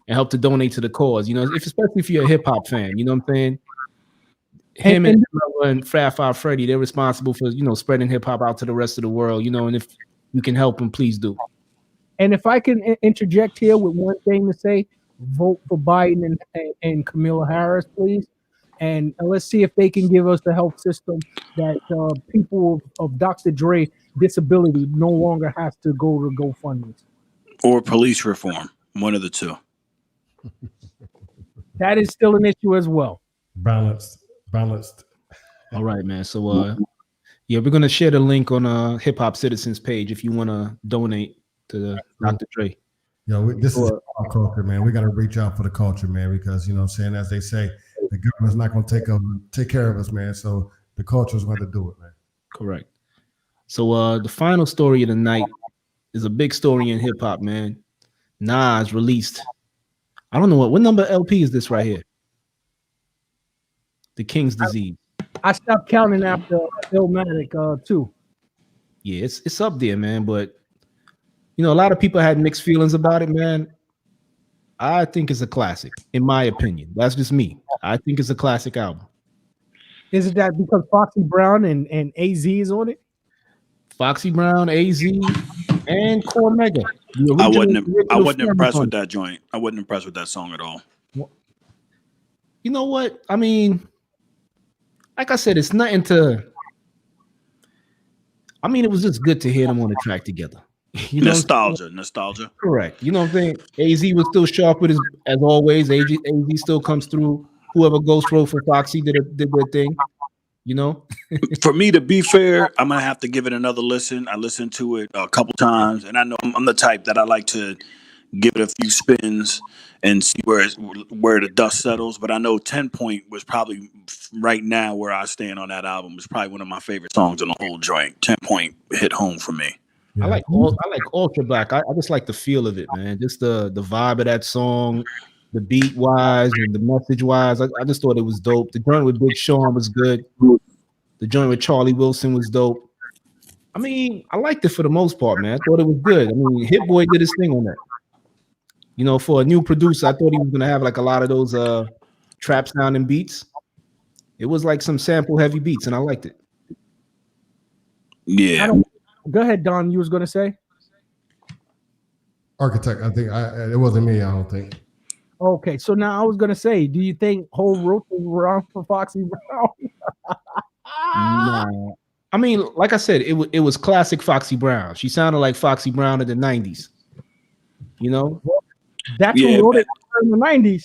and help to donate to the cause. You know, especially if you're a hip hop fan, you know what I'm saying? Him and Fat Five Freddy, they're responsible for, you know, spreading hip hop out to the rest of the world, you know, and if you can help them, please do. And if I can interject here with one thing to say, vote for Biden and Kamala Harris, please. And let's see if they can give us the health system that people of Dr. Dre disability no longer have to go to GoFundMe. Or police reform, one of the two. That is still an issue as well. Balanced. All right, man. So yeah, we're gonna share the link on HipHopCitizen's page if you want to donate to Dr. Dre. Yo, this is our culture, man. We got to reach out for the culture, man, because, you know what I'm saying, as they say, the government's not going to take care of us, man. So the culture's going to do it, man. Correct. So the final story of the night is a big story in hip hop, man. Nas released, I don't know what number LP is this right here? The King's Disease. I stopped counting after Illmatic too. Yeah, it's up there, man. But you know, a lot of people had mixed feelings about it, man. I think it's a classic, in my opinion. That's just me. I think it's a classic album. Is it that because Foxy Brown and AZ is on it? Foxy Brown, AZ, and Cormega. I wasn't impressed with that joint. I wasn't impressed with that song at all. You know what? I mean, like I said, it's nothing to. I mean, it was just good to hear them on the track together. You know, nostalgia. Correct. You know what I'm saying? AZ was still sharp with his, as always. AZ still comes through. Whoever Ghost wrote for Foxy did their thing. You know. For me, to be fair, I'm gonna have to give it another listen. I listened to it a couple times, and I know I'm the type that I like to give it a few spins and see where the dust settles. But I know 10 Point was probably right now where I stand on that album is probably one of my favorite songs on the whole joint. 10 Point hit home for me. Yeah. I like Ultra Black. I just like the feel of it, man. Just the vibe of that song, the beat wise and the message wise. I just thought it was dope. The joint with Big Sean was good. The joint with Charlie Wilson was dope. I mean, I liked it for the most part, man. I thought it was good. I mean, Hit Boy did his thing on that. You know, for a new producer, I thought he was gonna have like a lot of those trap sounding beats. It was like some sample heavy beats, and I liked it. Yeah. Go ahead, Don. You was gonna say? Architect, I think it wasn't me. I don't think. Okay, so now I was gonna say, do you think Whole wrote around for Foxy Brown? Nah. I mean, like I said, it was classic Foxy Brown. She sounded like Foxy Brown in the 90s. You know? That's who wrote it in the 90s.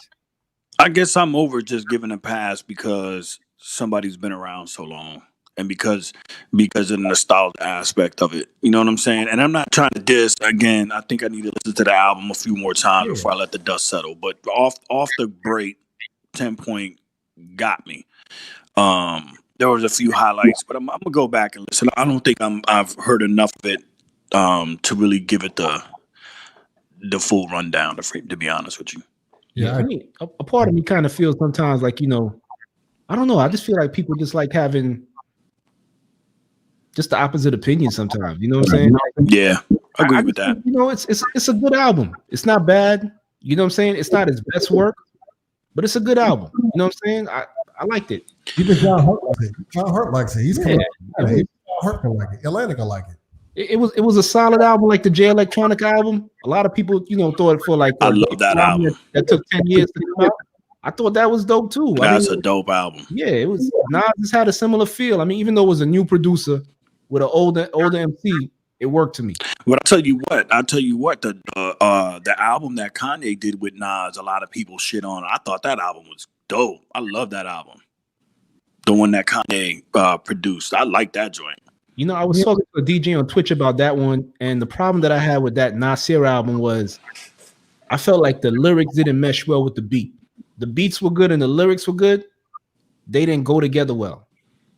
I guess I'm over just giving a pass because somebody's been around so long. And because of the nostalgia aspect of it. You know what I'm saying? And I'm not trying to diss. Again, I think I need to listen to the album a few more times before I let the dust settle. But off the break, 10 Point got me. There was a few highlights, but I'm gonna go back and listen. I don't think I've heard enough of it to really give it the full rundown, to be honest with you. Yeah, I mean, a part of me kind of feels sometimes like, you know, I don't know. I just feel like people just like having just the opposite opinion sometimes. You know what I'm saying? Yeah, I agree with that. You know, it's a good album. It's not bad. You know what I'm saying? It's not his best work, but it's a good album. You know what I'm saying? I liked it. Even John Hurt likes it. John Hurt likes it. He's coming. John Hurt can like it. Atlanta can like it. It was a solid album, like the J Electronic album. A lot of people, you know, thought it for like I love that album. That took 10 years to come out. I thought that was dope too. That's a dope album. Yeah, it was. Nas just had a similar feel. I mean, even though it was a new producer with an older MC, it worked to me. But I'll tell you what, the album that Kanye did with Nas, a lot of people shit on. I thought that album was dope. I love that album. The one that Kanye produced. I like that joint. You know, I was talking to a DJ on Twitch about that one, and the problem that I had with that Nasir album was I felt like the lyrics didn't mesh well with the beat. The beats were good and the lyrics were good. They didn't go together well.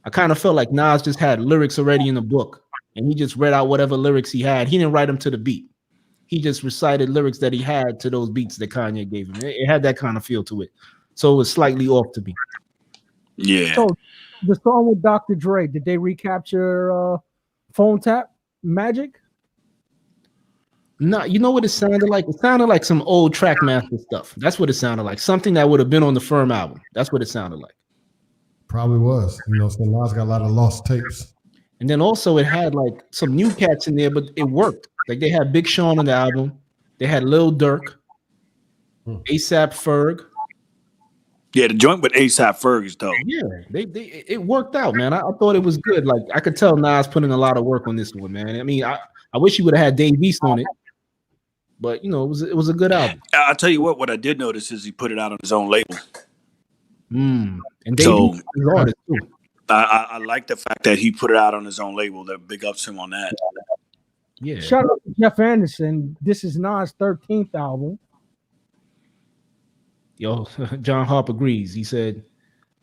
I kind of felt like Nas just had lyrics already in the book, and he just read out whatever lyrics he had. He didn't write them to the beat. He just recited lyrics that he had to those beats that Kanye gave him. It had that kind of feel to it. So it was slightly off to me. Yeah. So the song with Dr. Dre, did they recapture Phone Tap Magic? No, you know what it sounded like? It sounded like some old Trackmaster stuff. That's what it sounded like. Something that would have been on the Firm album. That's what it sounded like. Probably was. You know, so Nas got a lot of lost tapes. And then also it had like some new cats in there, but it worked. Like they had Big Sean on the album. They had Lil Durk, ASAP Ferg. Yeah, the joint with ASAP Ferg is dope. Yeah, it worked out, man. I thought it was good. Like I could tell Nas put in a lot of work on this one, man. I mean, I wish he would have had Dave East on it, but you know, it was a good album. I'll tell you what I did notice is he put it out on his own label. And Dave East is on it too. I like the fact that he put it out on his own label. That big ups him on that. Yeah. Shout out to Jeff Anderson. This is Nas' 13th album. Yo, John Harp agrees. He said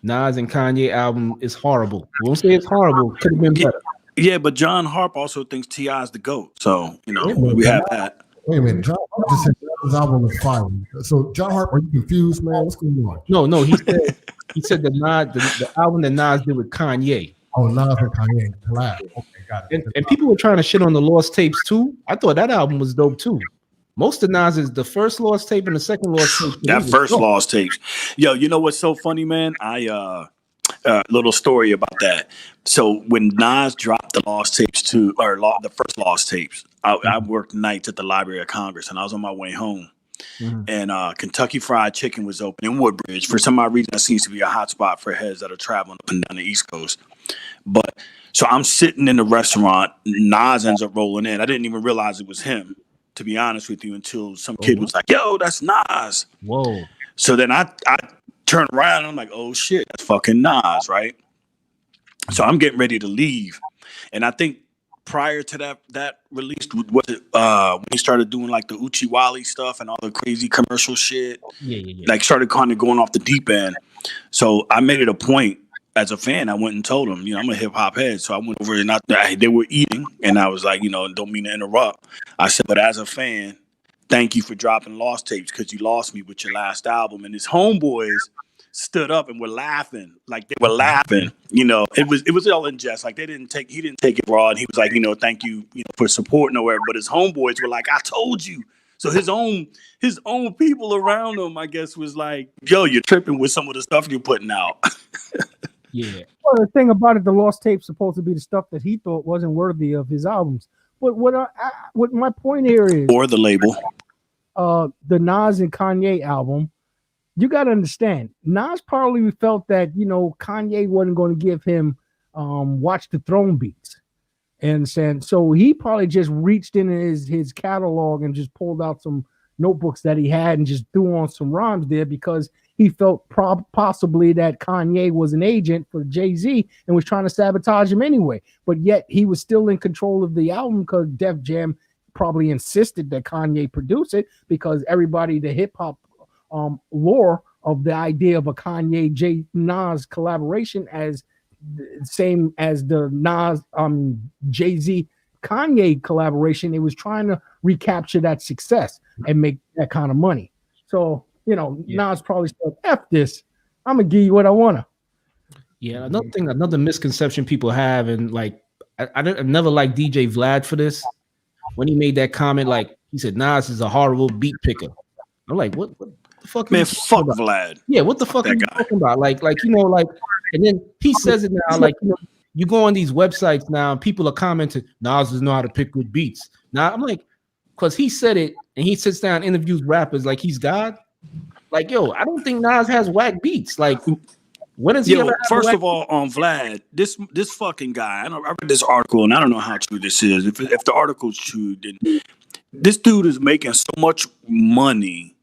Nas and Kanye album is horrible. We won't say it's horrible. Could have been better. Yeah, but John Harp also thinks T.I. is the GOAT. So, you know, we have that. Wait a minute. John Harp just said his album was fire. So, John Harp, are you confused, man? What's going on? No. He said the album that Nas did with Kanye. Oh, Nas and Kanye collab. Okay, got it. And people were trying to shit on the Lost Tapes too. I thought that album was dope too. Most of Nas is the first Lost Tape and the second Lost Tape. That first Lost Tapes. Yo, you know what's so funny, man? Little story about that. So when Nas dropped the Lost Tapes the first Lost Tapes, I worked nights at the Library of Congress, and I was on my way home. And Kentucky Fried Chicken was open in Woodbridge. For some odd reason, that seems to be a hot spot for heads that are traveling up and down the East Coast. But so I'm sitting in the restaurant. Nas ends up rolling in. I didn't even realize it was him, to be honest with you, until some kid was like, "Yo, that's Nas." Whoa. So then I turn around and I'm like, "Oh shit, that's fucking Nas," right? So I'm getting ready to leave, and I think prior to that release was it when he started doing like the Uchi Wally stuff and all the crazy commercial shit. Yeah. Like started kind of going off the deep end. So I made it a point as a fan. I went and told him, you know, I'm a hip hop head. So I went over and they were eating, and I was like, you know, don't mean to interrupt. I said, but as a fan, thank you for dropping Lost Tapes because you lost me with your last album. And his homeboys stood up and were laughing, like they were laughing. You know, it was all in jest. Like he didn't take it raw, and he was like, you know, thank you, for supporting or whatever. But his homeboys were like, I told you. So his own people around him, I guess, was like, yo, you're tripping with some of the stuff you're putting out. Yeah. Well, the thing about it, the lost tape's supposed to be the stuff that he thought wasn't worthy of his albums. But what my point here is, Or the label. The Nas and Kanye album, you got to understand, Nas probably felt that, Kanye wasn't going to give him Watch the Throne beats. And so he probably just reached in his catalog and just pulled out some notebooks that he had and just threw on some rhymes there because he felt possibly that Kanye was an agent for Jay-Z and was trying to sabotage him anyway. But yet he was still in control of the album because Def Jam probably insisted that Kanye produce it because everybody, the hip hop lore of the idea of a Kanye J Nas collaboration as same as the Nas Jay-Z Kanye collaboration, it was trying to recapture that success and make that kind of money. So, Nas probably said, F this, I'm gonna give you what I wanna. Yeah, another misconception people have, and like I never liked DJ Vlad for this. When he made that comment, like he said, Nas is a horrible beat picker. I'm like, what the fuck? Man, fuck Vlad. Yeah, what the fuck are you talking about? Like, and then he says it now, like, you go on these websites now, and people are commenting, Nas doesn't know how to pick good beats. Now I'm like, because he said it, and he sits down and interviews rappers like he's God. Like, yo, I don't think Nas has whack beats. Like, when is he ever? First of all, on Vlad, this fucking guy, I read this article, and I don't know how true this is. If the article's true, then this dude is making so much money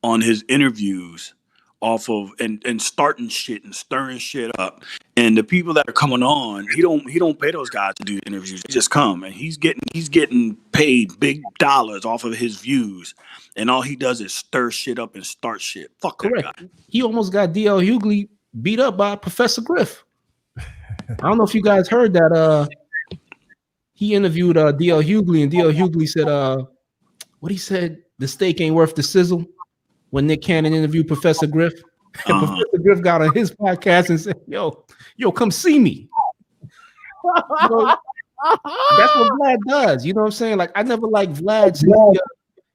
on his interviews off of and starting shit and stirring shit up. And the people that are coming on, he don't pay those guys to do interviews. They just come, and he's getting paid big dollars off of his views. And all he does is stir shit up and start shit. Fuck that guy. He almost got D.L. Hughley beat up by Professor Griff. I don't know if you guys heard that. He interviewed D.L. Hughley, and D.L. Hughley said, what he said, the steak ain't worth the sizzle. When Nick Cannon interviewed Professor Griff, and Professor Griff got on his podcast and said, yo, come see me. That's what Vlad does. You know what I'm saying? Like, I never liked Vlad.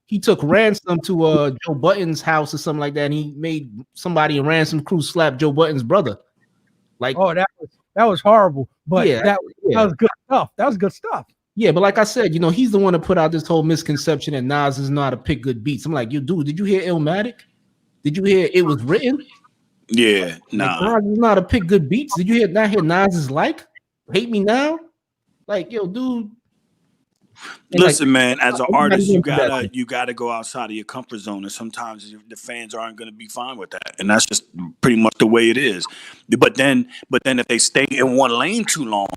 He took ransom to Joe Budden's house or something like that, and he made somebody in ransom crew slap Joe Budden's brother. Like, oh, that was horrible. But that was good stuff. That was good stuff. Yeah, but like I said, he's the one that put out this whole misconception that Nas doesn't know how to pick good beats. I'm like, yo, dude, did you hear Illmatic? Did you hear It Was Written? Yeah, nah. Like, Nas doesn't know how to pick good beats. Did you not hear Nas's like? Hate Me Now? Like, yo, dude. And listen, man, as an artist, you gotta go outside of your comfort zone, and sometimes the fans aren't gonna be fine with that, and that's just pretty much the way it is. But then if they stay in one lane too long,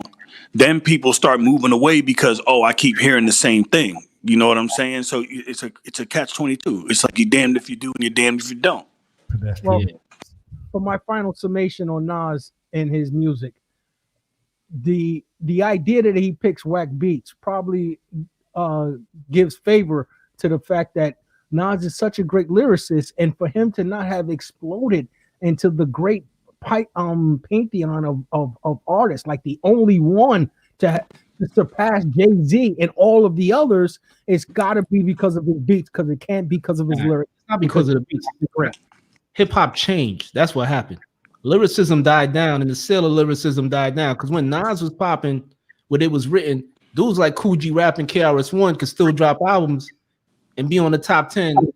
then people start moving away because I keep hearing the same thing. You know what I'm saying? So it's a catch-22. It's like you're damned if you do and you're damned if you don't. Well, for my final summation on Nas and his music, the idea that he picks whack beats probably gives favor to the fact that Nas is such a great lyricist, and for him to not have exploded into the great pantheon of artists, like the only one to surpass Jay-Z and all of the others, it's got to be because of his beats, because it can't be because of his lyrics. It's not because of the beats. Correct. Hip hop changed. That's what happened. Lyricism died down, and the sale of lyricism died down. Because when Nas was popping, when it was written, dudes like Cool G Rap and KRS-One could still drop albums and be on the top 10 on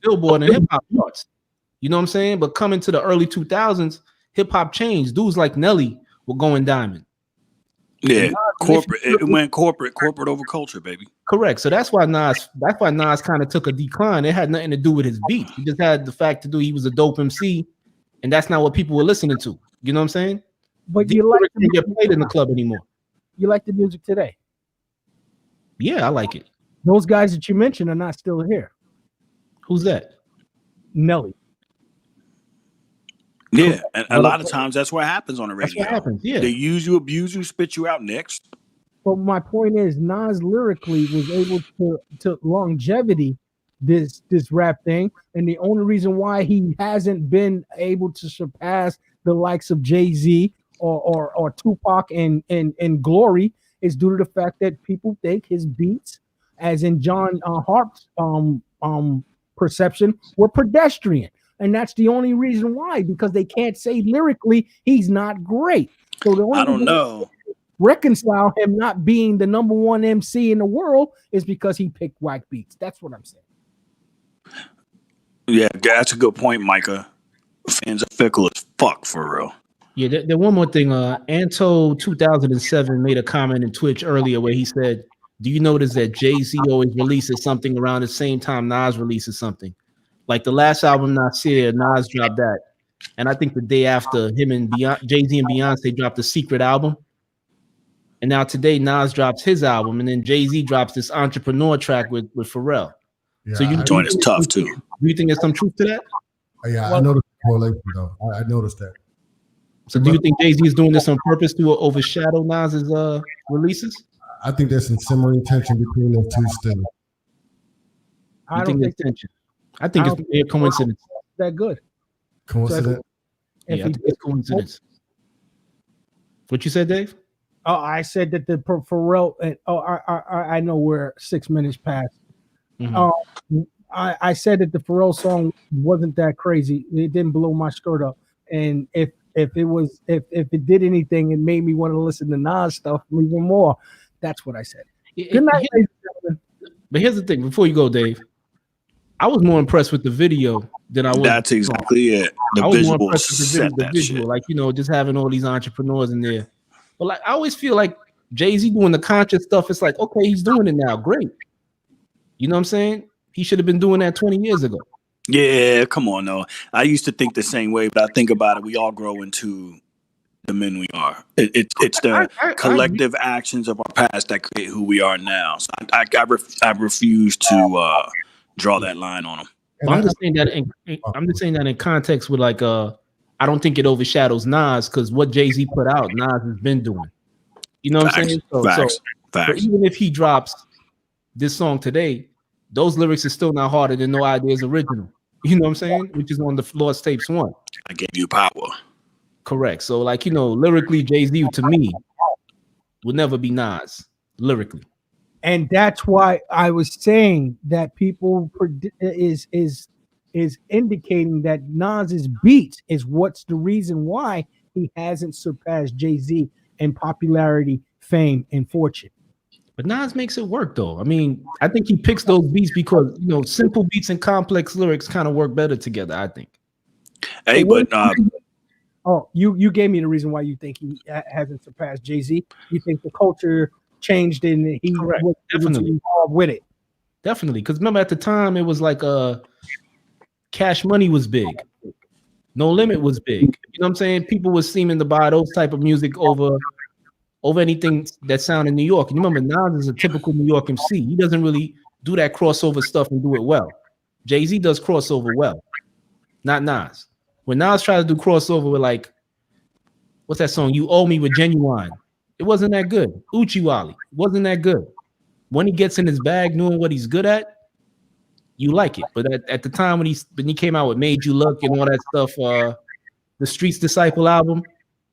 Billboard and hip hop charts. You know what I'm saying? But coming to the early 2000s, hip hop changed. Dudes like Nelly were going diamond. Yeah, corporate. It went corporate over culture, baby. Correct. So that's why Nas kind of took a decline. It had nothing to do with his beat. He just had the fact to do he was a dope MC, and that's not what people were listening to. You know what I'm saying? But you like to get played in the club anymore. You like the music today? Yeah, I like it. Those guys that you mentioned are not still here. Who's that? Nelly. Yeah, and a lot of times that's what happens on the radio. That's what happens. Yeah, they use you, abuse you, spit you out next. But my point is, Nas lyrically was able to longevity this rap thing, and the only reason why he hasn't been able to surpass the likes of Jay-Z or Tupac and Glory is due to the fact that people think his beats, as in John Harp's perception, were pedestrian. And that's the only reason why, because they can't say lyrically he's not great. So the only I don't know. reconcile him not being the number one MC in the world is because he picked whack beats. That's what I'm saying. Yeah, that's a good point, Micah. Fans are fickle as fuck, for real. Yeah, there one more thing. Anto 2007 made a comment in Twitch earlier where he said, "Do you notice that Jay-Z always releases something around the same time Nas releases something? Like the last album, Nasir, Nas dropped that, and I think the day after him and Jay-Z and Beyonce dropped the Secret album, and now today Nas drops his album, and then Jay-Z drops this Entrepreneur track with Pharrell. Yeah, So you Joint is tough too. Do you think there's some truth to that? Yeah, I noticed the correlation though. I noticed that. So do you think Jay-Z is doing this on purpose to overshadow Nas's releases? I think there's some simmering tension between those two still. I You don't think think there's tension? I think it's a coincidence. that good. Coincidence? If Yeah, I he think it's coincidence. What you said, Dave? Oh, I said that the Pharrell. I know we're 6 minutes past. Mhm. I said that the Pharrell song wasn't that crazy. It didn't blow my skirt up. And if it did anything, it made me want to listen to Nas stuff even more. That's what I said. Good night, ladies and gentlemen. But here's the thing. Before you go, Dave, I was more impressed with the video than I was. That's exactly it. I The was more visual impressed with set the that visual, shit. like just having all these entrepreneurs in there. But like, I always feel like Jay-Z doing the conscious stuff. It's like, okay, he's doing it now. Great. You know what I'm saying? He should have been doing that 20 years ago. Yeah, come on, though. I used to think the same way, but I think about it. We all grow into the men we are. It's the collective actions of our past that create who we are now. So I refuse to draw that line on them. But I'm just saying that in context with like I don't think it overshadows Nas because what Jay-Z put out, Nas has been doing. You know what I'm saying? So even if he drops this song today, those lyrics are still not harder than No Ideas original. You know what I'm saying? Which is on the Lost Tapes 1. I gave you power. Correct. So like, lyrically, Jay-Z to me will never be Nas lyrically. And that's why I was saying that people is indicating that Nas's beats is what's the reason why he hasn't surpassed Jay-Z in popularity, fame, and fortune. But Nas makes it work though. I mean, I think he picks those beats because simple beats and complex lyrics kind of work better together, I think. Hey, but you gave me the reason why you think he hasn't surpassed Jay-Z. You think the culture changed and he was definitely involved with it. Definitely, because remember at the time it was like Cash Money was big, No Limit was big. You know what I'm saying? People were seeming to buy those type of music over anything that sounded New York. And you remember Nas is a typical New York MC. He doesn't really do that crossover stuff and do it well. Jay-Z does crossover well, not Nas. When Nas tried to do crossover with like, what's that song? You Owe Me with Genuine. It wasn't that good. Uchiwali wasn't that good. When he gets in his bag, knowing what he's good at, you like it. But at the time when he came out with Made You Look and all that stuff, the Streets Disciple album,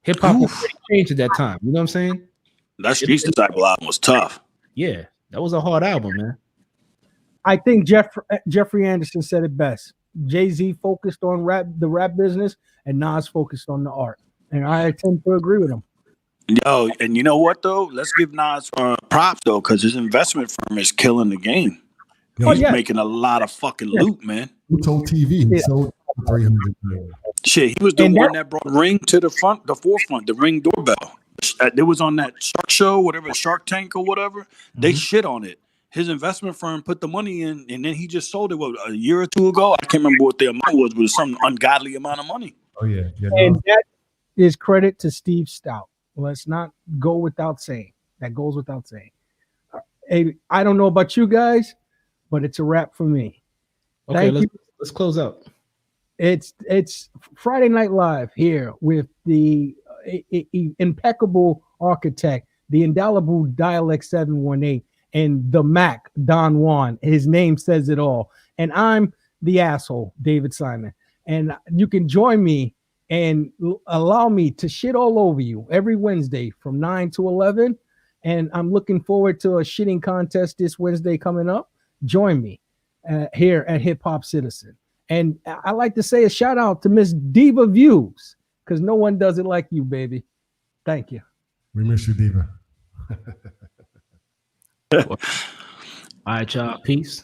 hip hop was pretty changed at that time. You know what I'm saying? That Streets Disciple album was tough. Yeah, that was a hard album, man. I think Jeffrey Anderson said it best. Jay-Z focused on the rap business, and Nas focused on the art. And I tend to agree with him. Yo, and you know what though? Let's give Nas props though, because his investment firm is killing the game. He's making a lot of fucking loot, man. Who told TV? He sold 300 million. Shit, he was the one that brought Ring to the forefront, the Ring doorbell. It was on that Shark Show, whatever, Shark Tank or whatever. They shit on it. His investment firm put the money in, and then he just sold it a year or two ago. I can't remember what the amount was, but it was some ungodly amount of money. Oh yeah. And that is credit to Steve Stout. Let's not go without saying. That goes without saying. Hey, I don't know about you guys, but it's a wrap for me. Okay, let's close out. It's Friday Night Live here with the impeccable architect, the indelible Dialect 718, and the Mac Don Juan. His name says it all. And I'm the asshole, David Simon. And you can join me and allow me to shit all over you every Wednesday from 9 to 11. And I'm looking forward to a shitting contest this Wednesday coming up. Join me here at HipHopCitizen. And I like to say a shout out to Miss Diva Views, because no one does it like you, baby. Thank you. We miss you, Diva. All right, y'all. Peace.